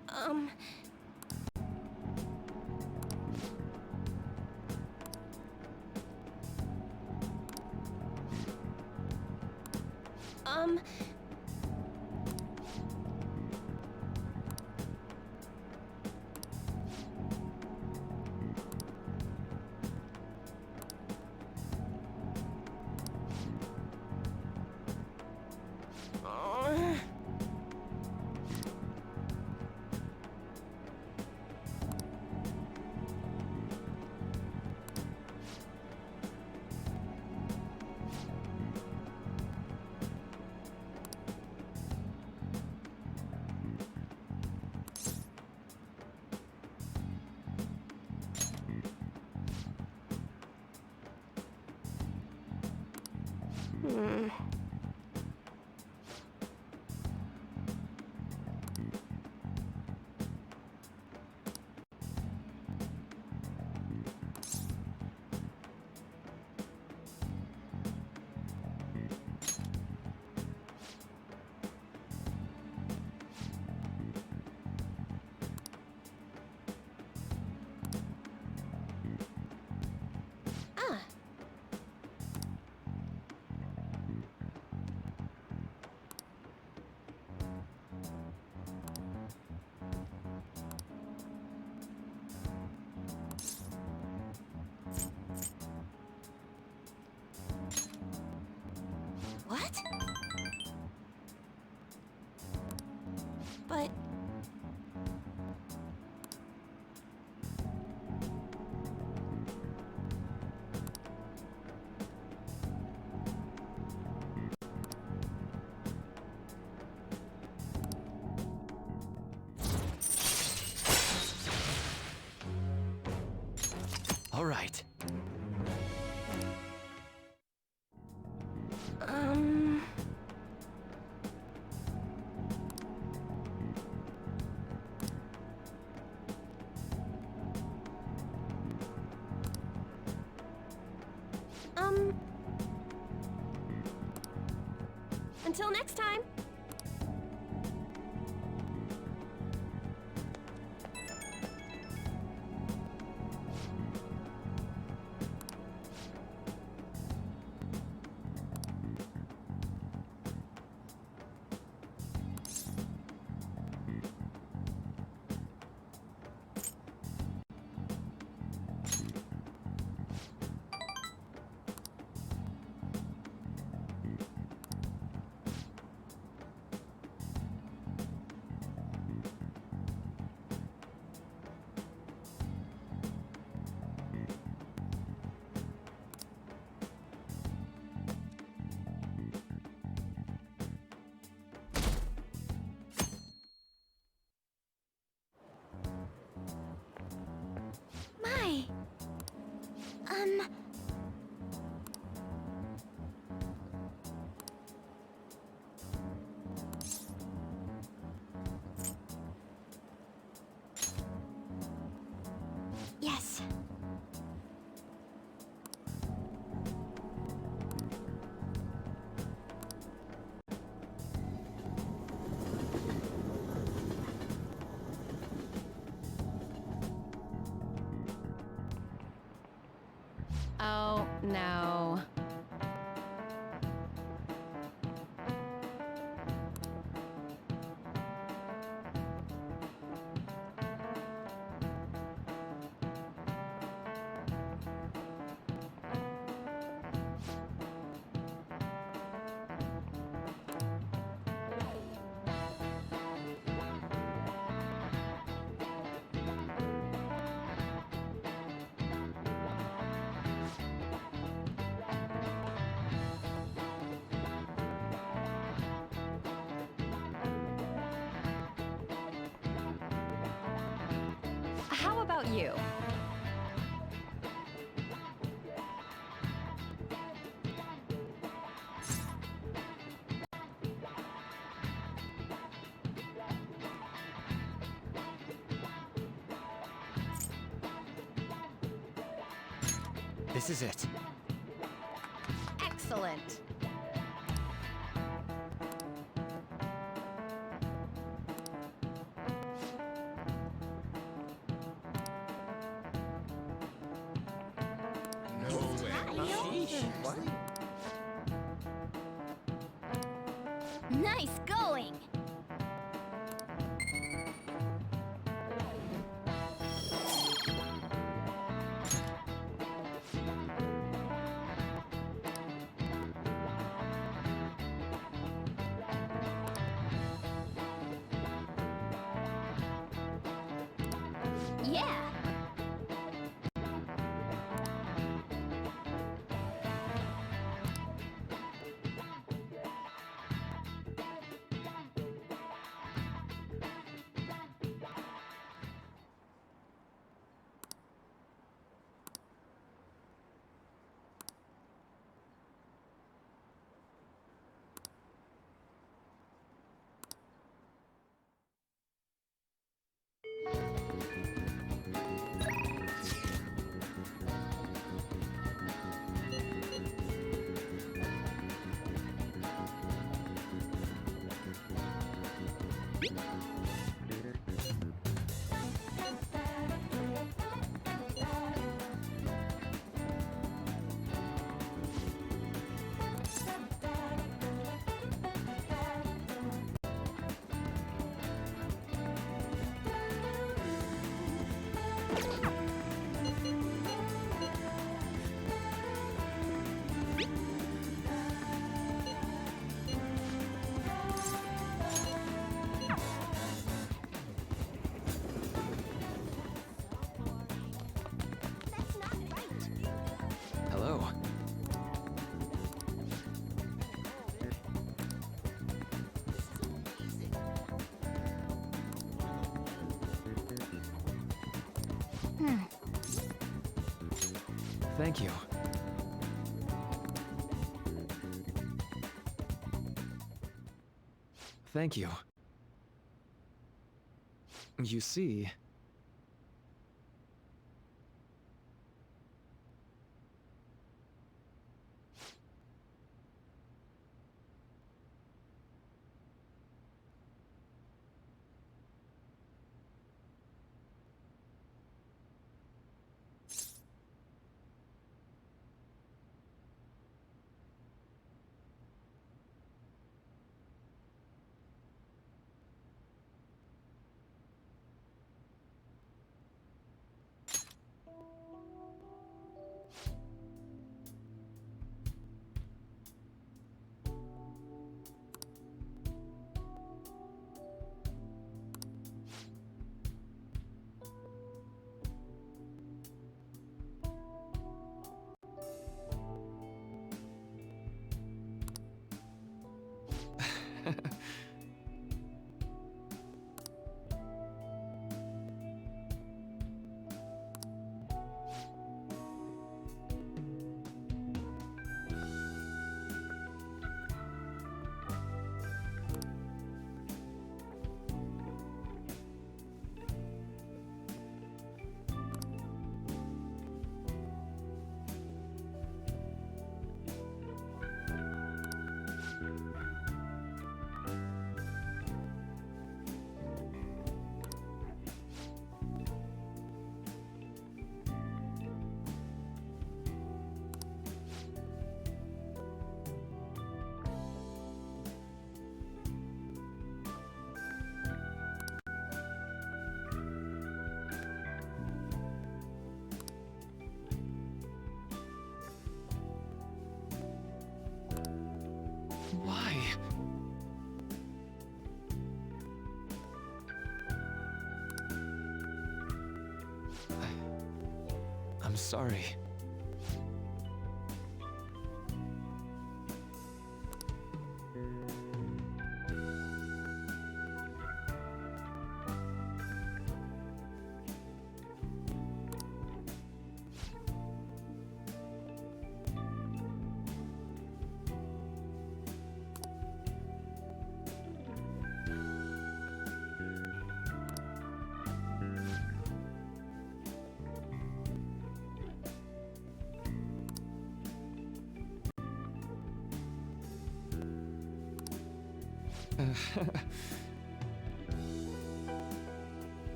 What? But... All right. Until next time. about you? This is it. Excellent. No way. What? Nice going! Yeah! Hello. Thank you. Thank you. You see... Why? I'm sorry.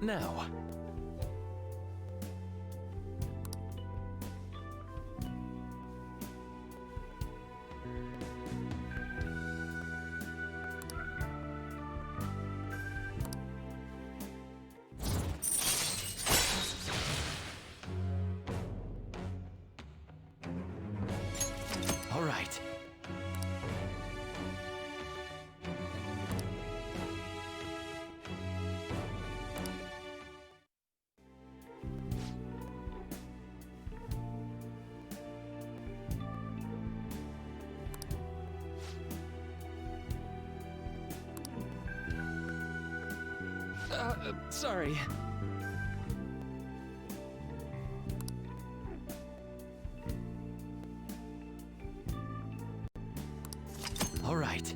Now. All right. Sorry. All right.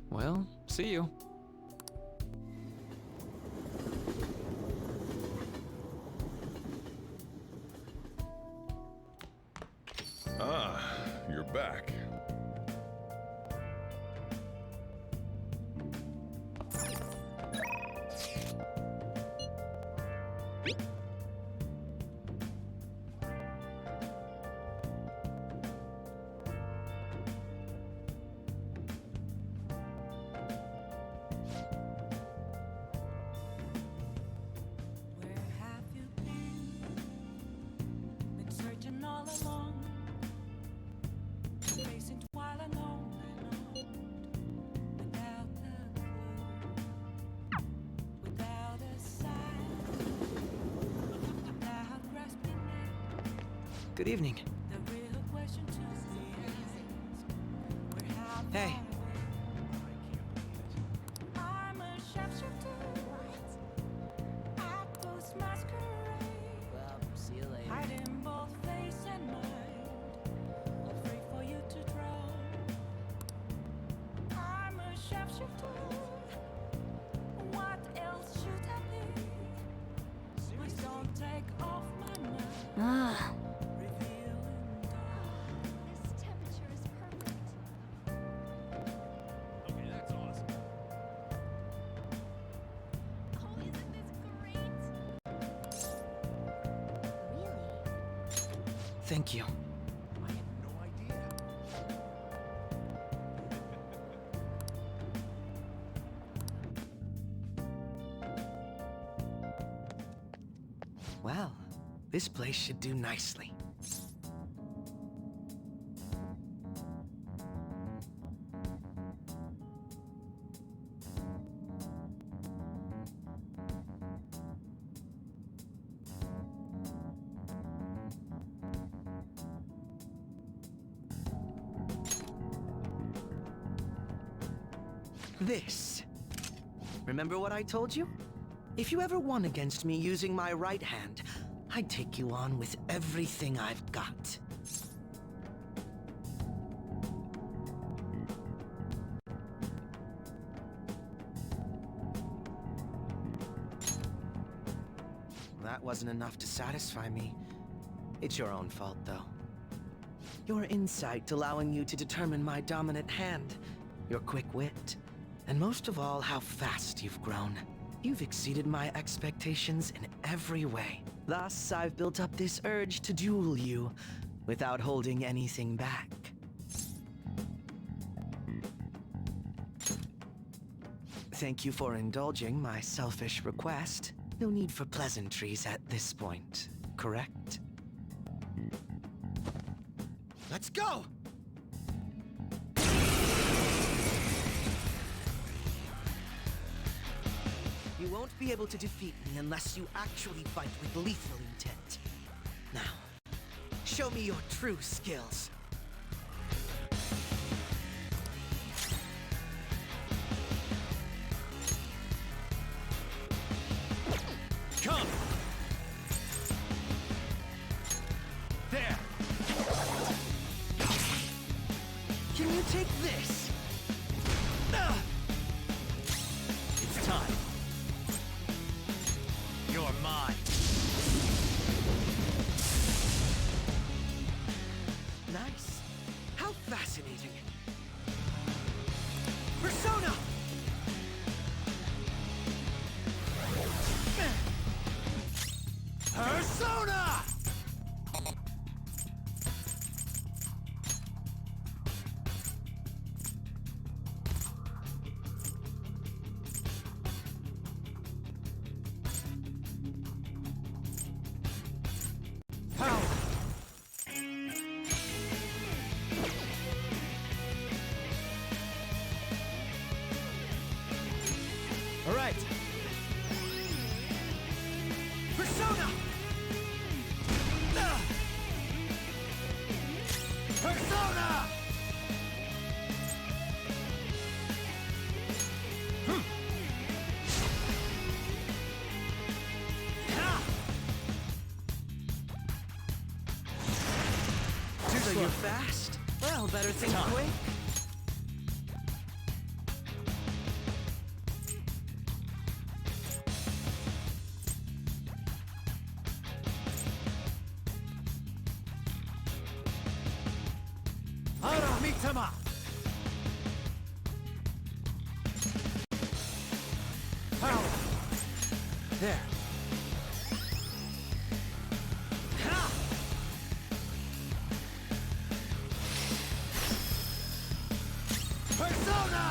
Well, see you. Ah, you're back. Searching all along, facing twilight alone and on, without a clue, without a sign, without grasping it. Good evening. The real question to be asked, where have Hey. I'm a shapeshifter, at ghost masquerade. Well, see you later. Hiding both face and mind, all free for you to draw. I'm a shapeshifter. What else should I be? Please don't take off my mask. Ah. Revealing dawn. This temperature is perfect. Okay, that's awesome. Oh, isn't this great? Thank you. I had no idea. Well, this place should do nicely. This. Remember what I told you? If you ever won against me using my right hand, I'd take you on with everything I've got. That wasn't enough to satisfy me. It's your own fault, though. Your insight allowing you to determine my dominant hand, your quick wit, and most of all, how fast you've grown. You've exceeded my expectations in every way. Thus, I've built up this urge to duel you without holding anything back. thank you for indulging my selfish request. No need for pleasantries at this point, correct? Let's go! You won't be able to defeat me unless you actually fight with lethal intent. Now, show me your true skills. Come! There! Can you take this? It's time. You're mine. Nice. How fascinating. Persona! Persona! Power! All right. Persona! Persona! So you're fast? Well, better think Time. quick. Aramitama! Power! There. Ha! Persona!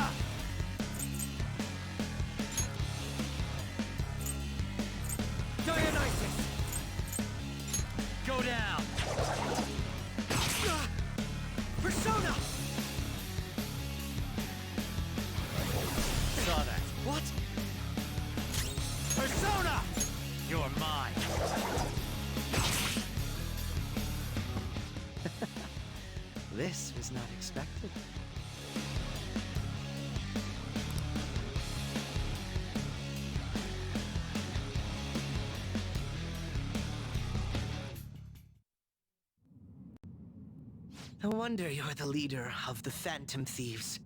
Dionysus! Go down! Persona! Saw that. What? Persona! You're mine. This was not expected. No wonder you're the leader of the Phantom Thieves.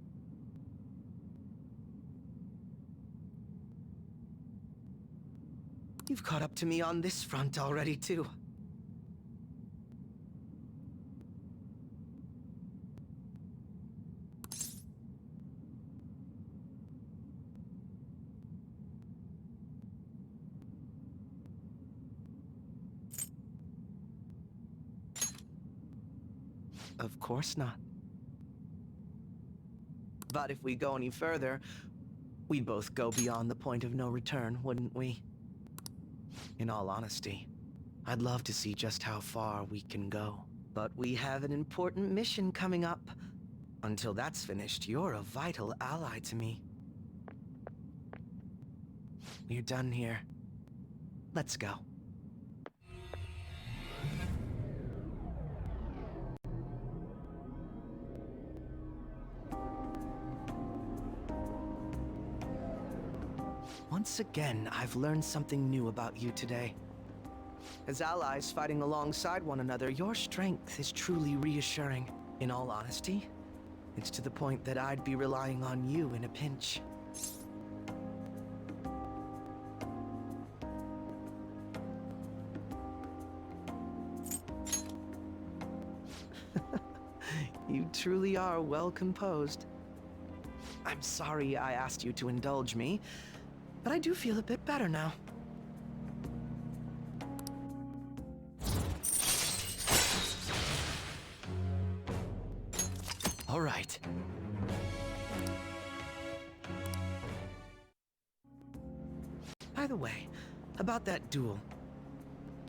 You've caught up to me on this front already, too. Of course not. But if we go any further, we'd both go beyond the point of no return, wouldn't we? In all honesty, I'd love to see just how far we can go. But we have an important mission coming up. Until that's finished, you're a vital ally to me. We're done here. Let's go. Once again, I've learned something new about you today. As allies fighting alongside one another, your strength is truly reassuring. In all honesty, it's to the point that I'd be relying on you in a pinch. You truly are well composed. I'm sorry I asked you to indulge me, but I do feel a bit better now. All right. By the way, about that duel.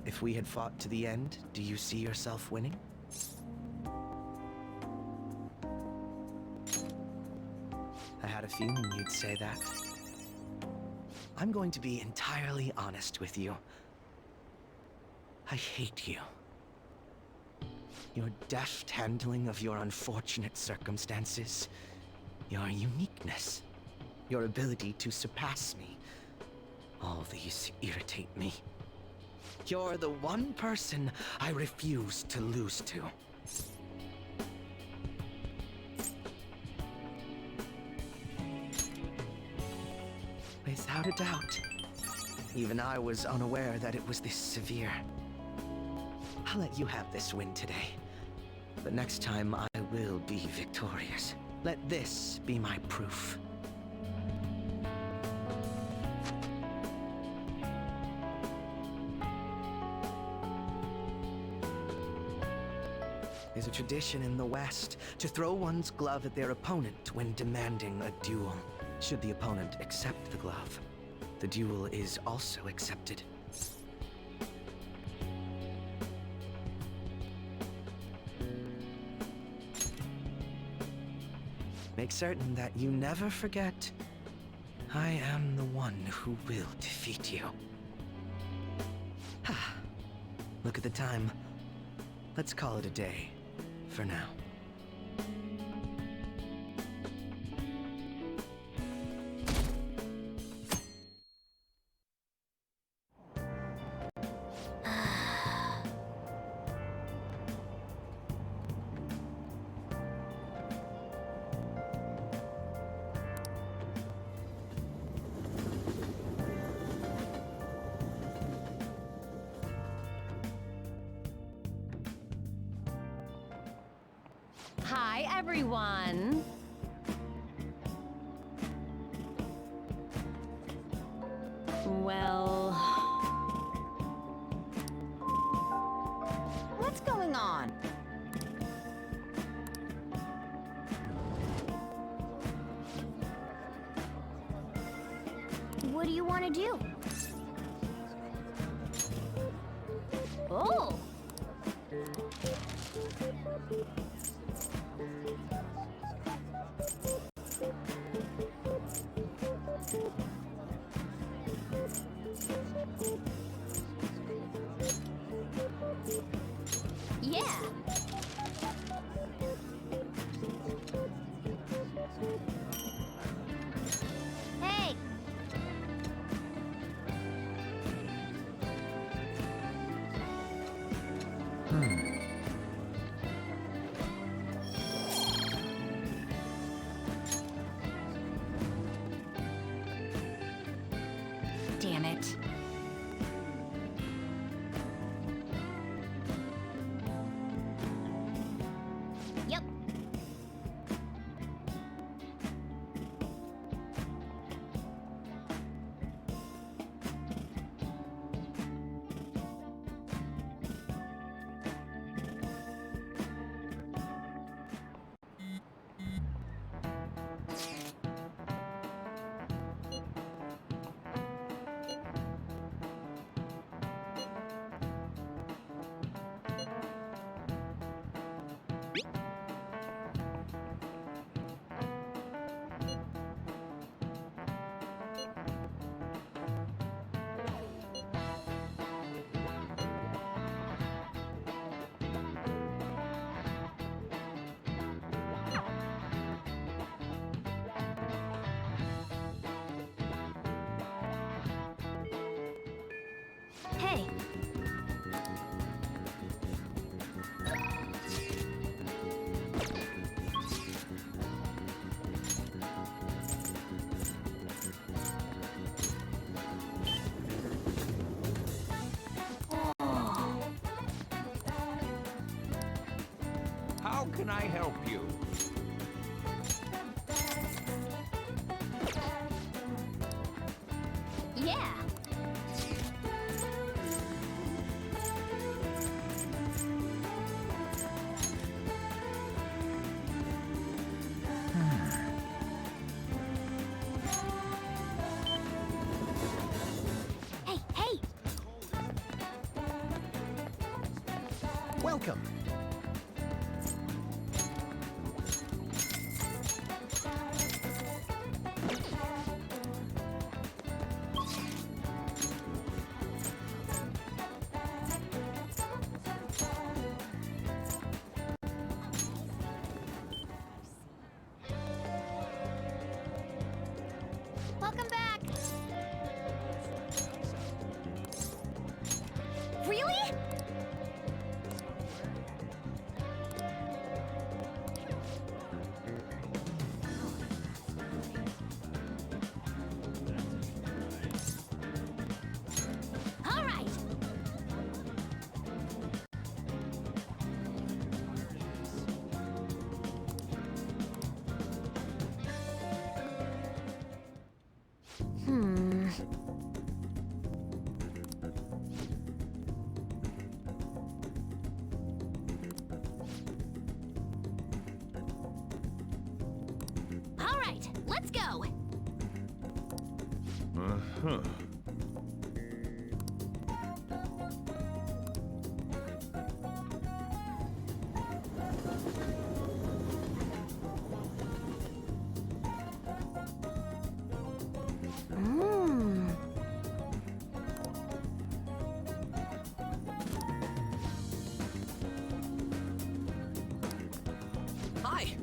If we had fought to the end, do you see yourself winning? I had a feeling you'd say that. I'm going to be entirely honest with you. I hate you. Your deft handling of your unfortunate circumstances, your uniqueness, your ability to surpass me, all these irritate me. You're the one person I refuse to lose to. Without a doubt. Even I was unaware that it was this severe. I'll let you have this win today. But next time I will be victorious. Let this be my proof. There's a tradition in the West to throw one's glove at their opponent when demanding a duel. Should the opponent accept the glove, the duel is also accepted. Make certain that you never forget, I am the one who will defeat you. Look at the time. Let's call it a day, for now. Hi, everyone. Well... What's going on? What do you want to do? Oh! Yeah! Hey! Damn it. Yep. Hey! How can I help you? Yeah! Welcome. Welcome back! Really? All right. All right, let's go. Uh-huh. Hi.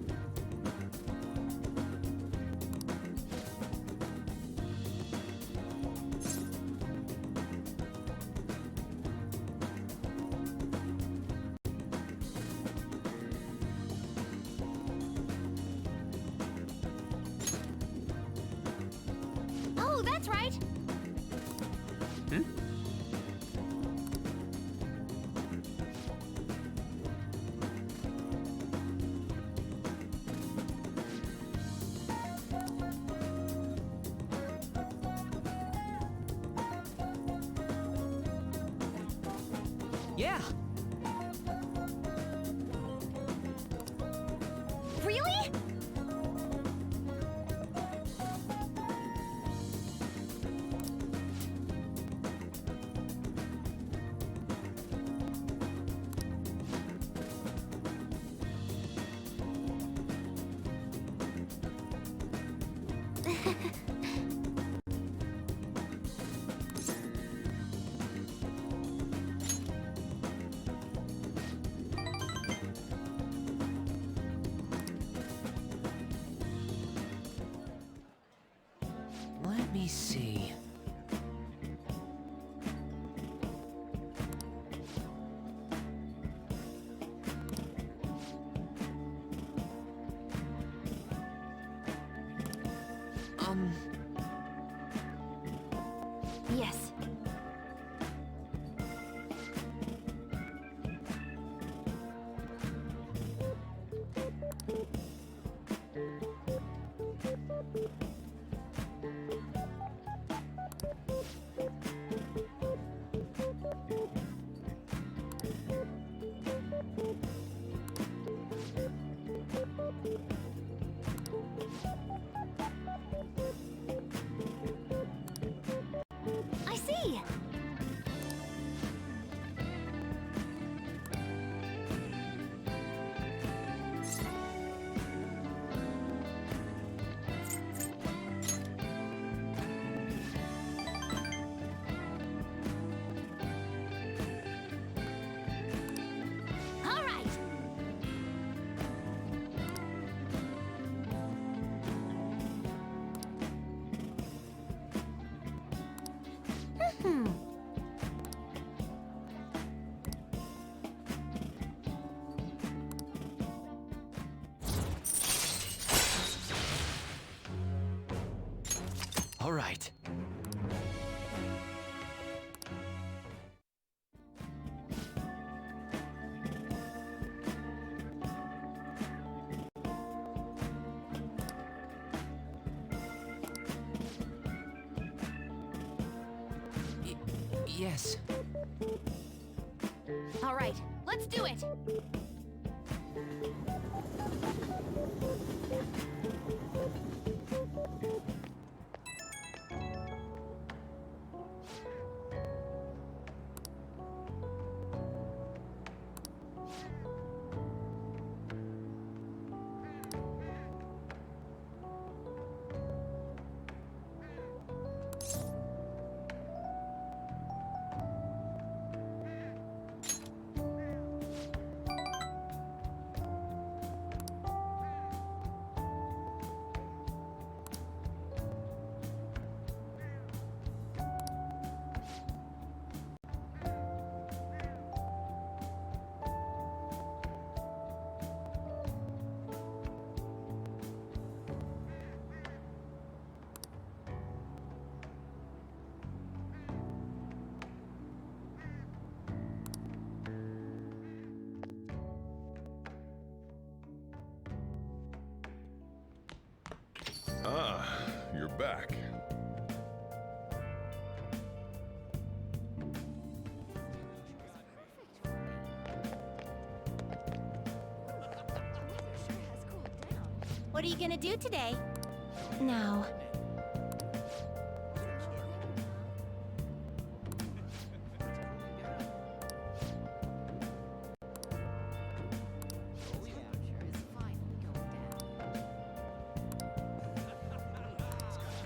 Oh, that's right. Hmm? Yeah. Really? Let me see. Yes. I see. All right. All right. Yes. All right, let's do it. back. What are you gonna do today? Now,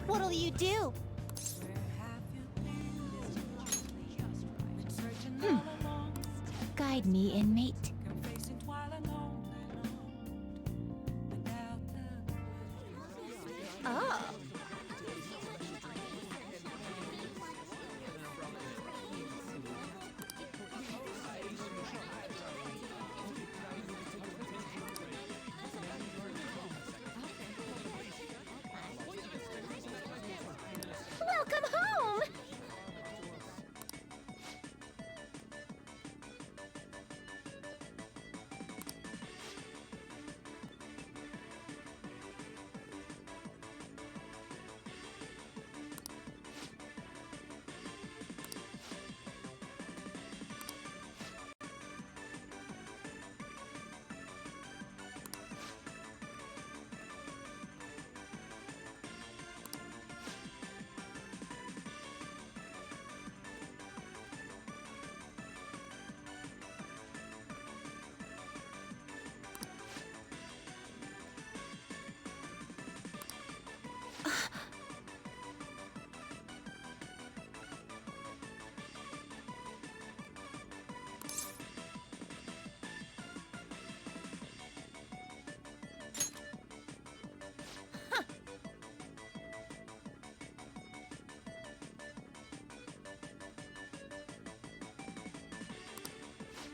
What'll you do? guide me, inmate. Oh. Welcome home!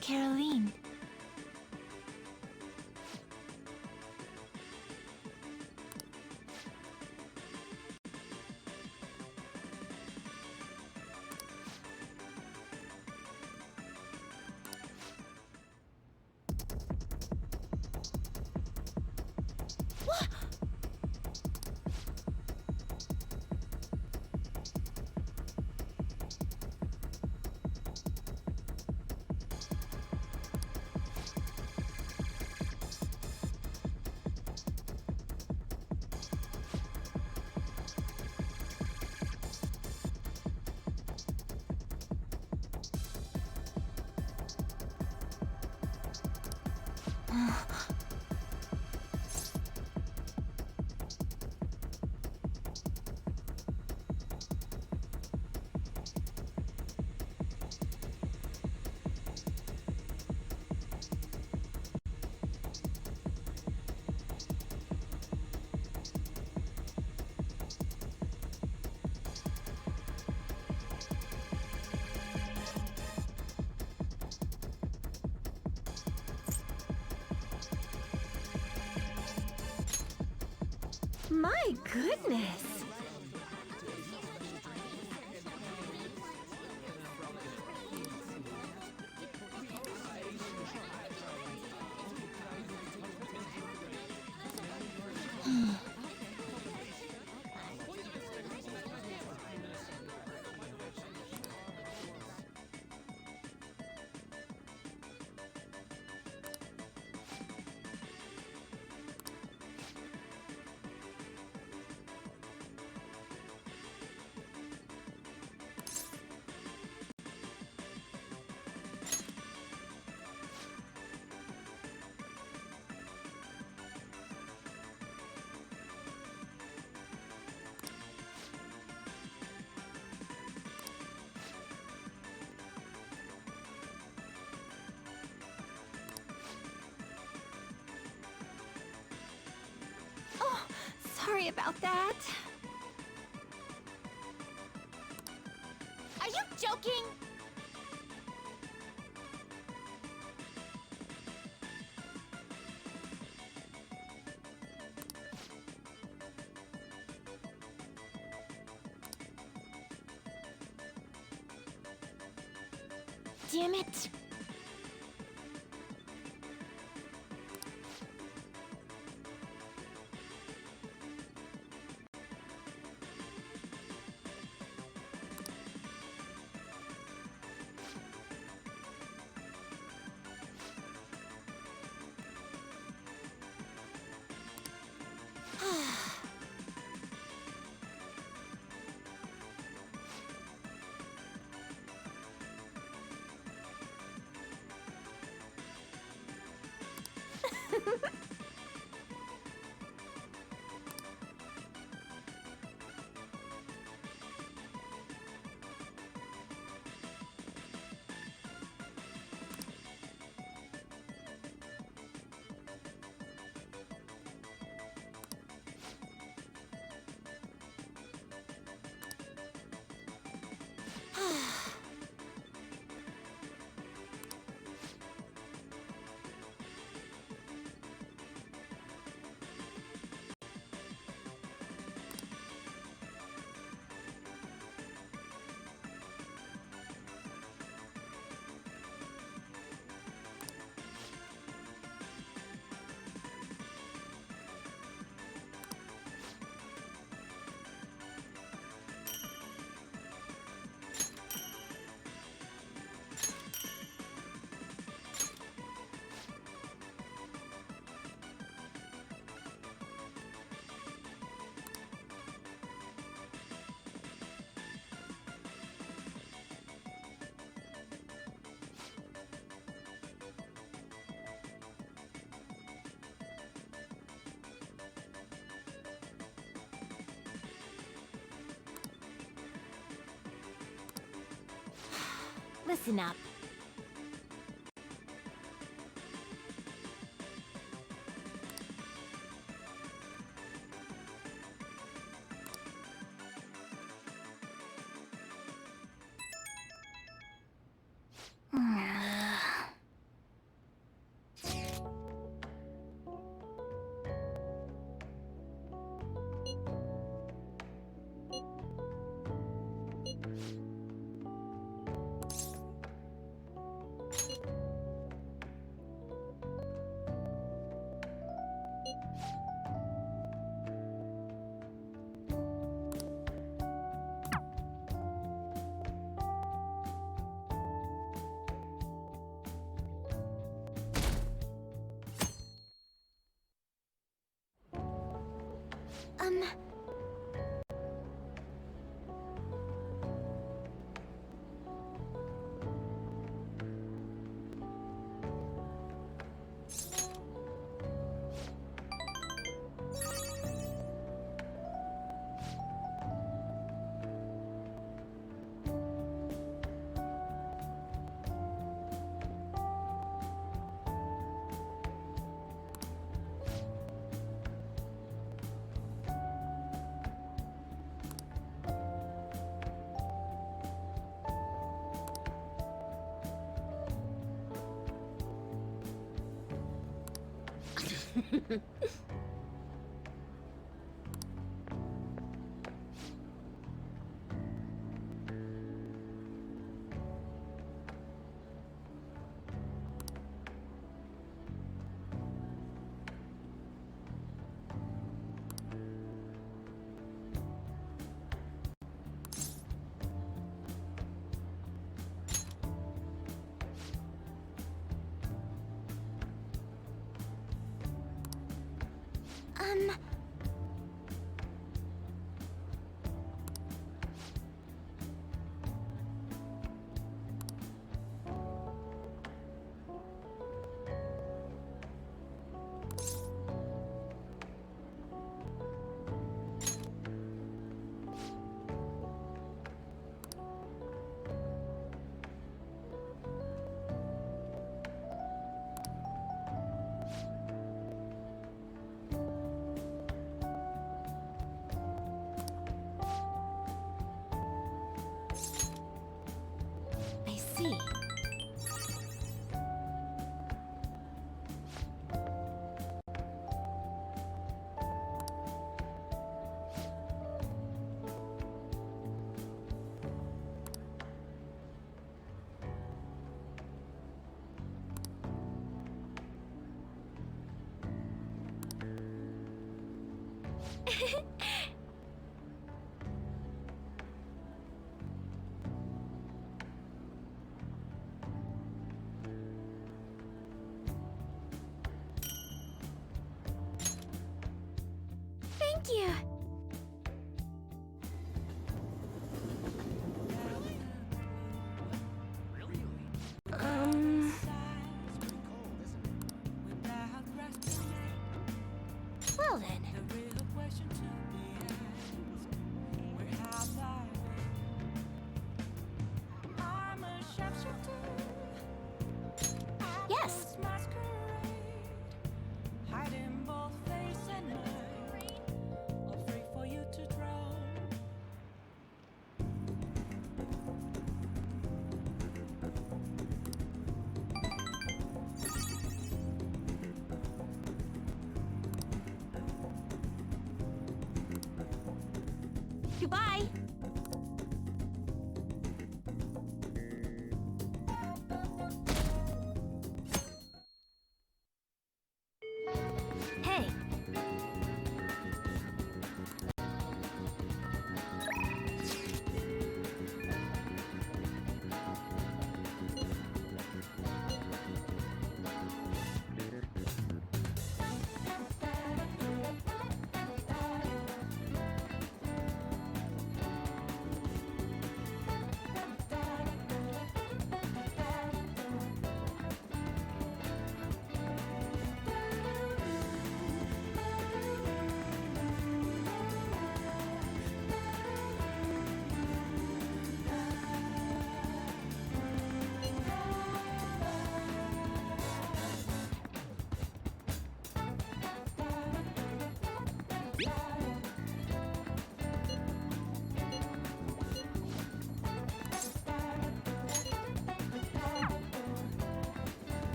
Caroline. My goodness! Oh, sorry about that. Are you joking? Damn it! Listen up. Thank you. Goodbye! Hey!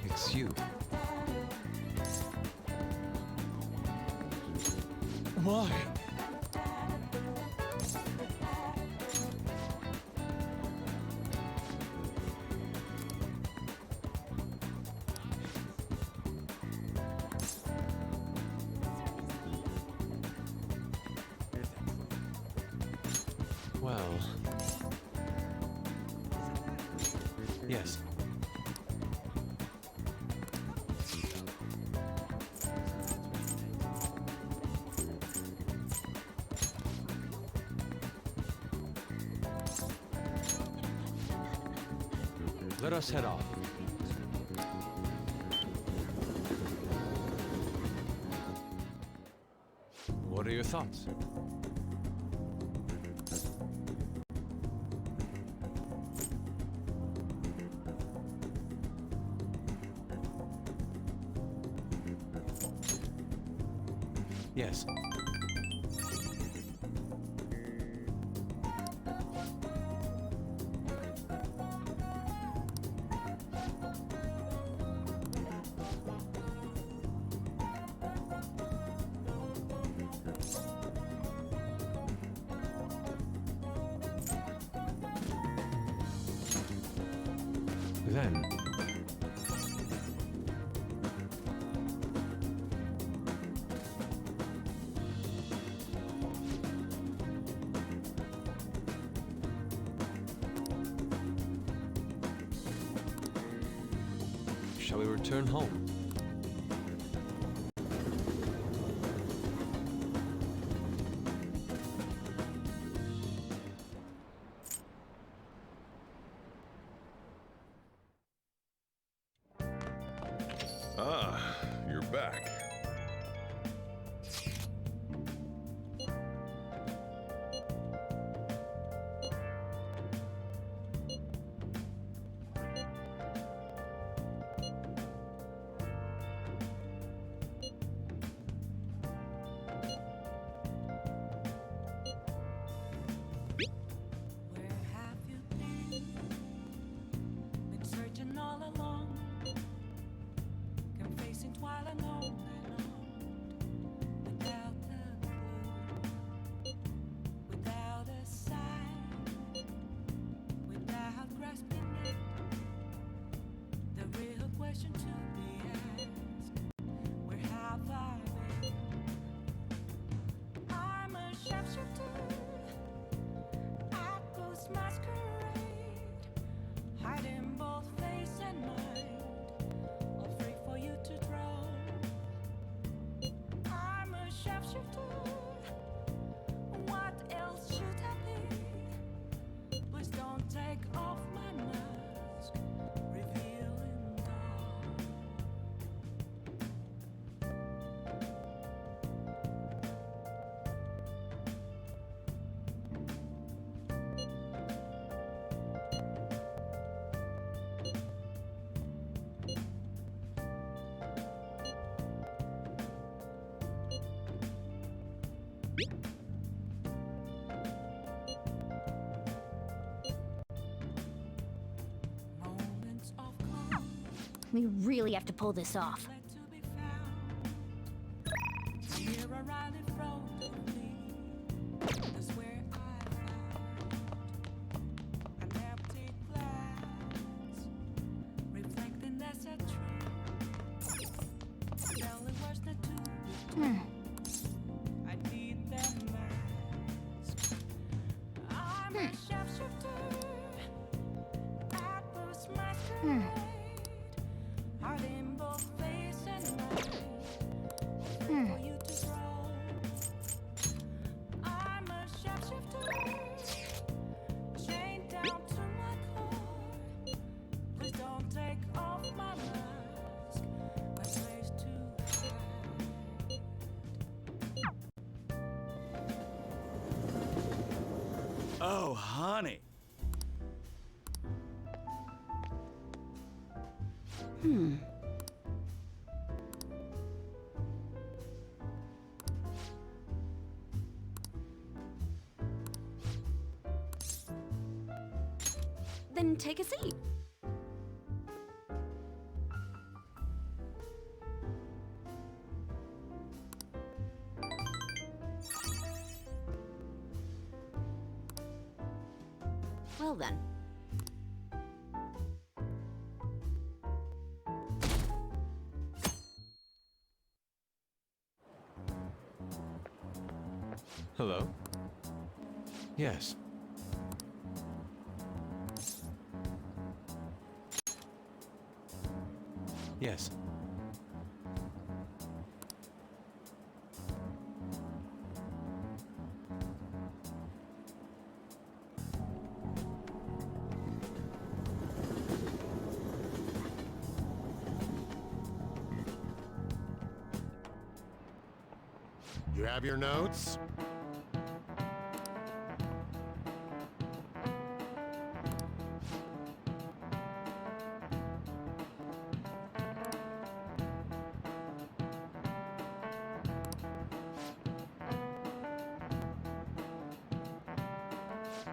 It's you. Why? Well... Yes. Let us head off. What are your thoughts? Yes. Then... Shall we return home? Ah, you're back. Where have you been? Been searching all along, confessing while alone and on, without a clue, without a sign, without grasping it. The real question to be asked: where have I been? I'm a sharpshooter. Altus masquerade, hiding both face and mind, all free for you to draw. I'm a sharpshooter. What else should I be? Please don't take off my mask, revealing dawn. Moments of calm, We really have to pull this off. let to be found. right in front of me. That's where I found an empty glass, reflecting that's a tree. Only words not to I need that mask. I'm a sharpshooter at first masquerade. Heart in both face and mind. For you to grow. I'm a sharpshooter, chained down to my core. Please don't take off my mask. My place to Oh, honey. Then take a seat. Well then. Hello? Yes. Yes. You have your notes?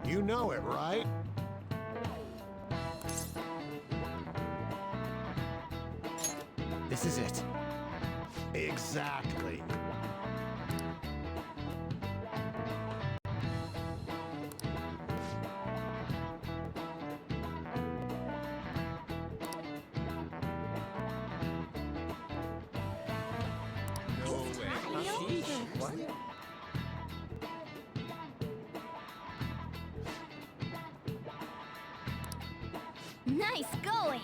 You know it, right? This is it. Exactly. Nice going!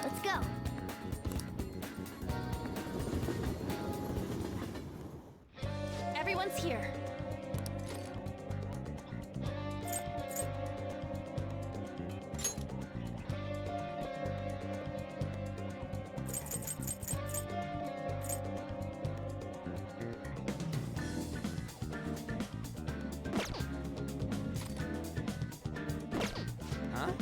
Let's go! Everyone's here. Huh?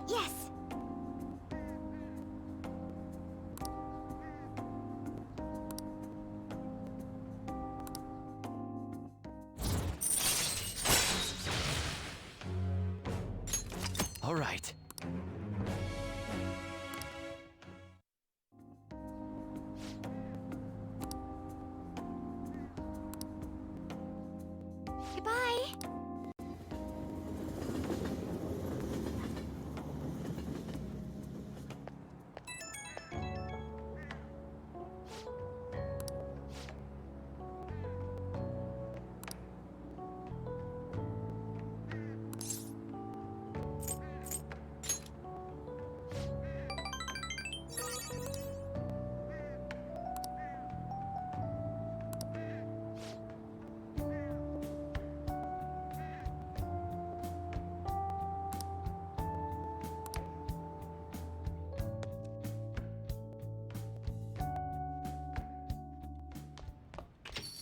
Yes! All right. Goodbye!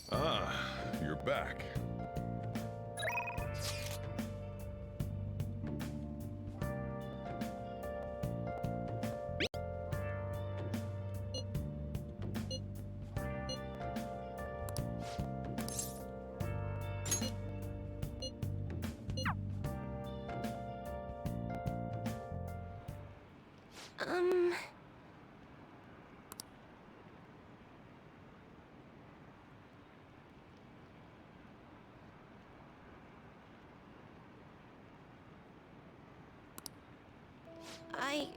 Ah, you're back. I...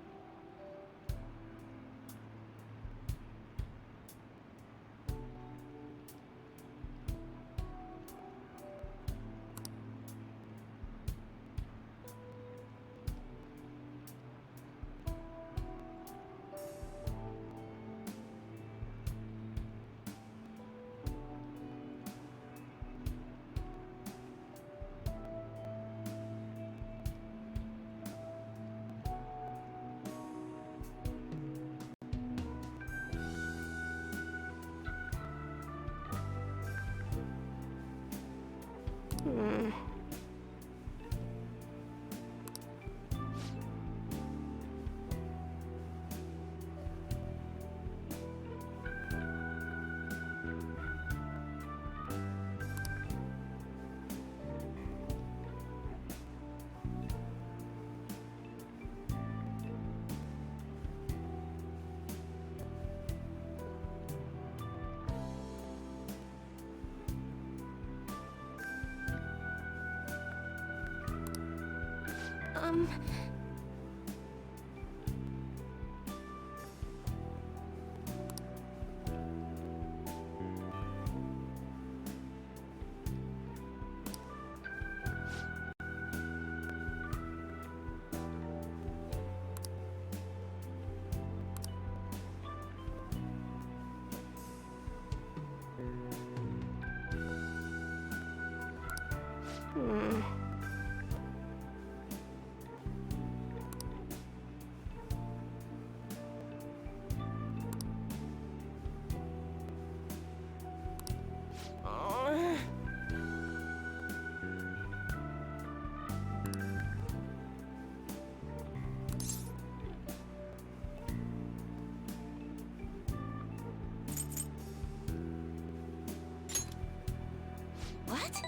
What?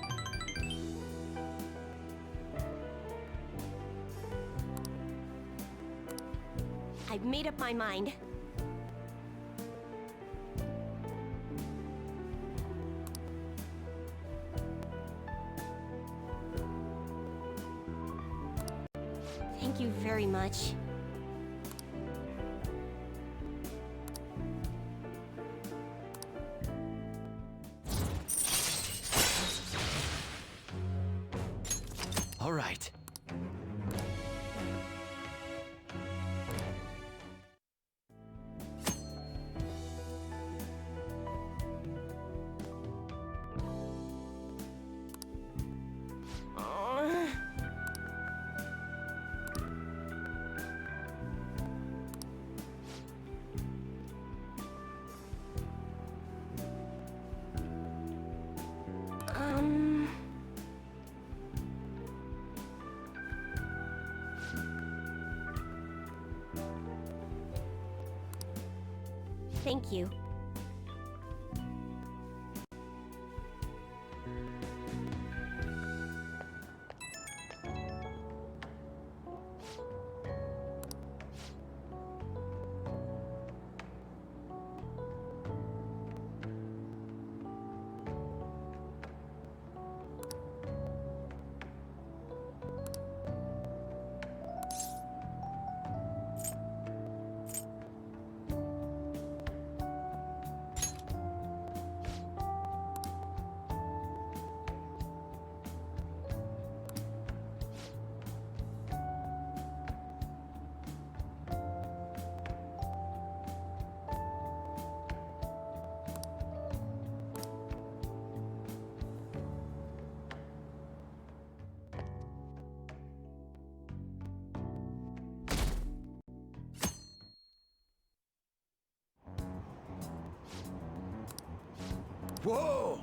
I've made up my mind. Thank you very much. All right. Thank you. Whoa!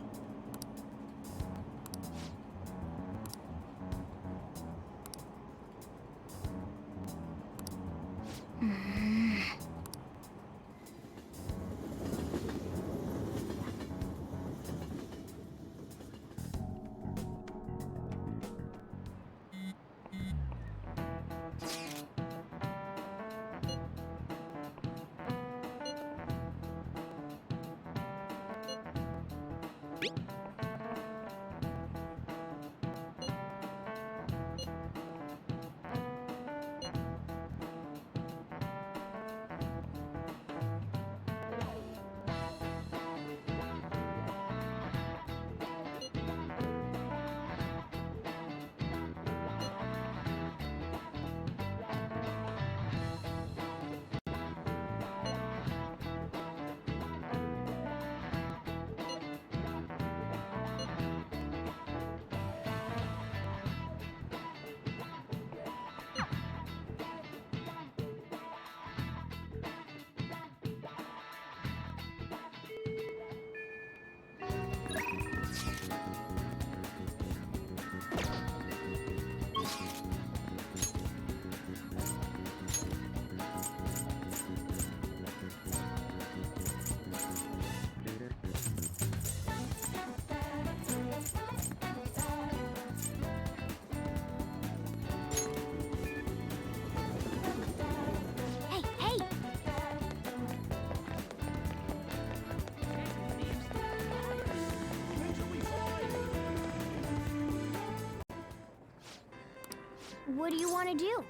What do you want to do?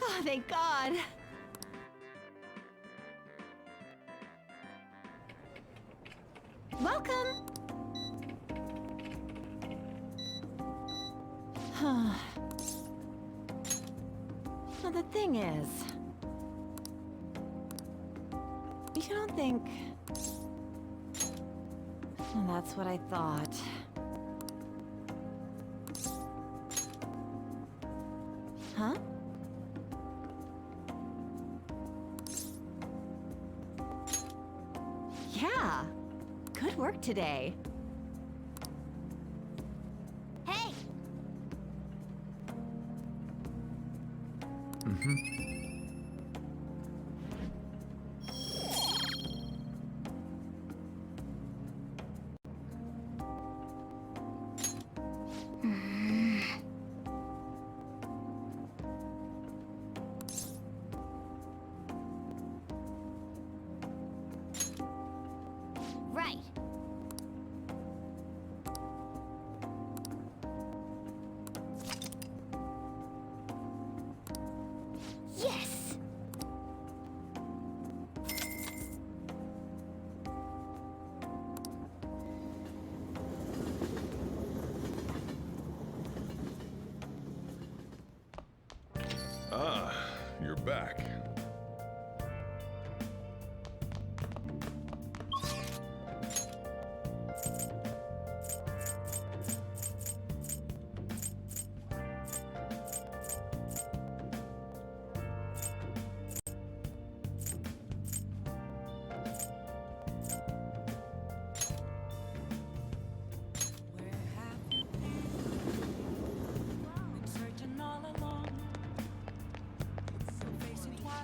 Oh, thank God. Welcome. Well, the thing is, you don't think... Well, that's what I thought. Huh? Yeah. Good work today. Hey! back.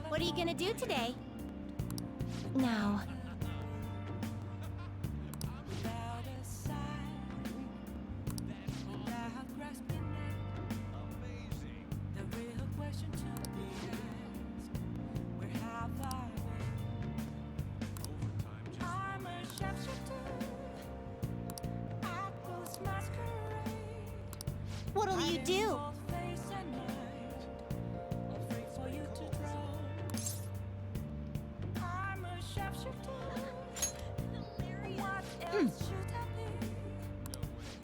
What are you gonna do today? Now, What'll you do?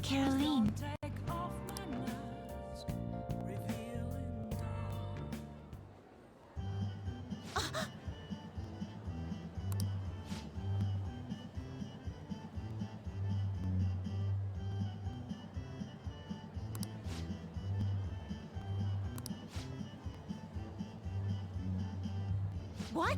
Caroline. What?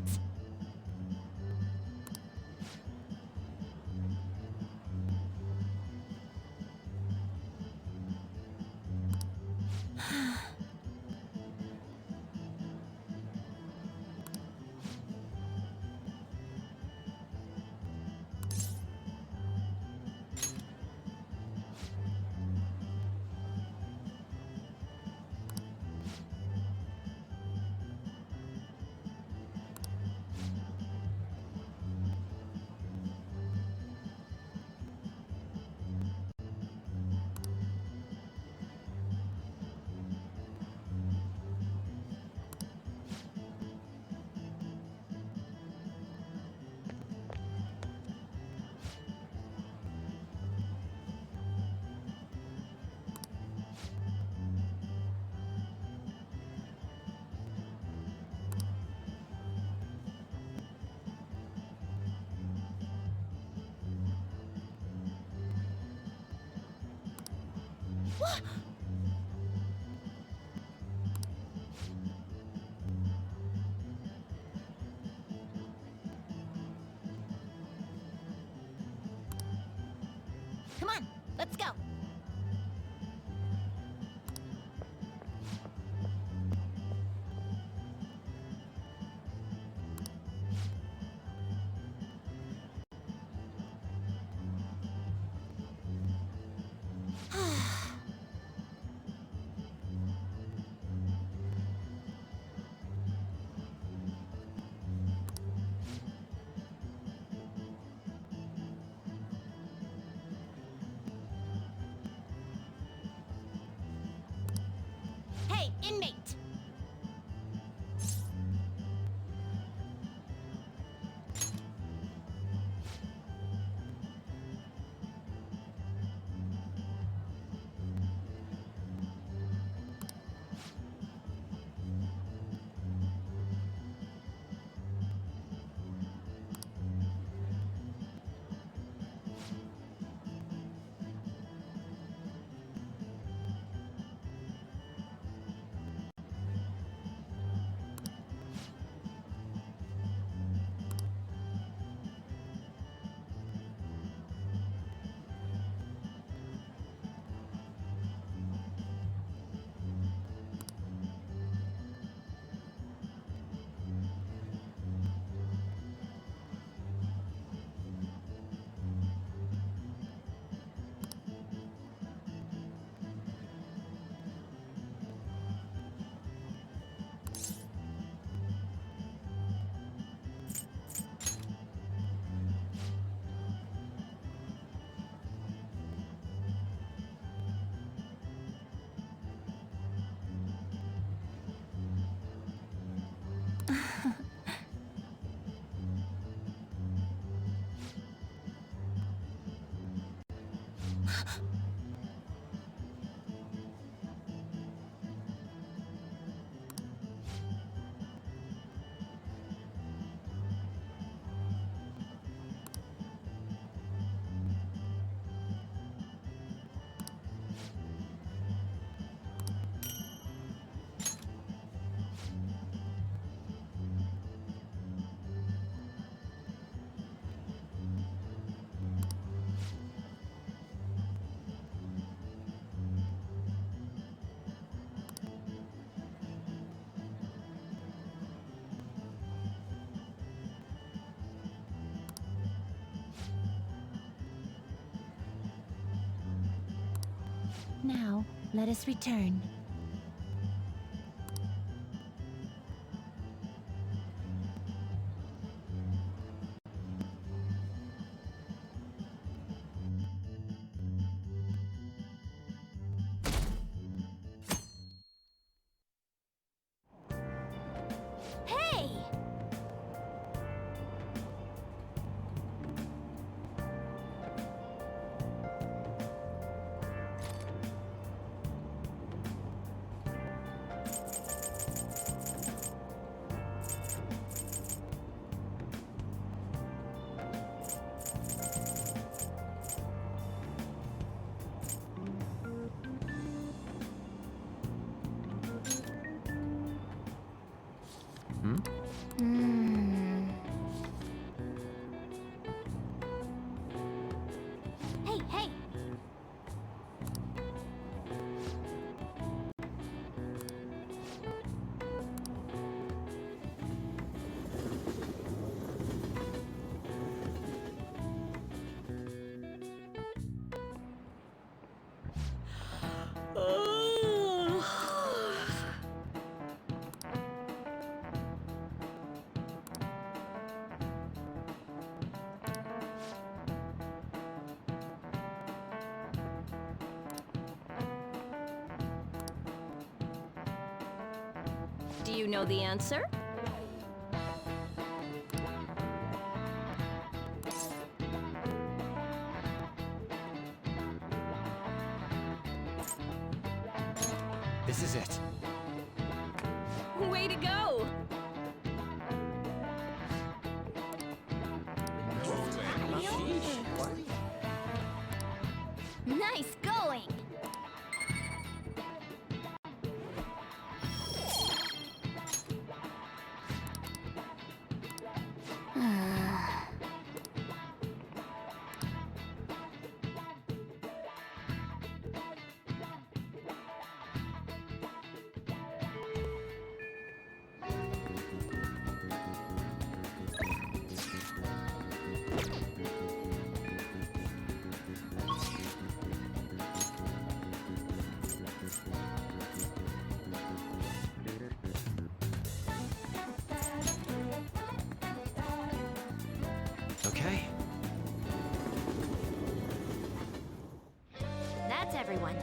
What? Come on, let's go. Hey, inmate! Now, let us return. Hey! Hey, hey! Do you know the answer? This is it. Way to go! Nice going! Okay. That's everyone.